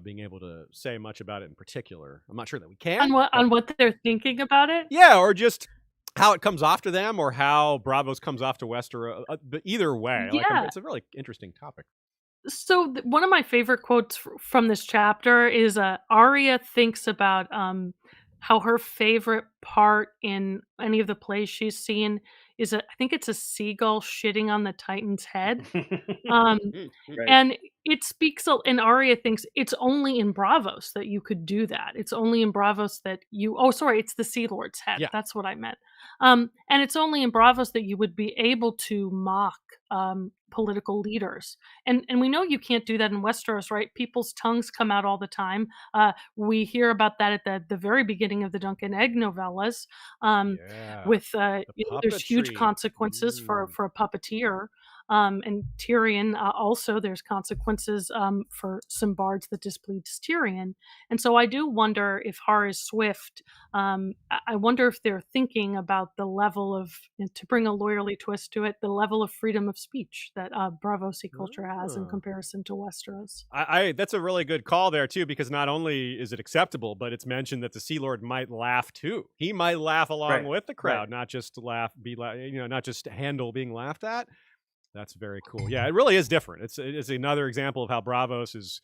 being able to say much about it in particular. I'm not sure that we can. On what they're thinking about it? Yeah, or just how it comes off to them, or how Braavos comes off to Westeros. But either way, it's a really interesting topic. So one of my favorite quotes from this chapter is Arya thinks about how her favorite part in any of the plays she's seen is I think it's a seagull shitting on the Titan's head. Right. And it speaks, and Arya thinks it's only in Braavos that you could do that. It's only in Braavos that it's the Sea Lord's head. Yeah. That's what I meant. And it's only in Braavos that you would be able to mock political leaders. And we know you can't do that in Westeros, right? People's tongues come out all the time. We hear about that at the very beginning of the Dunk and Egg novellas. With there's huge consequences for a puppeteer. And Tyrion also, there's consequences for some bards that displease Tyrion. And so I do wonder if Harry Swift, I wonder if they're thinking about the level of, to bring a lawyerly twist to it, the level of freedom of speech that Braavosi culture has in comparison to Westeros. That's a really good call there too, because not only is it acceptable, but it's mentioned that the Sea Lord might laugh too. He might laugh along with the crowd, not just not just handle being laughed at. That's very cool. Yeah, it really is different. It's another example of how Braavos is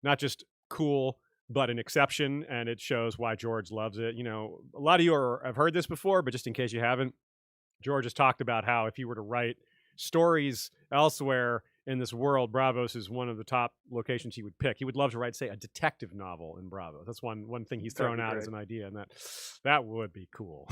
not just cool, but an exception, and it shows why George loves it. A lot of you have heard this before, but just in case you haven't, George has talked about how if you were to write stories elsewhere in this world, Braavos is one of the top locations he would pick. He would love to write, say, a detective novel in Braavos. That's one thing he's thrown out as an idea, and that would be cool.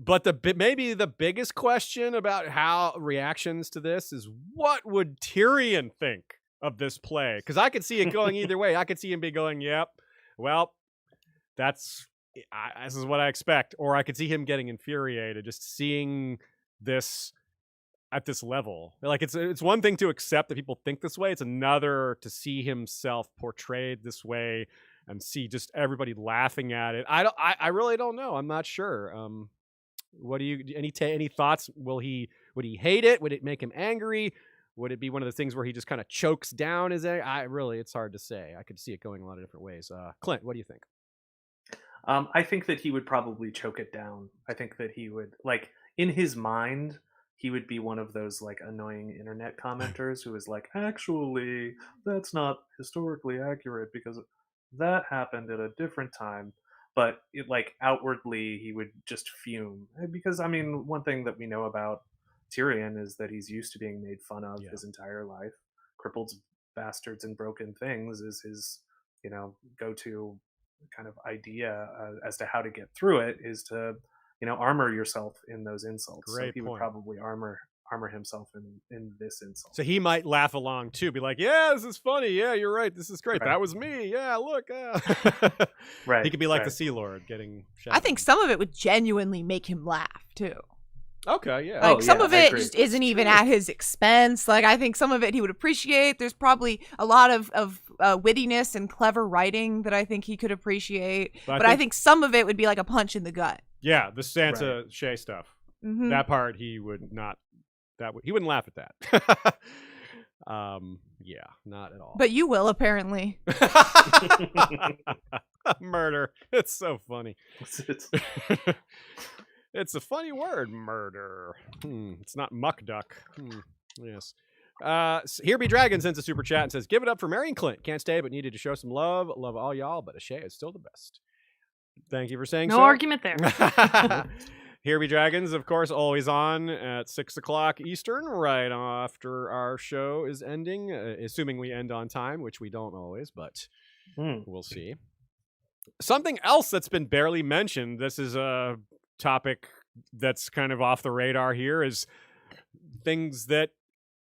But maybe the biggest question about how reactions to this is, what would Tyrion think of this play? Because I could see it going either way. I could see him be going, yep, well, that's this is what I expect. Or I could see him getting infuriated just seeing this at this level. Like it's one thing to accept that people think this way. It's another to see himself portrayed this way and see just everybody laughing at it. I really don't know. I'm not sure. What do you any thoughts? Would he hate it? Would it make him angry? Would it be one of the things where he just kind of chokes down his anger? It's hard to say. I could see it going a lot of different ways. Clint, what do you think? I think that he would probably choke it down. I think that he would, like, in his mind, he would be one of those like annoying internet commenters who is like, actually, that's not historically accurate because that happened at a different time. But like outwardly, he would just fume because, I mean, one thing that we know about Tyrion is that he's used to being made fun of his entire life. Crippled bastards and broken things is his, go-to kind of idea as to how to get through it is to, armor yourself in those insults. Great so he point. would probably armor himself in this insult. So he might laugh along too, be like, "Yeah, this is funny. Yeah, you're right. This is great. Right. That was me. Yeah, look." Right. He could be like right. the Sea Lord getting shot. I think some of it would genuinely make him laugh too. Okay, yeah. Like some yeah, of I it agree. just isn't even at his expense. Like I think some of it he would appreciate. There's probably a lot of wittiness and clever writing that I think he could appreciate. But I think some of it would be like a punch in the gut. Yeah, the Sansa Shay stuff. Mhm. That part he would not. He wouldn't laugh at that. Yeah, not at all. But you will apparently. Murder. It's so funny. It's a funny word, murder. It's not muck duck. Yes. Here Be Dragon sends a super chat and says, "Give it up for Mary and Clint. Can't stay, but needed to show some love. Love all y'all, but Ashay is still the best." Thank you for saying No so. argument there. Here Be Dragons, of course, always on at 6 o'clock Eastern, right after our show is ending, assuming we end on time, which we don't always, but we'll see. Something else that's been barely mentioned, this is a topic that's kind of off the radar here, is things that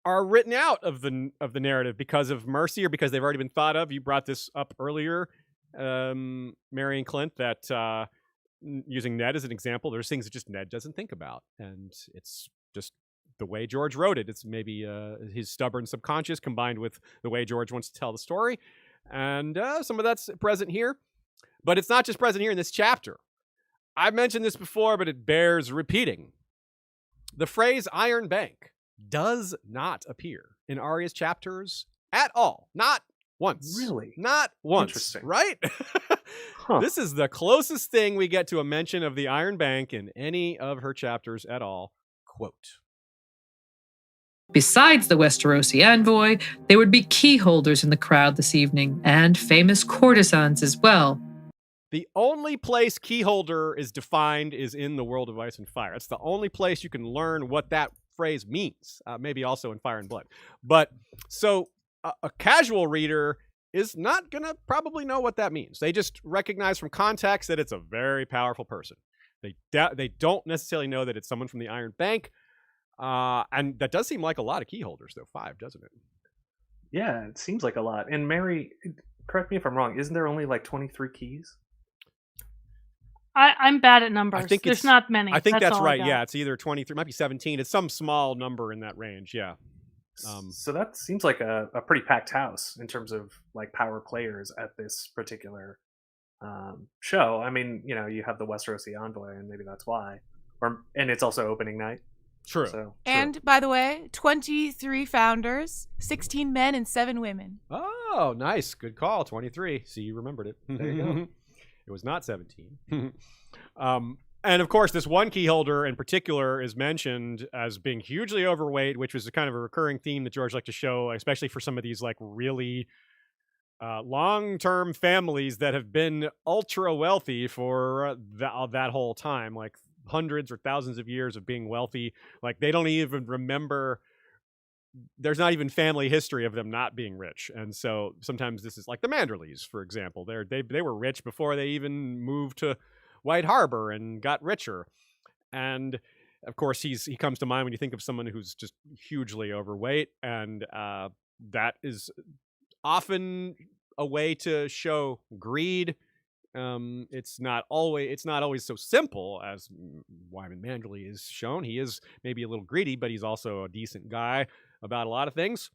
are written out of the narrative because of mercy or because they've already been thought of. You brought this up earlier, Mary and Clint, that using Ned as an example, there's things that just Ned doesn't think about, and it's just the way George wrote it. It's maybe his stubborn subconscious combined with the way George wants to tell the story, and some of that's present here, but it's not just present here in this chapter. I've mentioned this before, but it bears repeating. The phrase Iron Bank does not appear in Arya's chapters at all. Not once. Really? Not once. Interesting. Right? Huh. This is the closest thing we get to a mention of the Iron Bank in any of her chapters at all. Quote. Besides the Westerosi envoy, there would be key holders in the crowd this evening, and famous courtesans as well. The only place keyholder is defined is in the world of Ice and Fire. It's the only place you can learn what that phrase means. Maybe also in Fire and Blood. But so a casual reader is not going to probably know what that means. They just recognize from context that it's a very powerful person. They don't necessarily know that it's someone from the Iron Bank. And that does seem like a lot of key holders, though. 5, doesn't it? Yeah, it seems like a lot. And Mary, correct me if I'm wrong, isn't there only like 23 keys? I'm bad at numbers. I think There's not many. I think that's all right. I got. Yeah, it's either 23, might be 17. It's some small number in that range. Yeah. So that seems like a pretty packed house in terms of like power players at this particular show. I mean, you have the Westerosi envoy, and maybe that's why. And it's also opening night. True. So, And by the way, 23 founders, 16 men and 7 women. Oh, nice. Good call. 23. See, you remembered it. There you go. It was not 17. And of course, this one key holder in particular is mentioned as being hugely overweight, which was a kind of a recurring theme that George liked to show, especially for some of these like really long-term families that have been ultra wealthy for that whole time, like hundreds or thousands of years of being wealthy. Like they don't even remember. There's not even family history of them not being rich. And so sometimes this is like the Manderleys, for example. They were rich before they even moved to White Harbor and got richer. And of course, he comes to mind when you think of someone who's just hugely overweight. And that is often a way to show greed It's not always so simple as Wyman Manderley is shown. He is maybe a little greedy, but he's also a decent guy about a lot of things.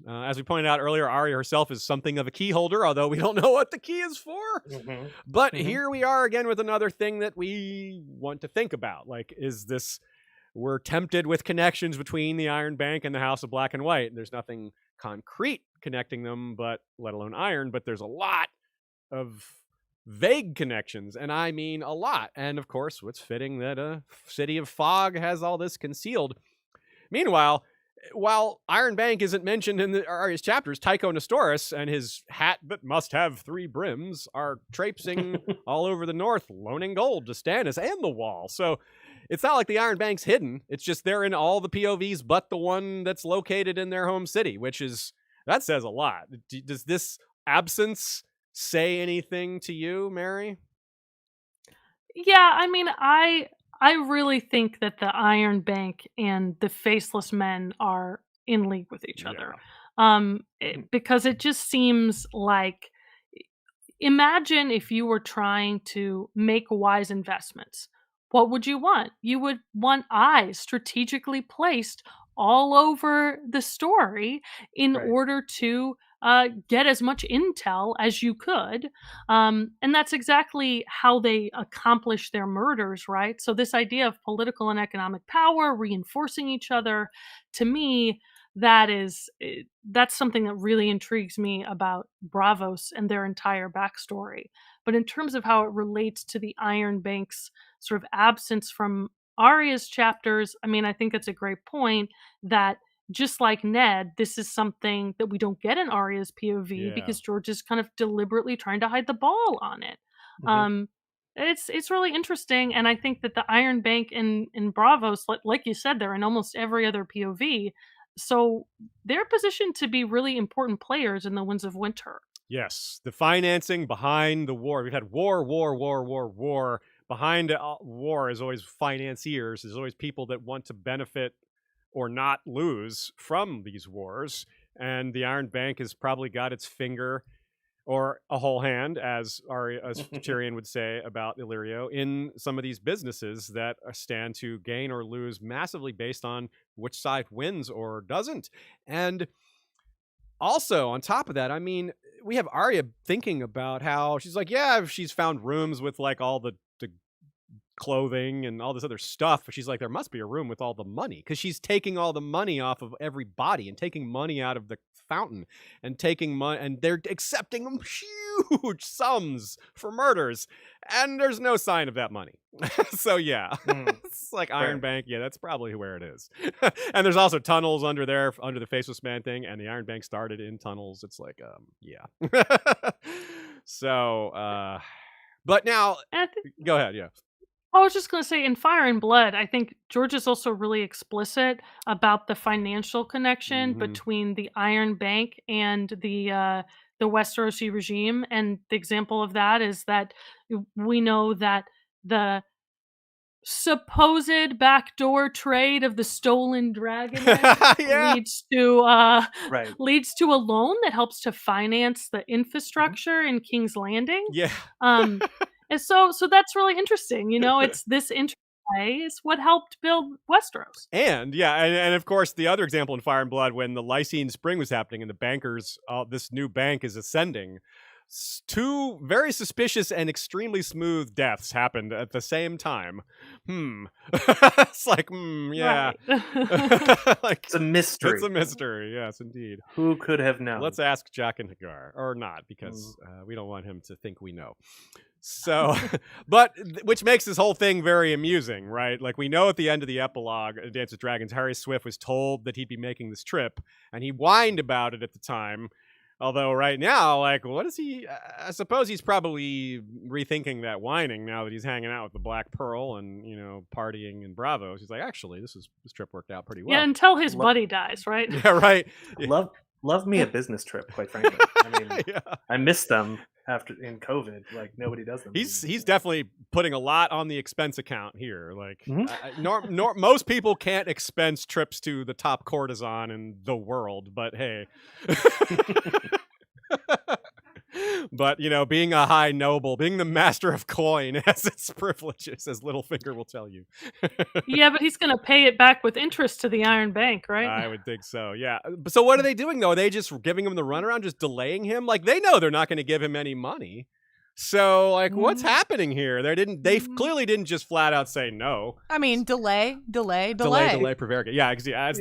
As we pointed out earlier, Arya herself is something of a key holder, although we don't know what the key is for. Mm-hmm. But here we are again with another thing that we want to think about. Like, we're tempted with connections between the Iron Bank and the House of Black and White. There's nothing concrete connecting them, but let alone iron, but there's a lot of vague connections, and I mean a lot. And of course, what's fitting that a city of fog has all this concealed. Meanwhile, while Iron Bank isn't mentioned in Arya's chapters, Tycho Nestoris and his hat that must have 3 brims are traipsing all over the north, loaning gold to Stannis and the Wall. So it's not like the Iron Bank's hidden. It's just they're in all the POVs but the one that's located in their home city, that says a lot. Does this absence say anything to you, Mary? Yeah, I mean, I really think that the Iron Bank and the Faceless Men are in league with each other. Because it just seems like, imagine if you were trying to make wise investments. What would you want? You would want eyes strategically placed all over the story in order to get as much intel as you could. And that's exactly how they accomplish their murders, right? So this idea of political and economic power reinforcing each other, to me, that's something that really intrigues me about Braavos and their entire backstory. But in terms of how it relates to the Iron Bank's sort of absence from Arya's chapters, I mean, I think it's a great point that just like Ned, this is something that we don't get in Arya's POV because George is kind of deliberately trying to hide the ball on it. It's really interesting, and I think that the Iron Bank in Braavos, like you said, they're in almost every other POV, so they're positioned to be really important players in the Winds of Winter. Yes, the financing behind the war. We've had war. Behind war is always financiers. There's always people that want to benefit or not lose from these wars. And the Iron Bank has probably got its finger, or a whole hand, as Tyrion would say about Illyrio, in some of these businesses that stand to gain or lose massively based on which side wins or doesn't. And also, on top of that, I mean, we have Arya thinking about how she's like, yeah, she's found rooms with like all the clothing and all this other stuff. But she's like, there must be a room with all the money, because she's taking all the money off of every body and taking money out of the fountain and taking money, and they're accepting huge sums for murders, and there's no sign of that money. So yeah, it's like Iron Bank. Yeah, that's probably where it is. And there's also tunnels under there, under the Faceless Man thing, and the Iron Bank started in tunnels. It's like, yeah. So, but now, go ahead. Yeah. I was just going to say, in Fire and Blood, I think George is also really explicit about the financial connection between the Iron Bank and the Westerosi regime. And the example of that is that we know that the supposed backdoor trade of the stolen dragon leads to a loan that helps to finance the infrastructure in King's Landing. Yeah. And so that's really interesting. You know, it's this interplay is what helped build Westeros. And and of course, the other example in Fire and Blood, when the Lycian Spring was happening and the bankers, this new bank is ascending, 2 very suspicious and extremely smooth deaths happened at the same time. It's like, yeah. Right. Like, it's a mystery. It's a mystery, yes, indeed. Who could have known? Let's ask Jack and Hagar, or not, because we don't want him to think we know. So, but which makes this whole thing very amusing, right? Like, we know at the end of the epilogue, Dance with Dragons, Harry Swift was told that he'd be making this trip, and he whined about it at the time. Although right now, like, what is he? I suppose he's probably rethinking that whining now that he's hanging out with the Black Pearl and, you know, partying in Braavos. He's like, actually, this trip worked out pretty well. Yeah, until his buddy dies, right? Yeah, right. Love me a business trip, quite frankly. I mean, I missed them in COVID. Like, nobody does them. He's definitely putting a lot on the expense account here. Like, most people can't expense trips to the top courtesan in the world, but hey. But, being a high noble, being the master of coin has its privileges, as Littlefinger will tell you. Yeah, but he's going to pay it back with interest to the Iron Bank, right? I would think so, yeah. So what are they doing, though? Are they just giving him the runaround, just delaying him? Like, they know they're not going to give him any money. So, what's happening here? They clearly didn't just flat out say no. I mean, delay. Prevaricate. Yeah,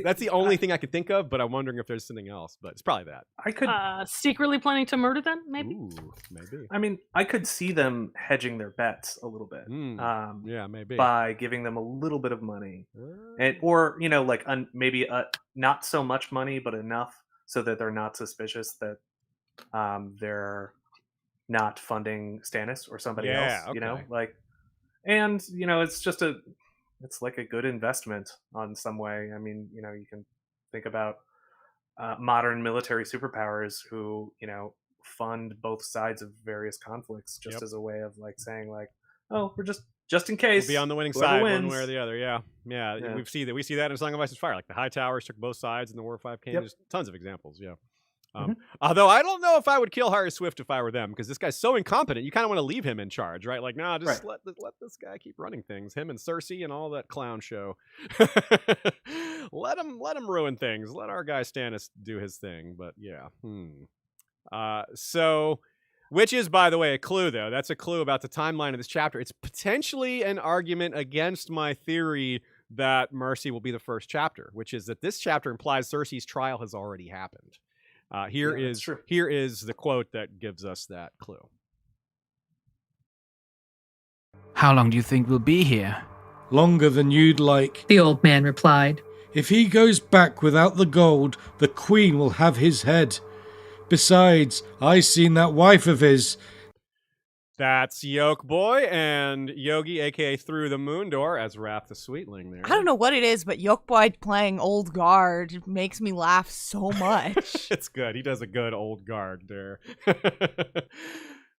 that's the only thing I could think of, but I'm wondering if there's something else, but it's probably that. I could secretly planning to murder them, maybe? Ooh, maybe. I mean, I could see them hedging their bets a little bit. Yeah, maybe. By giving them a little bit of money. Or, maybe not so much money, but enough so that they're not suspicious that they're not funding Stannis or somebody else, okay. it's like a good investment on some way. I mean, you can think about modern military superpowers who, fund both sides of various conflicts just as a way of saying oh, we're just in case. We'll be on the winning side one way or the other. Yeah. We see that in Song of Ice and Fire. Like the High Towers took both sides in the War of Five Kings. There's tons of examples. Yeah. Although I don't know if I would kill Arya Swift if I were them, because this guy's so incompetent. You kind of want to leave him in charge, right? Like, nah, just let this guy keep running things. Him and Cersei and all that clown show. let him ruin things. Let our guy Stannis do his thing. But yeah. So, which is, by the way, a clue, though. That's a clue about the timeline of this chapter. It's potentially an argument against my theory that Mercy will be the first chapter, which is that this chapter implies Cersei's trial has already happened. Here is the quote that gives us that clue. How long do you think we'll be here? Longer than you'd like, the old man replied. If he goes back without the gold, the queen will have his head. Besides, I seen that wife of his. That's Yoke Boy and Yogi, a.k.a. Through the Moon Door, as Wrath the Sweetling there. I don't know what it is, but Yoke Boy playing Old Guard makes me laugh so much. It's good. He does a good Old Guard there.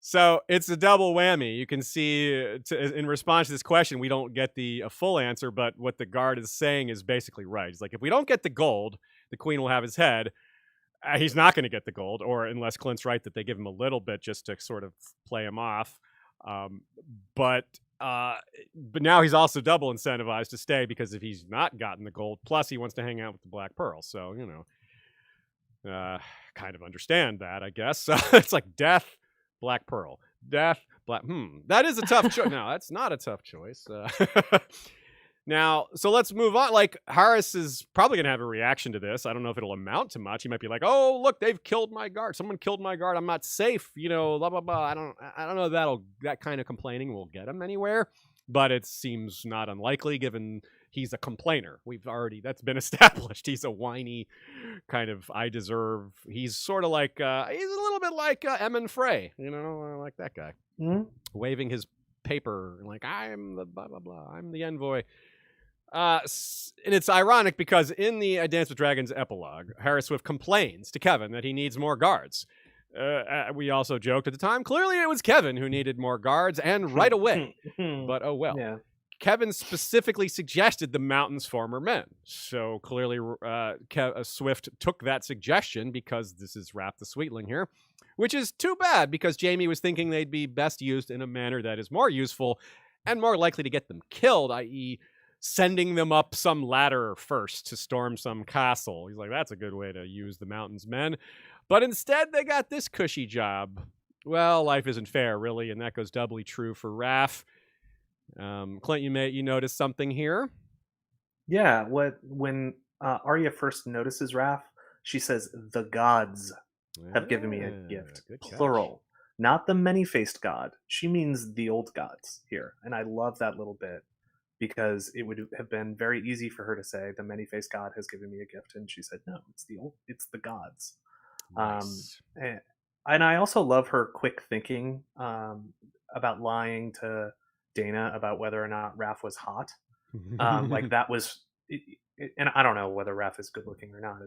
So it's a double whammy. You can see, in response to this question, we don't get a full answer, but what the guard is saying is basically right. It's like, if we don't get the gold, the queen will have his head. He's not going to get the gold, or unless Clint's right that they give him a little bit just to sort of play him off. But now he's also double incentivized to stay, because if he's not gotten the gold, plus he wants to hang out with the Black Pearl. So, kind of understand that, I guess. So it's like death, Black Pearl, death, Black. That is a tough choice. No, that's not a tough choice. Now, so let's move on. Like, Harris is probably going to have a reaction to this. I don't know if it'll amount to much. He might be like, oh, look, they've killed my guard. Someone killed my guard. I'm not safe. Blah, blah, blah. I don't know that kind of complaining will get him anywhere, but it seems not unlikely given he's a complainer. That's been established. He's a whiny kind of, he's sort of like, he's a little bit like Emmon Frey, like that guy. Waving his paper, like, I'm the blah, blah, blah. I'm the envoy. And it's ironic because in the I Dance with Dragons epilogue, Harris Swift complains to Kevin that he needs more guards. We also joked at the time, clearly it was Kevin who needed more guards, and right away. But oh well. Yeah. Kevin specifically suggested the Mountain's former men. So clearly Swift took that suggestion, because this is Wrath the Sweetling here, which is too bad, because Jaime was thinking they'd be best used in a manner that is more useful and more likely to get them killed, i.e., sending them up some ladder first to storm some castle. He's like, that's a good way to use the Mountain's men. But instead, they got this cushy job. Well, life isn't fair, really, and that goes doubly true for Raph. Clint, you noticed something here? Yeah, when Arya first notices Raph, she says, the gods have given me a gift. Plural. Not the many-faced god. She means the old gods here. And I love that little bit, because it would have been very easy for her to say, the many-faced god has given me a gift. And she said, no, it's the gods. Nice. And I also love her quick thinking about lying to Dana about whether or not Raph was hot. Like that was, and I don't know whether Raph is good looking or not.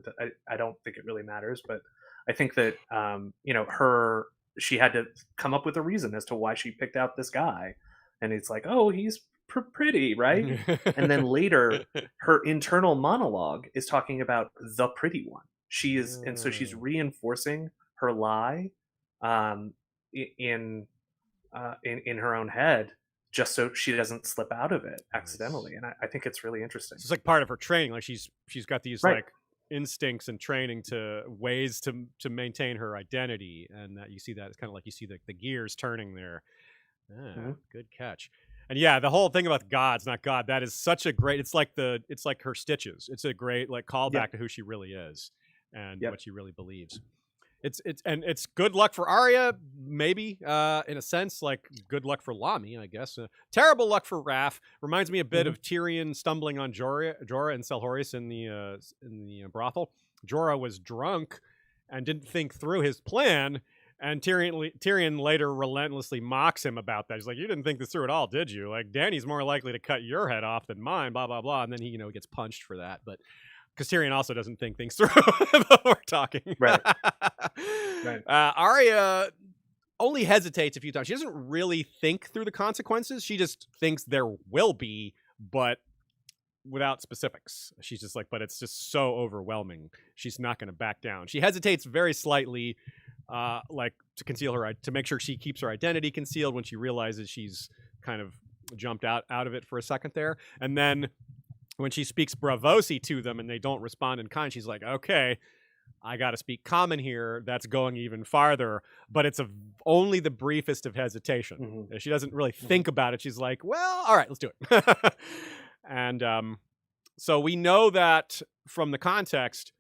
I don't think it really matters, but I think that, she had to come up with a reason as to why she picked out this guy. And it's like, oh, he's pretty, right? And then later, her internal monologue is talking about the pretty one. And so she's reinforcing her lie in her own head, just so she doesn't slip out of it accidentally. And I think it's really interesting. It's like part of her training. Like she's got these Right. like instincts and training to ways to maintain her identity, and that you see that it's kind of like you see the gears turning there. Good catch. And yeah, the whole thing about gods, not God, that is such a great. It's like her stitches. It's a great like callback to who she really is and what she really believes. It's good luck for Arya, maybe in a sense, like good luck for Lami, I guess. Terrible luck for Raph. Reminds me a bit of Tyrion stumbling on Jorah and Selhorys in the brothel. Jorah was drunk and didn't think through his plan. And Tyrion later relentlessly mocks him about that. He's like, "You didn't think this through at all, did you? Like, Dany's more likely to cut your head off than mine, blah, blah, blah." And then he, gets punched for that. But because Tyrion also doesn't think things through before talking. Right. Arya only hesitates a few times. She doesn't really think through the consequences. She just thinks there will be, but without specifics. She's just like, but it's just so overwhelming. She's not going to back down. She hesitates very slightly, like to make sure she keeps her identity concealed when she realizes she's kind of jumped out of it for a second there. And then when she speaks Braavosi to them and they don't respond in kind, she's like, okay, I got to speak common here. That's going even farther, but it's only the briefest of hesitation. She doesn't really think about it. She's like, well, all right, let's do it. And so we know that from the context,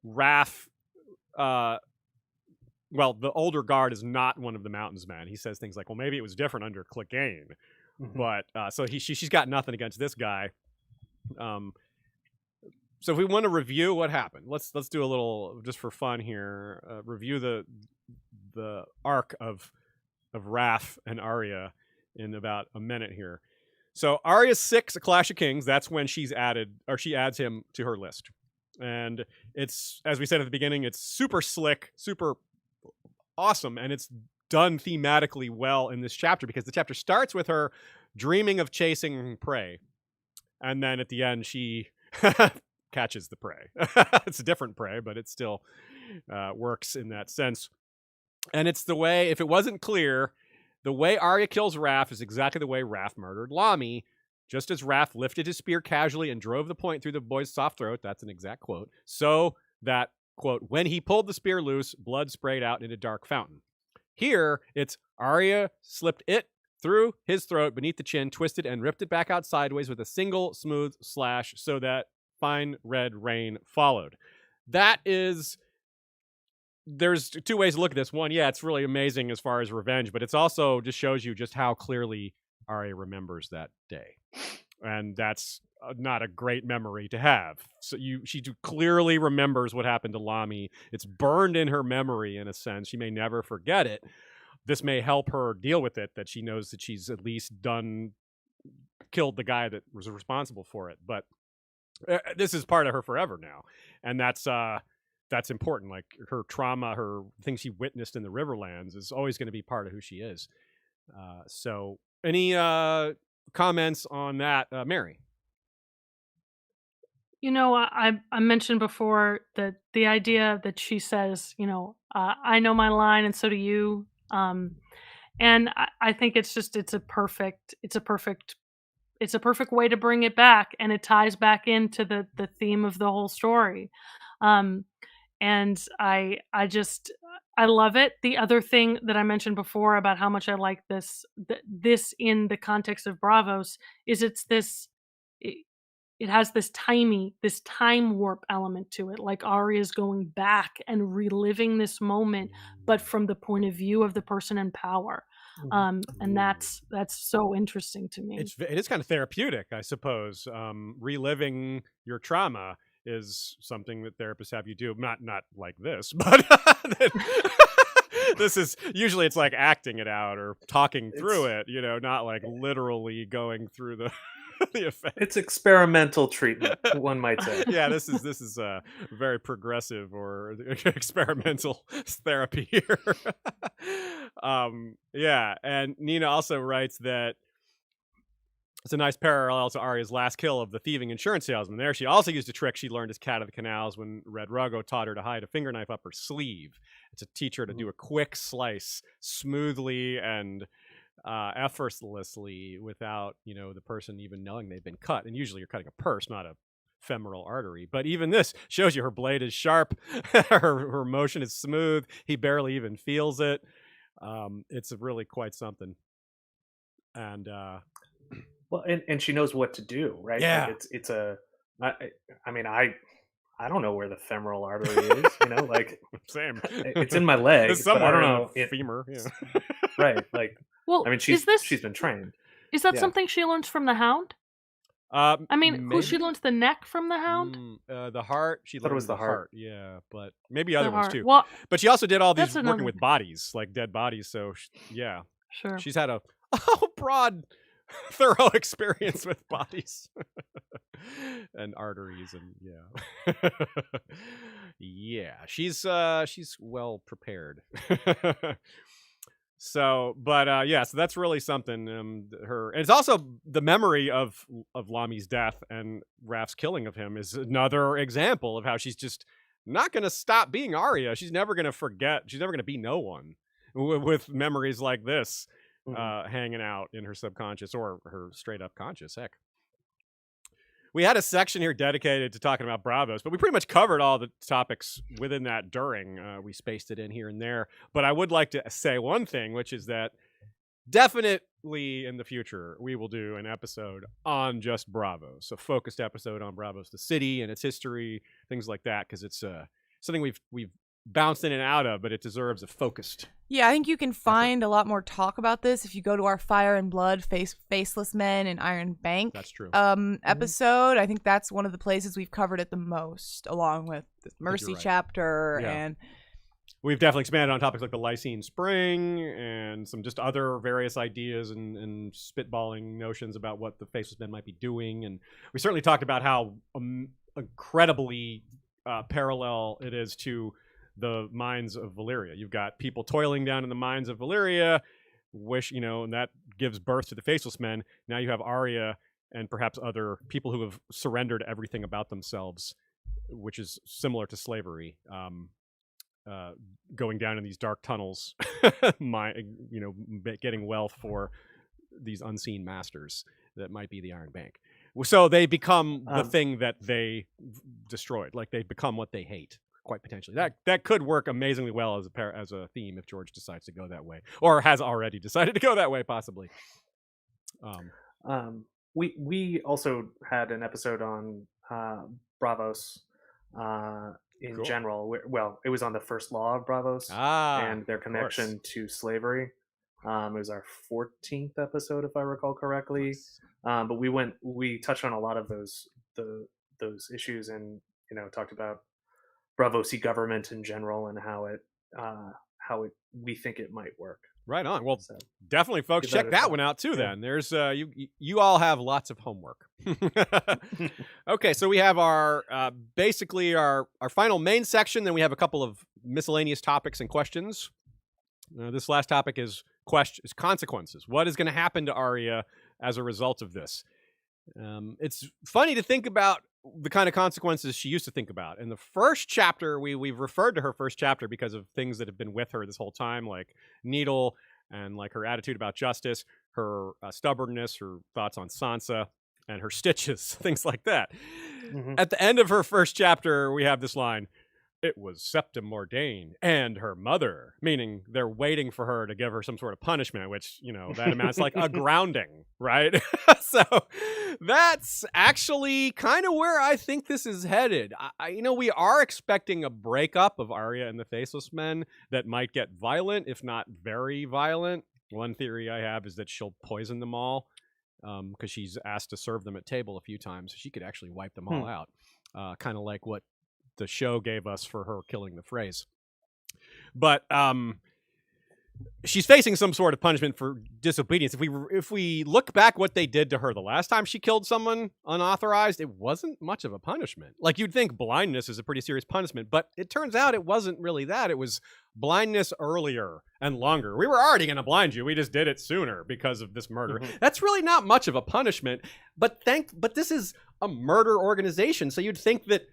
Raph, the older guard is not one of the Mountains Men. He says things like, well, maybe it was different under Clegane. But so she's got nothing against this guy. So if we want to review what happened, let's do a little, just for fun here, review the arc of Raph and Arya in about a minute here. So Arya's 6, A Clash of Kings. That's when she adds him to her list. And it's, as we said at the beginning, it's super slick, super awesome, and it's done thematically well in this chapter because the chapter starts with her dreaming of chasing prey. And then at the end, she catches the prey. It's a different prey, but it still works in that sense. And it's the way, if it wasn't clear, the way Arya kills Raph is exactly the way Raph murdered Lami. Just as Raph lifted his spear casually and drove the point through the boy's soft throat, that's an exact quote, so that, quote, when he pulled the spear loose, blood sprayed out in a dark fountain. Here, it's Arya slipped it through his throat beneath the chin, twisted and ripped it back out sideways with a single smooth slash so that fine red rain followed. There's two ways to look at this. One, yeah, it's really amazing as far as revenge, but it's also just shows you just how clearly Arya remembers that day. And that's not a great memory to have. So she clearly remembers what happened to Lami. It's burned in her memory in a sense. She may never forget it. This may help her deal with it, that she knows that she's at least killed the guy that was responsible for it. But this is part of her forever now. And that's important. Like her trauma, her things she witnessed in the Riverlands is always going to be part of who she is. So any comments on that, Mary? I mentioned before that the idea that she says, I know my line and so do you. And I think it's a perfect way to bring it back, and it ties back into the theme of the whole story. And I love it. The other thing that I mentioned before about how much I like this in the context of Braavos is it has this time warp element to it. Like Arya's going back and reliving this moment, but from the point of view of the person in power. And that's so interesting to me. It is kind of therapeutic, I suppose. Reliving your trauma is something that therapists have you do. Not like this, but this is usually it's like acting it out or talking through it, not like literally going through the effect. It's experimental treatment, one might say. Yeah, this is very progressive or experimental therapy here. Yeah, and Nina also writes that It's a nice parallel to Arya's last kill of the thieving insurance salesman. There, she also used a trick she learned as Cat of the Canals when Red Ruggo taught her to hide a finger knife up her sleeve. It's to teach her to do a quick slice smoothly and effortlessly without, the person even knowing they've been cut. And usually you're cutting a purse, not a femoral artery. But even this shows you her blade is sharp, her motion is smooth. He barely even feels it. It's really quite something. And well, and she knows what to do, right? Yeah. Like it's a. I mean, I don't know where the femoral artery is. Like same. It's in my leg. It's somewhere I don't know. Femur. Yeah. Right. Like. Well, I mean, she's been trained. Is that something she learns from the Hound? I mean, who she learns the neck from the Hound? The heart. She thought it learned was the heart. Yeah, but maybe other ones too. Well, but she also did all these that's working another with thing. bodies, like dead bodies. So yeah, Sure. she's had a broad, thorough experience with bodies and arteries, and yeah, yeah. She's well prepared. So, but yeah, so that's really something. And it's also the memory of Lami's death and Raf's killing of him is another example of how she's just not going to stop being Arya. She's never going to forget. She's never going to be no one with memories like this hanging out in her subconscious or her straight up conscious. Heck. We had a section here dedicated to talking about Braavos, but we pretty much covered all the topics within that during. We spaced it in here and there. But I would like to say one thing, which is that definitely in the future, we will do an episode on just Braavos, a focused episode on Braavos, the city and its history, things like that, because it's something we've bounced in and out of, but it deserves a focused. Yeah, I think you can find a lot more talk about this if you go to our Fire and Blood, Faceless Men, and Iron Bank That's true. episode. I think that's one of the places we've covered it the most, along with the Mercy right. chapter. Yeah. And we've definitely expanded on topics like the Lysine Spring and some just other various ideas and spitballing notions about what the Faceless Men might be doing. And we certainly talked about how incredibly parallel it is to the mines of Valyria. You've got people toiling down in the mines of Valyria, and that gives birth to the Faceless Men. Now you have Arya and perhaps other people who have surrendered everything about themselves, which is similar to slavery, going down in these dark tunnels, getting wealth for these unseen masters that might be the Iron Bank. So they become the thing that they destroyed. Like they become what they hate. Quite potentially, that could work amazingly well as a theme if George decides to go that way, or has already decided to go that way, possibly. We also had an episode on Braavos in Cool. general. Well, it was on the first law of Braavos and their connection to slavery. It was our 14th episode, if I recall correctly. Nice. But we touched on a lot of those issues, and talked about Braavosi government in general and how we think it might work. Right on. Well, definitely, folks, check that one out too. Yeah. Then there's you all have lots of homework. Okay, so we have our basically our final main section. Then we have a couple of miscellaneous topics and questions. This last topic is consequences. What is going to happen to Arya as a result of this? It's funny to think about the kind of consequences she used to think about. In the first chapter, we've referred to her first chapter because of things that have been with her this whole time, like Needle and like her attitude about justice, her stubbornness, her thoughts on Sansa, and her stitches, things like that. Mm-hmm. At the end of her first chapter, we have this line, "It was Septim Mordain and her mother," meaning they're waiting for her to give her some sort of punishment, which, that amounts like a grounding, right? So that's actually kind of where I think this is headed. We are expecting a breakup of Arya and the Faceless Men that might get violent, if not very violent. One theory I have is that she'll poison them all because she's asked to serve them at table a few times. She could actually wipe them all out, kind of like what the show gave us for her killing the Freys. But she's facing some sort of punishment for disobedience. If we look back what they did to her the last time she killed someone unauthorized, it wasn't much of a punishment. Like, you'd think blindness is a pretty serious punishment, but it turns out it wasn't really that. It was blindness earlier and longer. We were already going to blind you. We just did it sooner because of this murder. Mm-hmm. That's really not much of a punishment, but this is a murder organization, so you'd think that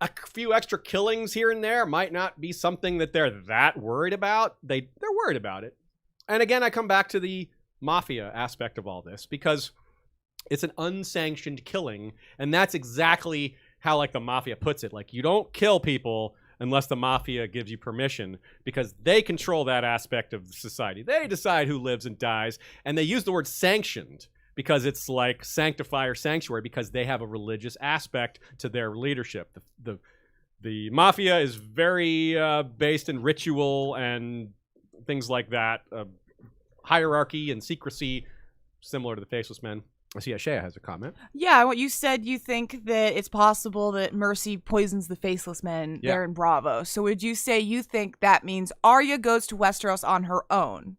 a few extra killings here and there might not be something that they're that worried about. They're worried about it. And again, I come back to the mafia aspect of all this, because it's an unsanctioned killing, and that's exactly how, like, the mafia puts it. Like, you don't kill people unless the mafia gives you permission, because they control that aspect of society. They decide who lives and dies, and they use the word sanctioned because it's like sanctify or sanctuary, because they have a religious aspect to their leadership. The mafia is very based in ritual and things like that, hierarchy and secrecy, similar to the Faceless Men. I see Shea has a comment. Yeah, what you said, you think that it's possible that Mercy poisons the Faceless Men there in Braavos. So would you say you think that means Arya goes to Westeros on her own?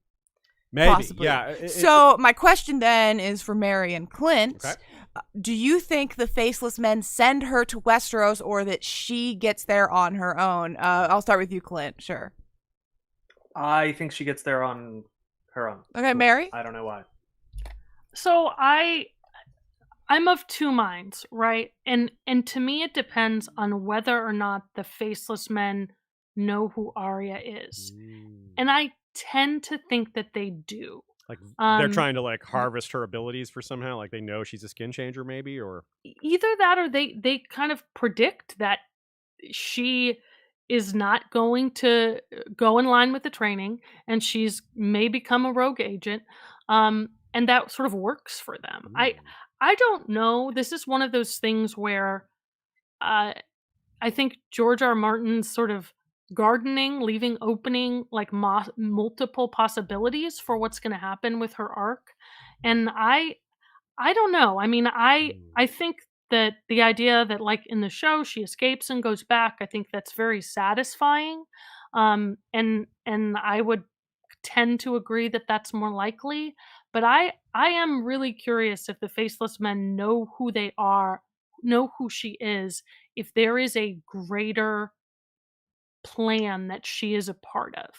Maybe, possibly. Yeah. So my question then is for Mary and Clint. Okay. Do you think the Faceless Men send her to Westeros, or that she gets there on her own? I'll start with you, Clint. Sure. I think she gets there on her own. Okay, Mary? I don't know why. So I'm of two minds, right? And to me it depends on whether or not the Faceless Men know who Arya is. And I tend to think that they do. Like, they're trying to, like, harvest her abilities for somehow, like they know she's a skin changer maybe, or either that, or they kind of predict that she is not going to go in line with the training, and she's may become a rogue agent, and that sort of works for them. I don't know. This is one of those things where I think George R. Martin's sort of gardening, leaving opening like multiple possibilities for what's going to happen with her arc, and I don't know. I mean, I think that the idea that, like, in the show she escapes and goes back, I think that's very satisfying, and I would tend to agree that that's more likely. But I am really curious if the Faceless Men know who they are, know who she is, if there is a greater plan that she is a part of.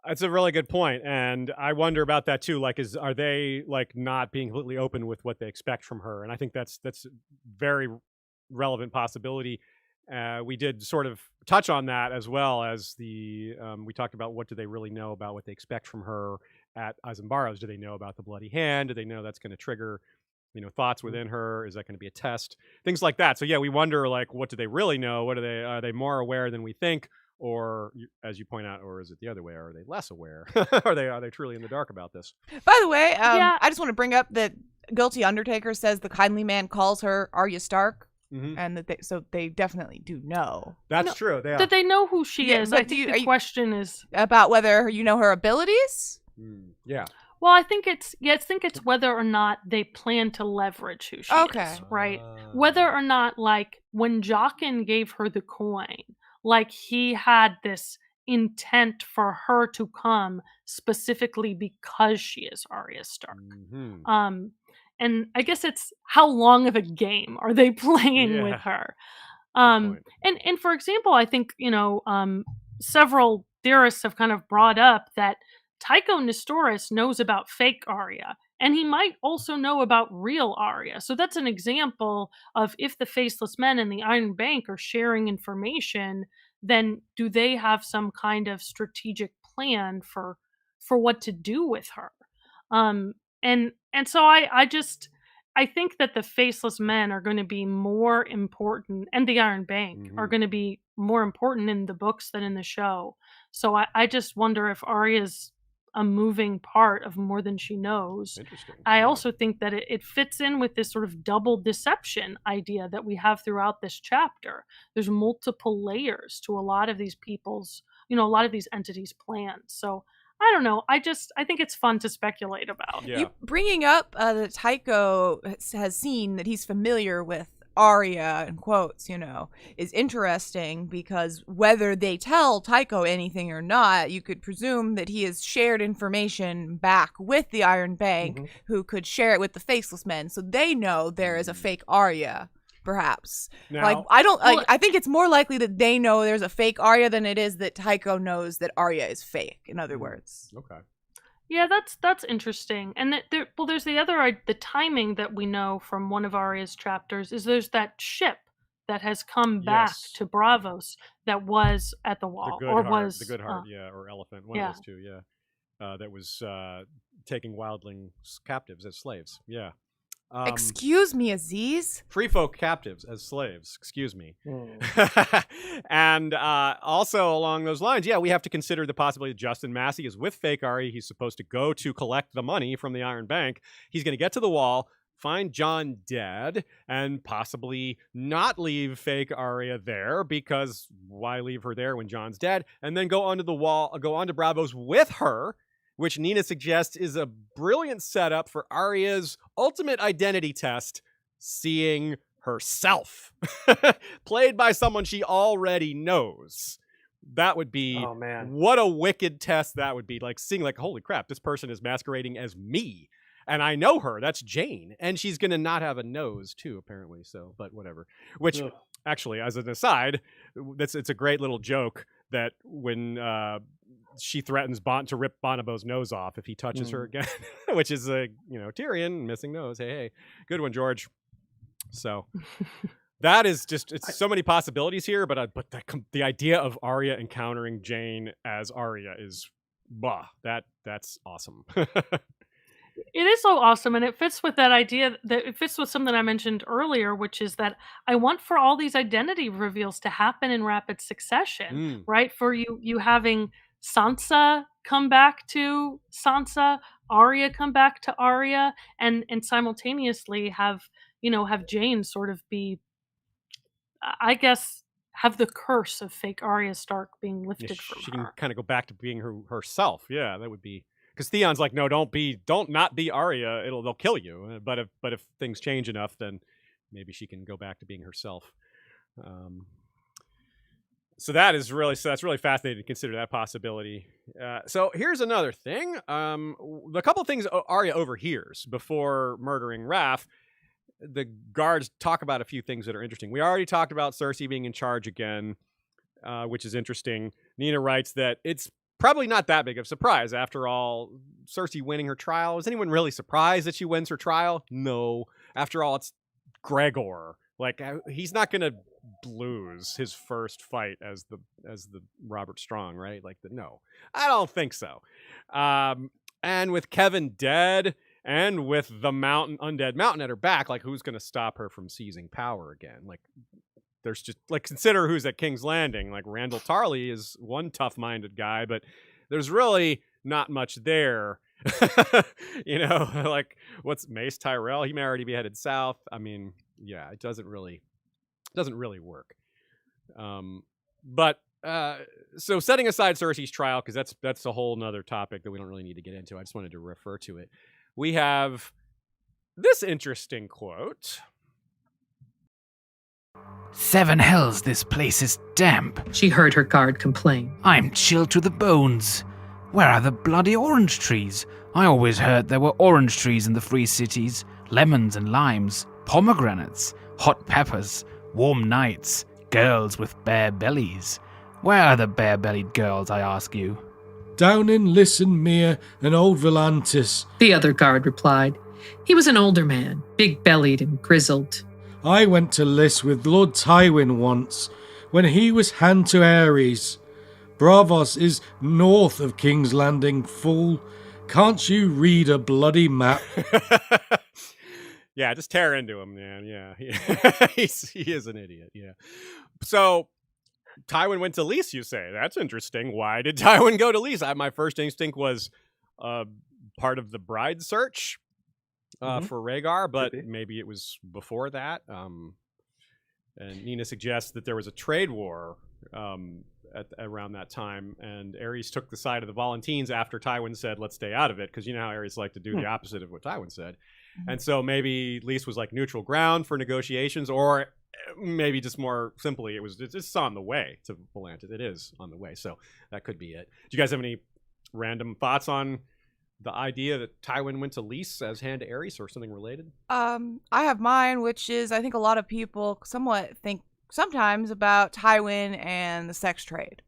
That's a really good point, and I wonder about that too. Like, are they, like, not being completely open with what they expect from her? And I think that's very relevant possibility. We did sort of touch on that, as well as we talked about what do they really know about what they expect from her at Eisenbarrows. Do they know about the bloody hand? Do they know that's going to trigger, thoughts within her? Is that going to be a test? Things like that. So yeah, we wonder, like, what do they really know? Are they more aware than we think? Or, as you point out, or is it the other way? Are they less aware? Are they truly in the dark about this? By the way, I just want to bring up that Guilty Undertaker says the kindly man calls her Arya Stark, and that they definitely do know. That's true. That they know who she is. I think the question is about whether you know her abilities. Yeah. Well, I think it's whether or not they plan to leverage who she is, right? Whether or not, like, when Jaqen gave her the coin, like, he had this intent for her to come specifically because she is Arya Stark. And I guess it's how long of a game are they playing with her? And for example, I think, several theorists have kind of brought up that Tycho Nestoris knows about fake Arya, and he might also know about real Arya. So that's an example of, if the Faceless Men and the Iron Bank are sharing information, then do they have some kind of strategic plan for what to do with her? And so I think that the Faceless Men are going to be more important, and the Iron Bank are going to be more important in the books than in the show. So I just wonder if Arya's a moving part of more than she knows. Interesting. I also think that it fits in with this sort of double deception idea that we have throughout this chapter. There's multiple layers to a lot of these people's, a lot of these entities' plans. So I don't know. I think it's fun to speculate about. Yeah. You bringing up that Tycho has seen that he's familiar with Arya, in quotes, is interesting because whether they tell Tycho anything or not, you could presume that he has shared information back with the Iron Bank, who could share it with the Faceless Men, so they know there is a fake Arya. Perhaps. Now, I think it's more likely that they know there's a fake Arya than it is that Tycho knows that Arya is fake, in other words. Okay. Yeah, that's interesting. And there's the timing that we know from one of Arya's chapters is there's that ship that has come back to Braavos that was at the wall. The Good Heart, or Elephant, one of those two, that was taking wildlings captives as slaves, Excuse me, Aziz. Free folk captives as slaves. Excuse me. And also along those lines, we have to consider the possibility that Justin Massey is with fake Arya. He's supposed to go to collect the money from the Iron Bank. He's going to get to the wall, find Jon dead, and possibly not leave fake Arya there, because why leave her there when Jon's dead? And then go onto the wall, go onto Braavos with her, which Nina suggests is a brilliant setup for Arya's ultimate identity test, seeing herself. Played by someone she already knows. That would be, what a wicked test that would be. Like seeing holy crap, this person is masquerading as me. And I know her, that's Jane. And she's going to not have a nose too, apparently. So, but whatever. Which, actually, as an aside, it's a great little joke that when she threatens to rip Bonobo's nose off if he touches her again, which is Tyrion missing nose. Hey, good one, George. So that is just, it's so many possibilities here, but the idea of Arya encountering Jane as Arya is that's awesome. It is so awesome, and it fits with that idea that it fits with something I mentioned earlier, which is that I want for all these identity reveals to happen in rapid succession, right? For you having Sansa come back to Sansa, Arya come back to Arya, and simultaneously have Jane sort of be, I guess, have the curse of fake Arya Stark being lifted from her. She can kind of go back to being herself. Yeah, that would be. Because Theon's like, no, don't not be Arya. They'll kill you. But if things change enough, then maybe she can go back to being herself. So that's really fascinating to consider that possibility. So here's another thing. The couple things Arya overhears before murdering Raph. The guards talk about a few things that are interesting. We already talked about Cersei being in charge again, which is interesting. Nina writes that it's probably not that big of a surprise. After all, Cersei winning her trial. Is anyone really surprised that she wins her trial? No. After all, it's Gregor. He's not going to lose his first fight as the Robert Strong, right? No. I don't think so. And with Kevin dead and with the undead mountain at her back, who's going to stop her from seizing power again? There's just consider who's at King's Landing. Randall Tarley is one tough-minded guy, but there's really not much there. What's Mace Tyrell? He may already be headed south. I mean, it doesn't really work. So setting aside Cersei's trial, because that's a whole nother topic that we don't really need to get into. I just wanted to refer to it. We have this interesting quote. 7 hells, this place is damp. She heard her guard complain. I'm chilled to the bones. Where are the bloody orange trees? I always heard there were orange trees in the free cities, lemons and limes, pomegranates, hot peppers, warm nights, girls with bare bellies. Where are the bare-bellied girls, I ask you? Down in Listen Mere and Old Volantis, the other guard replied. He was an older man, big-bellied and grizzled. I went to Lys with Lord Tywin once, when he was hand to Ares. Braavos is north of King's Landing, fool. Can't you read a bloody map? Yeah, just tear into him, man. Yeah, he is an idiot. Yeah. So Tywin went to Lys, you say? That's interesting. Why did Tywin go to Lys? My first instinct was part of the bride search. For Rhaegar, but maybe it was before that. And Nina suggests that there was a trade war around that time, and Aerys took the side of the Volantines after Tywin said, let's stay out of it, because you know how Aerys liked to do the opposite of what Tywin said. And so maybe Lys was like neutral ground for negotiations, or maybe just more simply, it's on the way to Volantis. It is on the way. So that could be it. Do you guys have any random thoughts on the idea that Tywin went to Lys as hand to Aerys or something related? I have mine, which is I think a lot of people somewhat think sometimes about Tywin and the sex trade.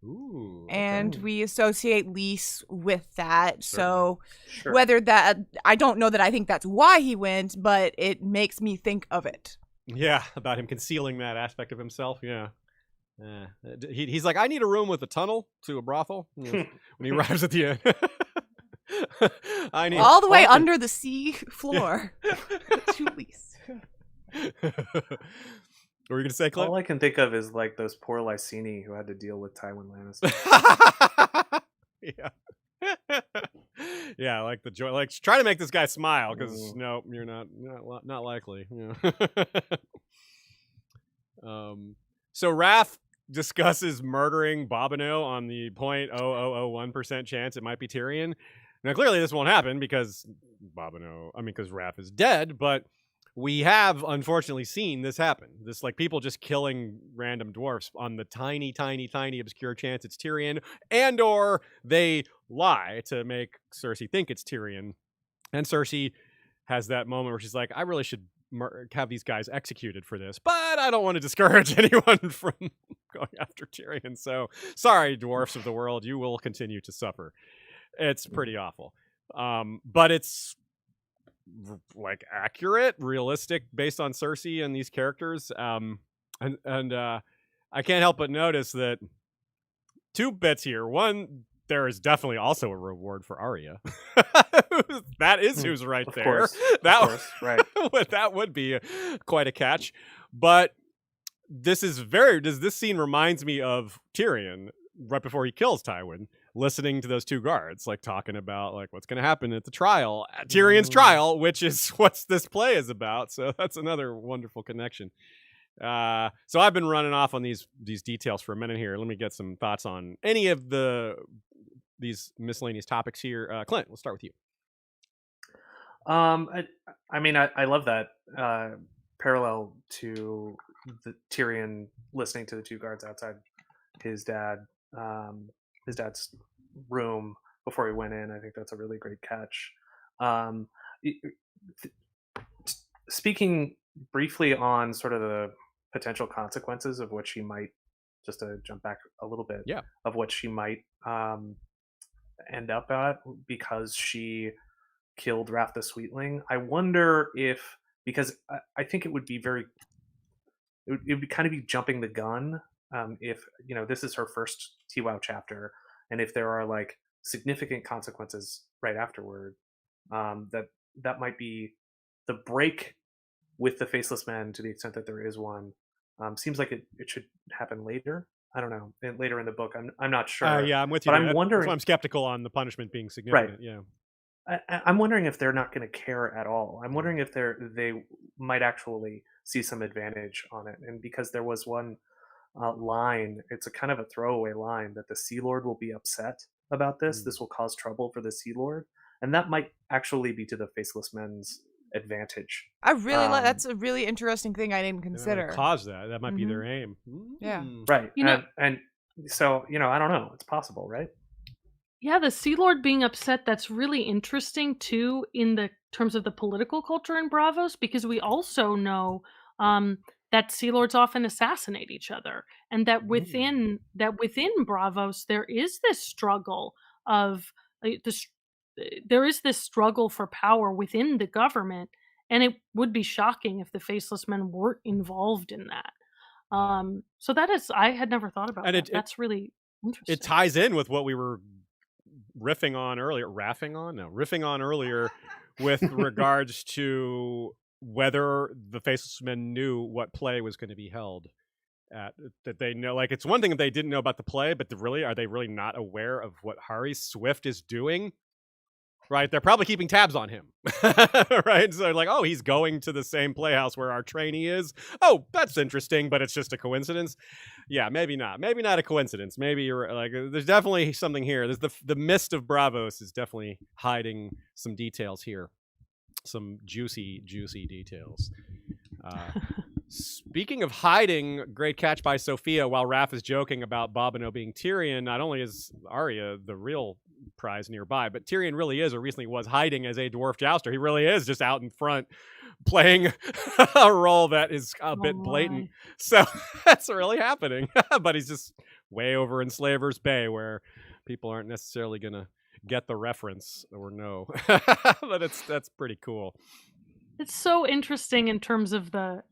Ooh, and we associate Lys with that. Certainly. So whether that, I don't know that I think that's why he went, but it makes me think of it. Yeah, about him concealing that aspect of himself. Yeah. He's like, I need a room with a tunnel to a brothel. When he arrives at the end. I need all the way under the sea floor to Lys. What were you going to say, Clint? All I can think of is like those poor Lyseni who had to deal with Tywin Lannister. Yeah. Yeah, like the joy, like try to make this guy smile because no, you're not likely. Yeah. So Raph discusses murdering Bobineau on the 0.0001% chance it might be Tyrion. Now clearly this won't happen because because Raph is dead, but we have unfortunately seen this happen. This like people just killing random dwarfs on the tiny obscure chance it's Tyrion, and or they lie to make Cersei think it's Tyrion. And Cersei has that moment where she's like, I really should have these guys executed for this, but I don't want to discourage anyone from going after Tyrion. So sorry, dwarfs of the world, you will continue to suffer. It's pretty awful. But it's like accurate, realistic, based on Cersei and these characters. And I can't help but notice that two bits here. One, there is definitely also a reward for Arya. That is who's right of there. Course. That of course, right. That would be quite a catch. But this scene reminds me of Tyrion right before he kills Tywin, listening to those two guards, like talking about like what's going to happen at the trial, at Tyrion's trial, which is what this play is about. So that's another wonderful connection. So I've been running off on these details for a minute here. Let me get some thoughts on any of these miscellaneous topics here. Clint, we'll start with you. I mean, I love that parallel to the Tyrion listening to the two guards outside his dad's room before he went in. I think that's a really great catch. Speaking briefly on sort of the potential consequences of what she might, just to jump back a little bit, of what she might end up at because she killed Raph the Sweetling. I wonder if, because I think it would be it would kind of be jumping the gun if, this is her first TWOW chapter, and if there are like significant consequences right afterward, that might be the break with the Faceless Men, to the extent that there is one. Seems like it should happen later. I don't know, later in the book. I'm not sure. Yeah, I'm with you. But I'm wondering. That's why I'm skeptical on the punishment being significant. Right. Yeah. I'm wondering if they're not going to care at all. I'm wondering if they might actually see some advantage on it. And because there was one line, it's a kind of a throwaway line, that the Sea Lord will be upset about this. This will cause trouble for the Sea Lord, and that might actually be to the Faceless Men's advantage. I really like. That's a really interesting thing I didn't consider. Cause that might be their aim. Yeah. Right. And so I don't know. It's possible, right? Yeah, the Sea Lord being upset, that's really interesting too in the terms of the political culture in Braavos, because we also know that Sea Lords often assassinate each other, and that within Braavos there is this struggle of there is this struggle for power within the government, and it would be shocking if the Faceless Men weren't involved in that. So that is, I had never thought about that. That's really interesting. It ties in with what we were riffing on earlier with regards to whether the Faceless Men knew what play was going to be held at, that they know, like, it's one thing if they didn't know about the play, but are they really not aware of what Hari Swift is doing? Right, they're probably keeping tabs on him, right? So like, oh, he's going to the same playhouse where our trainee is. Oh, that's interesting, but it's just a coincidence. Yeah, maybe not a coincidence. Maybe you're like, there's definitely something here. There's the mist of Braavos is definitely hiding some details here. some juicy details. Speaking of hiding, great catch by Sophia. While Raph is joking about Bobbino being Tyrion, not only is Arya the real prize nearby, but Tyrion really is, or recently was, hiding as a dwarf jouster. He really is just out in front playing a role that is a bit blatant. So that's really happening. But he's just way over in Slaver's Bay, where people aren't necessarily going to get the reference or know. But that's pretty cool. It's so interesting in terms of the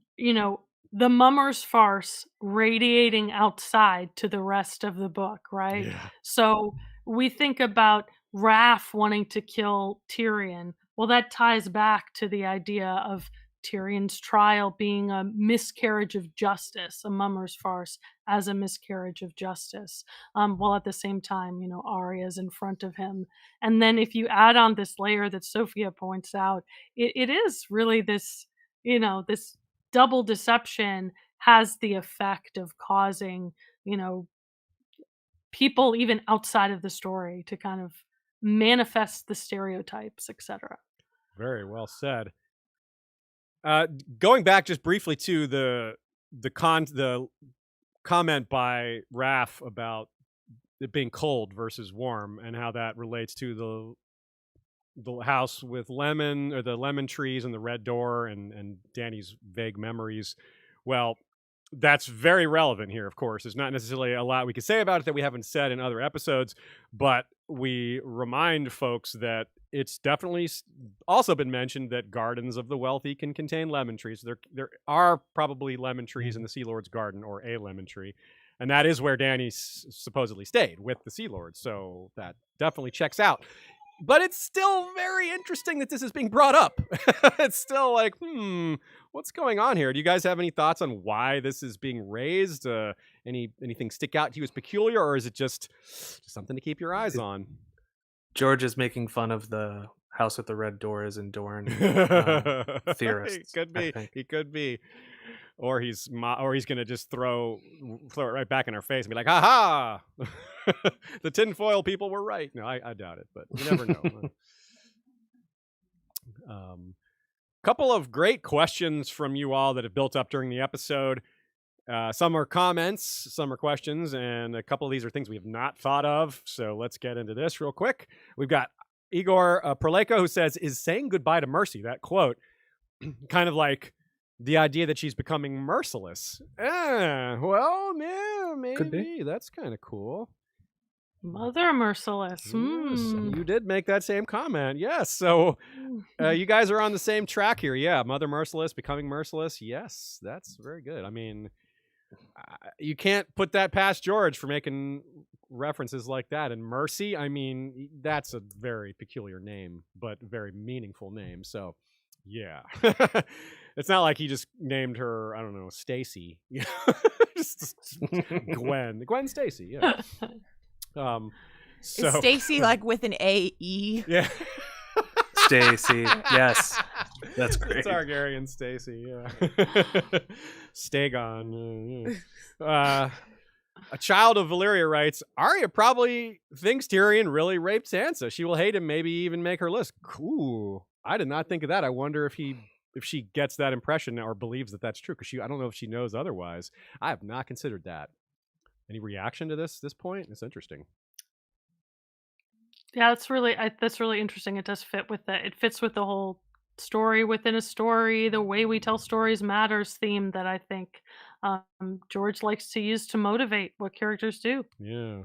Mummer's farce radiating outside to the rest of the book, right? Yeah. So we think about Raph wanting to kill Tyrion. Well, that ties back to the idea of Tyrion's trial being a miscarriage of justice, a Mummer's farce as a miscarriage of justice, while at the same time, Arya's in front of him. And then if you add on this layer that Sophia points out, it is really this, this double deception has the effect of causing, people even outside of the story to kind of manifest the stereotypes, etc. Very well said. Going back just briefly to the comment by Raph about it being cold versus warm, and how that relates to the house with lemon, or the lemon trees and the red door, and Dany's vague memories. Well, that's very relevant here, of course. There's not necessarily a lot we could say about it that we haven't said in other episodes, but we remind folks that it's definitely also been mentioned that gardens of the wealthy can contain lemon trees. There are probably lemon trees in the Sea Lord's garden, or a lemon tree. And that is where Dany supposedly stayed with the Sea Lord. So that definitely checks out. But it's still very interesting that this is being brought up. It's still like, what's going on here? Do you guys have any thoughts on why this is being raised? Anything stick out to you as peculiar, or is it just something to keep your eyes on? George is making fun of the house with the red doors in Dorne. Theorist. He could be. Or he's gonna just throw it right back in our face and be like, "Ha ha! The tinfoil people were right." No, I doubt it, but you never know. Couple of great questions from you all that have built up during the episode. Some are comments, some are questions, and a couple of these are things we have not thought of. So let's get into this real quick. We've got Igor Perleko, who says, "Is saying goodbye to Mercy," that quote, kind of like the idea that she's becoming merciless. Well, yeah, maybe. Could be. That's kind of cool. Mother Merciless. Yes, you did make that same comment. Yes. So you guys are on the same track here. Yeah. Mother Merciless, becoming merciless. Yes. That's very good. I mean, you can't put that past George for making references like that. And Mercy, I mean, that's a very peculiar name, but very meaningful name. So, yeah. It's not like he just named her, I don't know, Stacy. Just Gwen Stacy. Yeah. So is Stacy like with an A-E? Yeah. Stacy. Yes. That's great. Targaryen Stacy, yeah. Stagon. A child of Valyria writes, Arya probably thinks Tyrion really raped Sansa. She will hate him, maybe even make her list. Cool. I did not think of that. I wonder if she gets that impression or believes that that's true, because I don't know if she knows otherwise. I have not considered that. Any reaction to this point? It's interesting. Yeah, that's really interesting. It does fit with it fits with the whole story within a story, the way we tell stories matters theme that I think George likes to use to motivate what characters do. Yeah.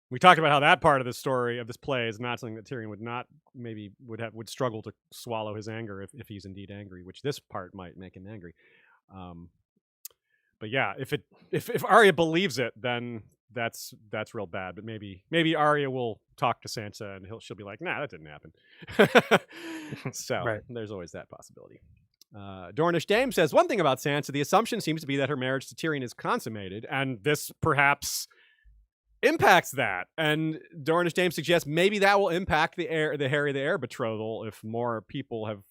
We talked about how that part of the story of this play is not something that Tyrion would struggle to swallow his anger if he's indeed angry, which this part might make him angry. But yeah, if Arya believes it, then that's real bad. But maybe Arya will talk to Sansa and she'll be like, nah, that didn't happen. So right. There's always that possibility. Dornish Dame says, one thing about Sansa, the assumption seems to be that her marriage to Tyrion is consummated, and this perhaps impacts that. And Dornish Dame suggests maybe that will impact the Harry the Heir betrothal if more people have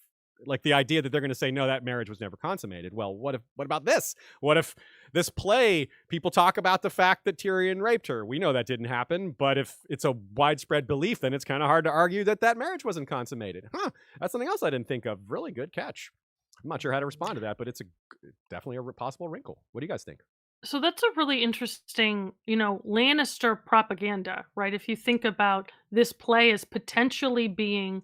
like the idea that they're going to say, no, that marriage was never consummated. Well, what about this? What if this play, people talk about the fact that Tyrion raped her? We know that didn't happen, but if it's a widespread belief, then it's kind of hard to argue that that marriage wasn't consummated. That's something else I didn't think of. Really good catch. I'm not sure how to respond to that, but it's definitely a possible wrinkle. What do you guys think? So that's a really interesting, Lannister propaganda, right? If you think about this play as potentially being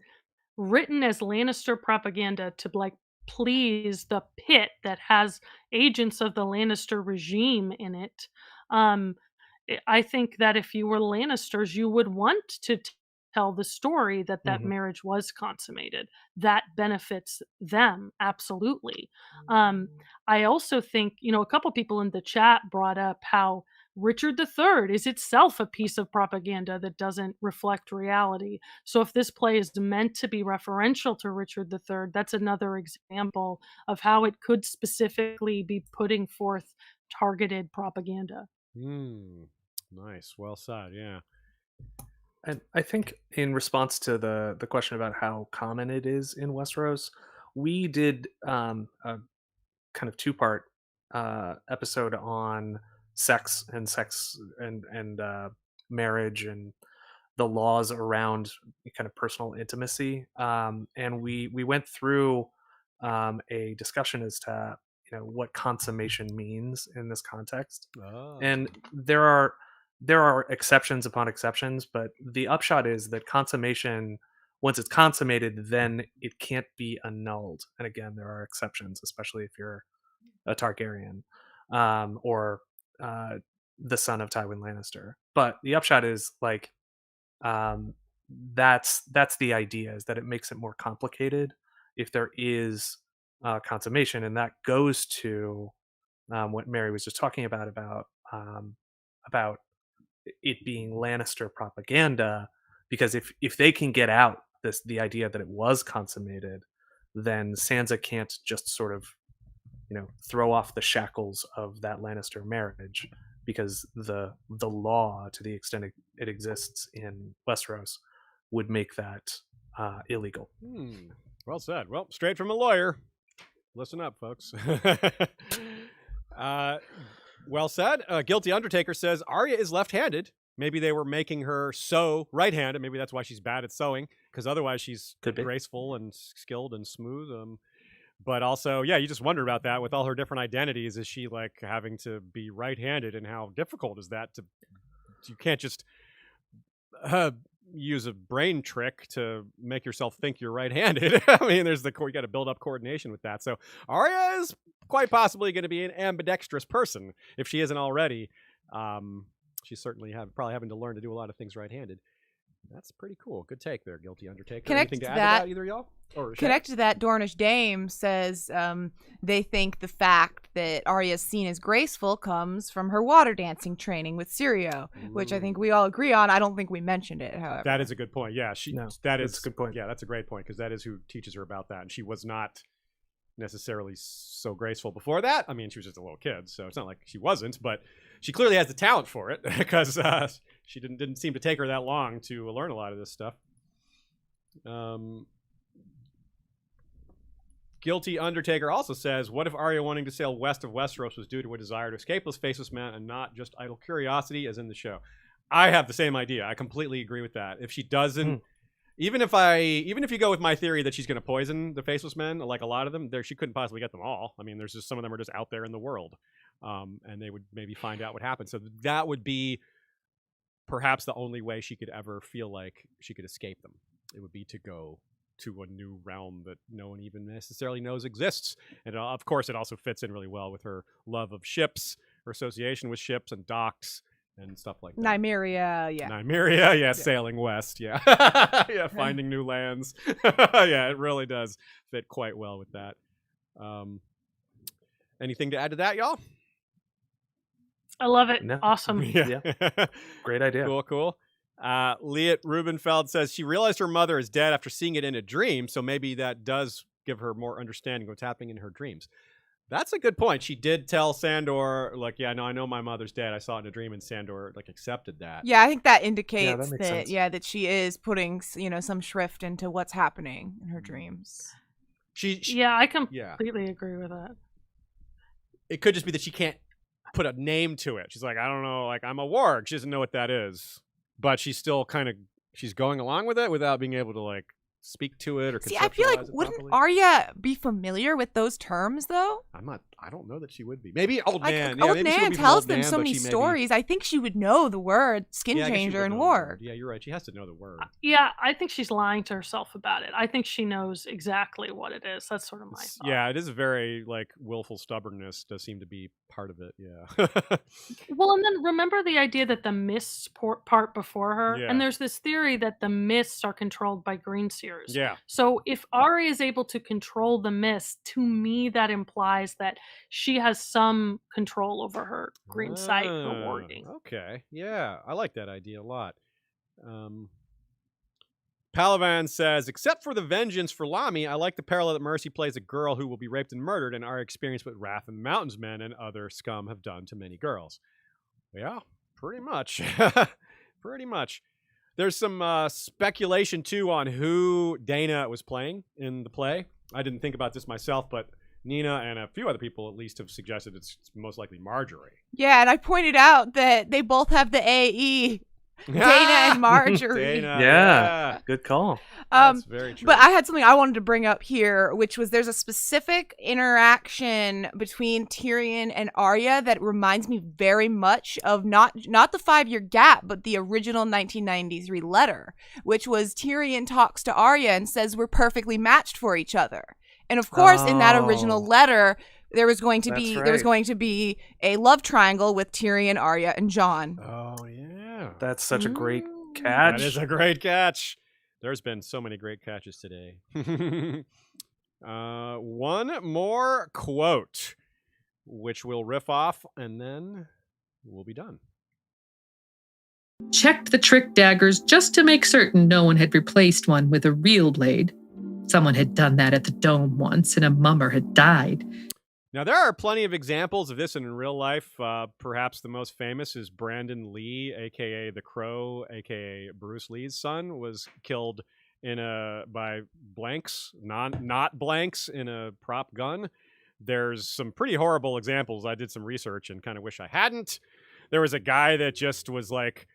written as Lannister propaganda to like please the pit that has agents of the Lannister regime in it. I think that if you were Lannisters, you would want to tell the story that marriage was consummated. That benefits them, absolutely. I also think, a couple people in the chat brought up how Richard III is itself a piece of propaganda that doesn't reflect reality. So if this play is meant to be referential to Richard III, that's another example of how it could specifically be putting forth targeted propaganda. Nice. Well said. Yeah. And I think in response to the question about how common it is in Westeros, we did a kind of two-part episode on sex and marriage and the laws around kind of personal intimacy. And we went through a discussion as to what consummation means in this context. And there are exceptions upon exceptions, but the upshot is that consummation, once it's consummated, then it can't be annulled. And again, there are exceptions, especially if you're a Targaryen or the son of Tywin Lannister. But the upshot is like that's the idea, is that it makes it more complicated if there is consummation, and that goes to what Mary was just talking about it being Lannister propaganda, because if they can get out the idea that it was consummated, then Sansa can't just sort of throw off the shackles of that Lannister marriage, because the law, to the extent it exists in Westeros, would make that illegal. Well said. Well, straight from a lawyer. Listen up, folks. Well said. Guilty Undertaker says Arya is left-handed. Maybe they were making her sew right-handed. Maybe that's why she's bad at sewing, because otherwise she's graceful and skilled and smooth. But also, yeah, you just wonder about that with all her different identities. Is she like having to be right-handed, and how difficult is that to? You can't just use a brain trick to make yourself think you're right-handed. I mean, you got to build up coordination with that. So Arya is quite possibly going to be an ambidextrous person if she isn't already. She's certainly probably having to learn to do a lot of things right-handed. That's pretty cool. Good take there, Guilty Undertaker. Anything to add to that, either of y'all? Connect to that, Dornish Dame says they think the fact that Arya is seen as graceful comes from her water dancing training with Syrio, which I think we all agree on. I don't think we mentioned it, however. That is a good point. Yeah, that's a good point. Yeah, that's a great point, because that is who teaches her about that, and she was not necessarily so graceful before that. I mean, she was just a little kid, so it's not like she wasn't, but she clearly has the talent for it, because she didn't seem to take her that long to learn a lot of this stuff. Guilty Undertaker also says, what if Arya wanting to sail west of Westeros was due to a desire to escape those faceless men and not just idle curiosity as in the show? I have the same idea. I completely agree with that. If she doesn't, even if you go with my theory that she's going to poison the faceless men, like a lot of them, she couldn't possibly get them all. I mean, there's just some of them are just out there in the world, and they would maybe find out what happened. So that would be perhaps the only way she could ever feel like she could escape them. It would be to go to a new realm that no one even necessarily knows exists. And of course, it also fits in really well with her love of ships, her association with ships and docks and stuff like that. Nymeria, sailing west, yeah. Finding new lands. Yeah, it really does fit quite well with that. Anything to add to that, y'all? I love it. No. Awesome. Yeah. Great idea. Cool. Liat Rubenfeld says she realized her mother is dead after seeing it in a dream, so maybe that does give her more understanding of what's happening in her dreams. That's a good point. She did tell Sandor, like, yeah, no, I know my mother's dead. I saw it in a dream, and Sandor, like, accepted that. Yeah, I think that indicates that that she is putting, some shrift into what's happening in her dreams. Yeah, I completely agree with that. It could just be that she can't put a name to it. She's like, I don't know, like I'm a warg. She doesn't know what that is, but she's still she's going along with it without being able to like speak to it or conceptualize. See, I feel like it wouldn't properly. Arya be familiar with those terms though? I don't know that she would be. Maybe Old Nan. Old maybe she would Nan be from tells Old them Nan, so but many she may be- stories. I think she would know the word skin Yeah, I guess she changer would and know the word. warg. Yeah, you're right. She has to know the word. Yeah, I think she's lying to herself about it. I think she knows exactly what it is. That's sort of my thought. Yeah, it is very like willful stubbornness does seem to be part of it. Yeah. Well, and then remember the idea that the mists part before her, Yeah. and there's this theory that the mists are controlled by green seers. Yeah. So if Arya is able to control the mist, to me that implies that she has some control over her green sight, her warging. Okay. Yeah, I like that idea a lot. Palavan says, except for the vengeance for Lami, I like the parallel that Mercy plays a girl who will be raped and murdered, and our experience with Wrath and the Mountains Men and other scum have done to many girls. Yeah, pretty much. Pretty much. There's some speculation, too, on who Dana was playing in the play. I didn't think about this myself, but Nina and a few other people at least have suggested it's most likely Marjorie. Yeah, and I pointed out that they both have the AE. Dana and Marjorie. Dana, Yeah, good call. That's very true. But I had something I wanted to bring up here, which was there's a specific interaction between Tyrion and Arya that reminds me very much of not the 5-year gap, but the original 1993 letter, which was Tyrion talks to Arya and says we're perfectly matched for each other. And of course, in that original letter, there was going to be a love triangle with Tyrion, Arya, and Jon. Oh yeah. That's such a great catch. That is a great catch. There's been so many great catches today. One more quote, which we'll riff off, and then we'll be done. Checked the trick daggers just to make certain no one had replaced one with a real blade. Someone had done that at the Dome once, and a mummer had died. Now, there are plenty of examples of this in real life. Perhaps the most famous is Brandon Lee, a.k.a. The Crow, a.k.a. Bruce Lee's son, was killed by blanks, not blanks, in a prop gun. There's some pretty horrible examples. I did some research and kind of wish I hadn't. There was a guy that just was like,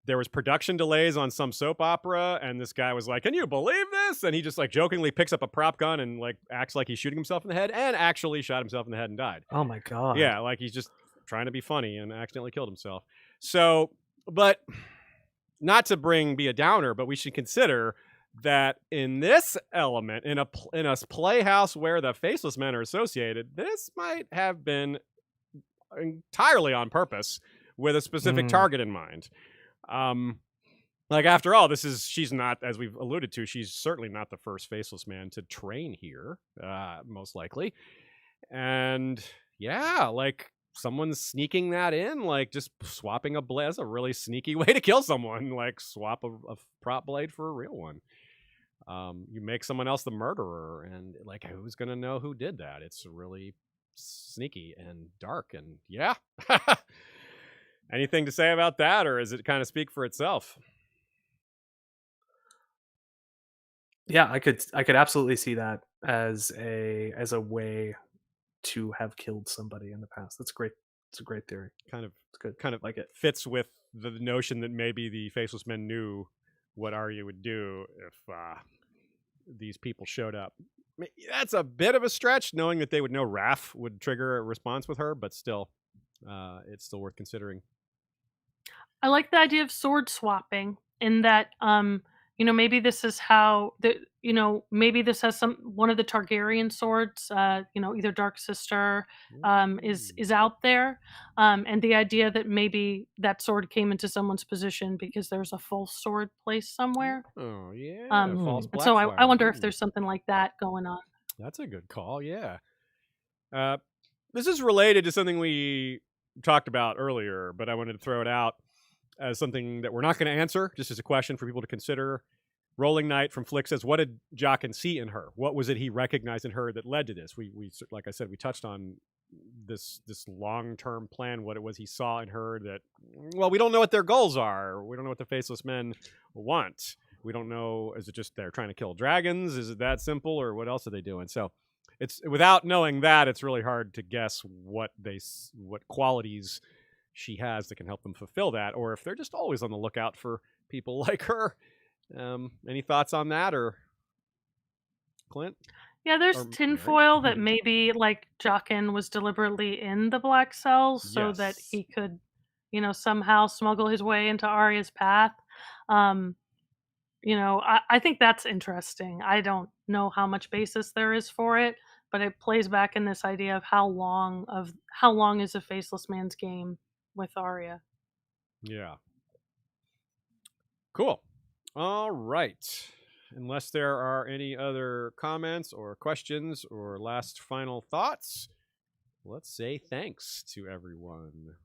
there was production delays on some soap opera, and this guy was like, can you believe this? And he just like jokingly picks up a prop gun and like acts like he's shooting himself in the head, and actually shot himself in the head and died. Oh my God. Yeah, like he's just trying to be funny and accidentally killed himself. So, but not to be a downer, but we should consider that in this element, in a playhouse where the Faceless Men are associated, this might have been entirely on purpose with a specific target in mind. Like after all, she's not, as we've alluded to, she's certainly not the first Faceless Man to train here, most likely. And yeah, like someone's sneaking that in, like just swapping a blade. That's a really sneaky way to kill someone, like swap a prop blade for a real one. You make someone else the murderer, and like who's gonna know who did that? It's really sneaky and dark, and yeah. Anything to say about that, or is it kind of speak for itself? Yeah, I could absolutely see that as a way to have killed somebody in the past. That's great. It's a great theory. Kind of, it's good. Kind of like it fits with the notion that maybe the Faceless Men knew what Arya would do if these people showed up. I mean, that's a bit of a stretch, knowing that they would know Raph would trigger a response with her, but still, it's still worth considering. I like the idea of sword swapping in that, maybe this is how maybe this has one of the Targaryen swords, either Dark Sister, is out there, and the idea that maybe that sword came into someone's position because there's a false sword placed somewhere. Oh yeah, false black so I wonder if there's something like that going on. That's a good call. Yeah, this is related to something we talked about earlier, but I wanted to throw it out as something that we're not going to answer, just as a question for people to consider. Rolling Knight from Flick says, what did Jaqen see in her? What was it he recognized in her that led to this? We like I said, we touched on this long-term plan, what it was he saw in her that, well, we don't know what their goals are. We don't know what the Faceless Men want. We don't know. Is it just they're trying to kill dragons? Is it that simple, or what else are they doing? So it's without knowing that, it's really hard to guess what qualities she has that can help them fulfill that, or if they're just always on the lookout for people like her. Any thoughts on that, or Clint? Yeah, there's Or tinfoil Mary? that maybe like Jaqen was deliberately in the black cells so that Yes. he could, somehow smuggle his way into Arya's path. I think that's interesting. I don't know how much basis there is for it, but it plays back in this idea of how long is a faceless man's game with Arya. Yeah. Cool. All right. Unless there are any other comments or questions or last final thoughts, let's say thanks to everyone.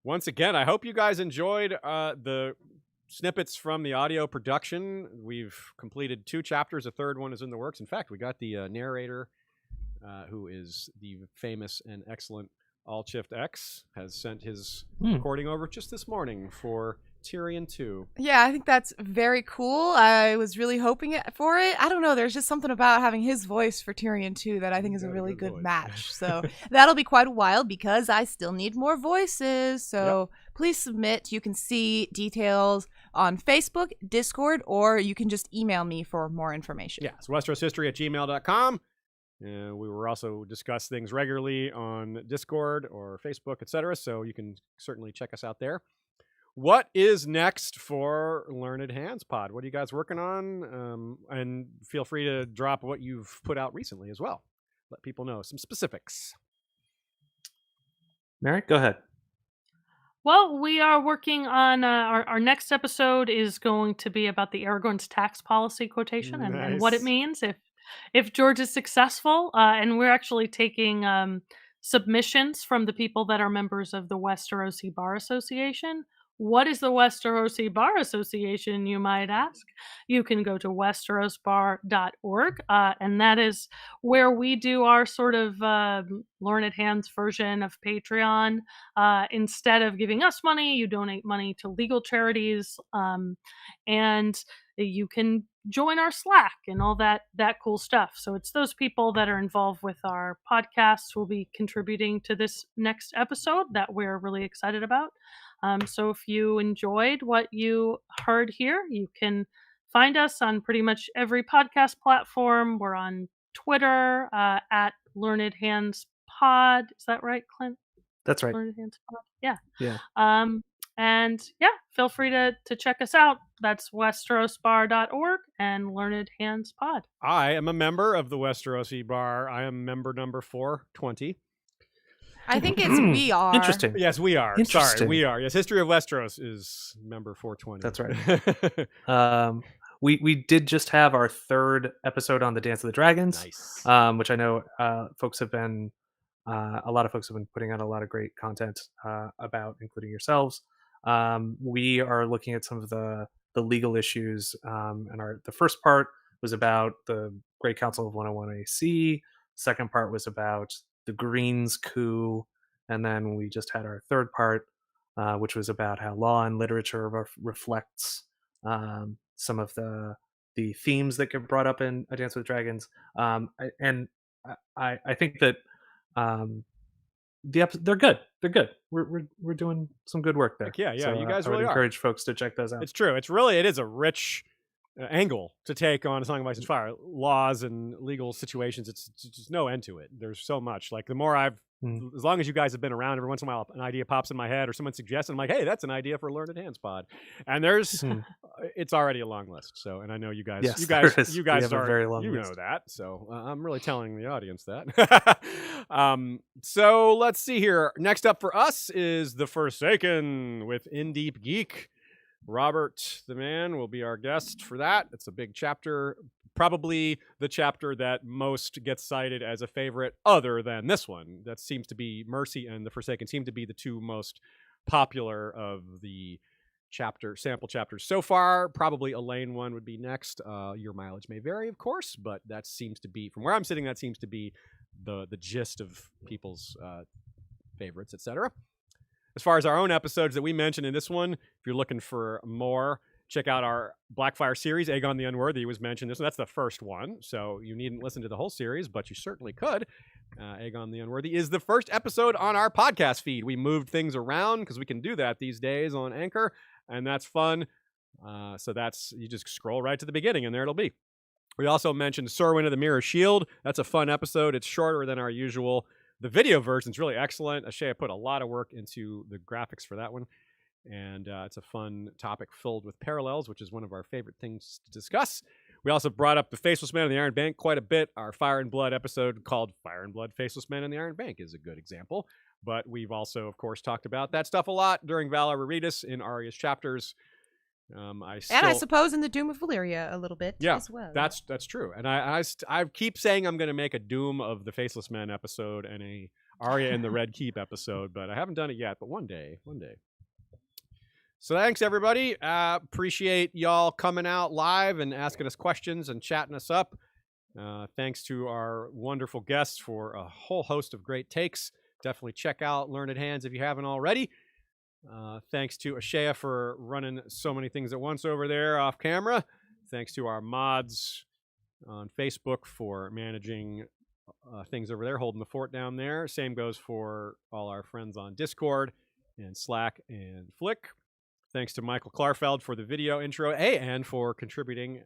Once again, I hope you guys enjoyed the snippets from the audio production. We've completed 2 chapters. A third one is in the works. In fact, we got the narrator, who is the famous and excellent Allchift X, has sent his recording over just this morning for Tyrion 2. Yeah, I think that's very cool. I was really hoping for it. I don't know. There's just something about having his voice for Tyrion 2 that I think is a really good match. So that'll be quite a while because I still need more voices. So please submit. You can see details on Facebook, Discord, or you can just email me for more information. Yeah, it's westeroshistory@gmail.com. We will also discuss things regularly on Discord or Facebook, etc. So you can certainly check us out there. What is next for Learned Hands Pod? What are you guys working on? And feel free to drop what you've put out recently as well. Let people know some specifics. Mary, go ahead. Well, we are working on our next episode is going to be about the Aragorn's tax policy quotation and what it means if George is successful. And we're actually taking submissions from the people that are members of the Westerosi Bar Association. What is the Westerosi Bar Association, you might ask? You can go to westerosbar.org, and that is where we do our sort of Learned Hands version of Patreon. Instead of giving us money, you donate money to legal charities, and you can join our Slack and all that cool stuff. So it's those people that are involved with our podcast who will be contributing to this next episode that we're really excited about. So if you enjoyed what you heard here, you can find us on pretty much every podcast platform. We're on Twitter at Learned Hands Pod. Is that right, Clint? That's right. Learned Hands Pod. Yeah. Yeah. And yeah, feel free to check us out. That's westerosbar.org and Learned Hands Pod. I am a member of the Westerosi Bar. I am member number 420. I think it's we are. Interesting. Yes, we are. Sorry, we are. Yes, History of Westeros is member 420. That's right. We did just have our 3rd episode on the Dance of the Dragons, nice. Which I know a lot of folks have been putting out a lot of great content about, including yourselves. We are looking at some of the legal issues, and the first part was about the Great Council of 101 AC. Second part was about the Greens coup, and then we just had our 3rd part, which was about how law and literature reflects some of the themes that get brought up in A Dance with Dragons. I think that they're good. They're good. We're doing some good work there. Heck yeah, So, you guys I would really are. encourage folks to check those out. It's true. It is a rich angle to take on A Song of Ice and Fire. Laws and legal situations, it's just no end to it. There's so much. Like the more as long as you guys have been around, every once in a while an idea pops in my head or someone suggests, and I'm like, hey, that's an idea for Learned Hands Pod. And there's it's already a long list. So, and I know you guys, Yes, you guys have a very long list. know that. So I'm really telling the audience that. So let's see here. Next up for us is The Forsaken with In Deep Geek. Robert the Man will be our guest for that. It's a big chapter, probably the chapter that most gets cited as a favorite other than this one. That seems to be Mercy and The Forsaken seem to be the 2 most popular of the sample chapters so far. Probably Elaine one would be next. Your mileage may vary, of course, but that seems to be, from where I'm sitting, that seems to be the gist of people's favorites, etc. As far as our own episodes that we mentioned in this one, if you're looking for more, check out our Blackfire series. Aegon the Unworthy was mentioned. That's the first one, so you needn't listen to the whole series, but you certainly could. Aegon the Unworthy is the first episode on our podcast feed. We moved things around because we can do that these days on Anchor, and that's fun. So you just scroll right to the beginning, and there it'll be. We also mentioned Serwyn of the Mirror Shield. That's a fun episode. It's shorter than our usual. The video version's really excellent. Ashaya put a lot of work into the graphics for that one. And it's a fun topic filled with parallels, which is one of our favorite things to discuss. We also brought up the Faceless Men in the Iron Bank quite a bit. Our Fire and Blood episode called Fire and Blood Faceless Men in the Iron Bank is a good example. But we've also, of course, talked about that stuff a lot during Valar Rereadis in Arya's chapters. I suppose in the Doom of Valyria a little bit as well. That's true. And I keep saying I'm going to make a Doom of the Faceless Men episode and a Arya in the Red Keep episode, but I haven't done it yet. But one day. So thanks, everybody. Appreciate y'all coming out live and asking us questions and chatting us up. Thanks to our wonderful guests for a whole host of great takes. Definitely check out Learned Hands if you haven't already. Thanks to Ashaya for running so many things at once over there off camera. Thanks to our mods on Facebook for managing things over there, holding the fort down there. Same goes for all our friends on Discord and Slack and Flick. Thanks to Michael Klarfeld for the video intro and for contributing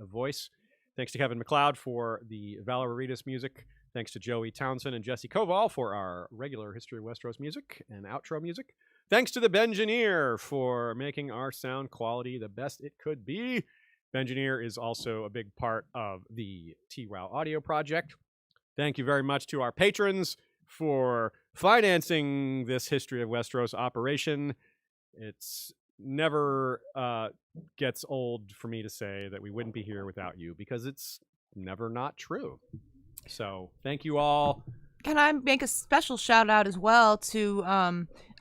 a voice. Thanks to Kevin MacLeod for the Valar Rereadis music. Thanks to Joey Townsend and Jesse Koval for our regular History of Westeros music and outro music. Thanks to the Bengineer for making our sound quality the best it could be. Bengineer is also a big part of the TWOW audio project. Thank you very much to our patrons for financing this History of Westeros operation. It's never gets old for me to say that we wouldn't be here without you, because it's never not true. So thank you all. Can I make a special shout out as well to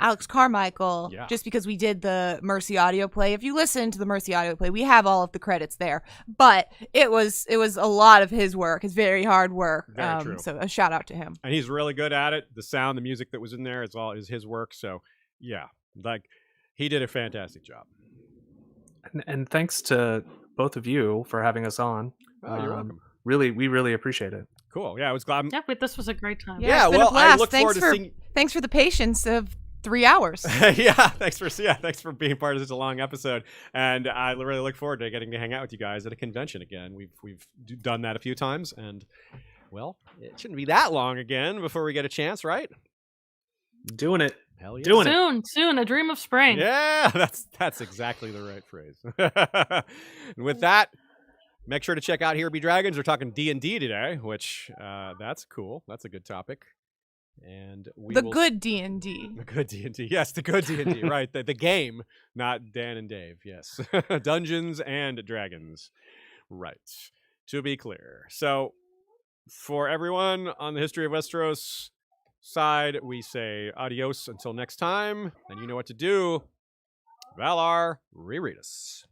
Alex Carmichael, just because we did the Mercy audio play. If you listen to the Mercy audio play, we have all of the credits there, but it was a lot of his work, his very hard work. Very true. So a shout out to him. And he's really good at it. The sound, the music that was in there is his work. So yeah, he did a fantastic job. And thanks to both of you for having us on. Oh, you're welcome. We really appreciate it. Cool. Yeah, I was glad. Yeah, but this was a great time. Yeah, well, I look forward to seeing. Thanks for the patience of 3 hours. Thanks for being part of such a long episode. And I really look forward to getting to hang out with you guys at a convention again. We've done that a few times, and well, it shouldn't be that long again before we get a chance, right? Doing it. Hell yeah. Doing it. Soon, a dream of spring. Yeah, that's exactly the right phrase. And with that, make sure to check out Here Be Dragons. We're talking D&D today, which that's cool. That's a good topic. And the good D&D. The good D&D. Yes, the good D&D. Right. The game, not Dan and Dave. Yes. Dungeons and Dragons. Right. To be clear. So for everyone on the History of Westeros side, we say adios until next time. And you know what to do. Valar Rereadis.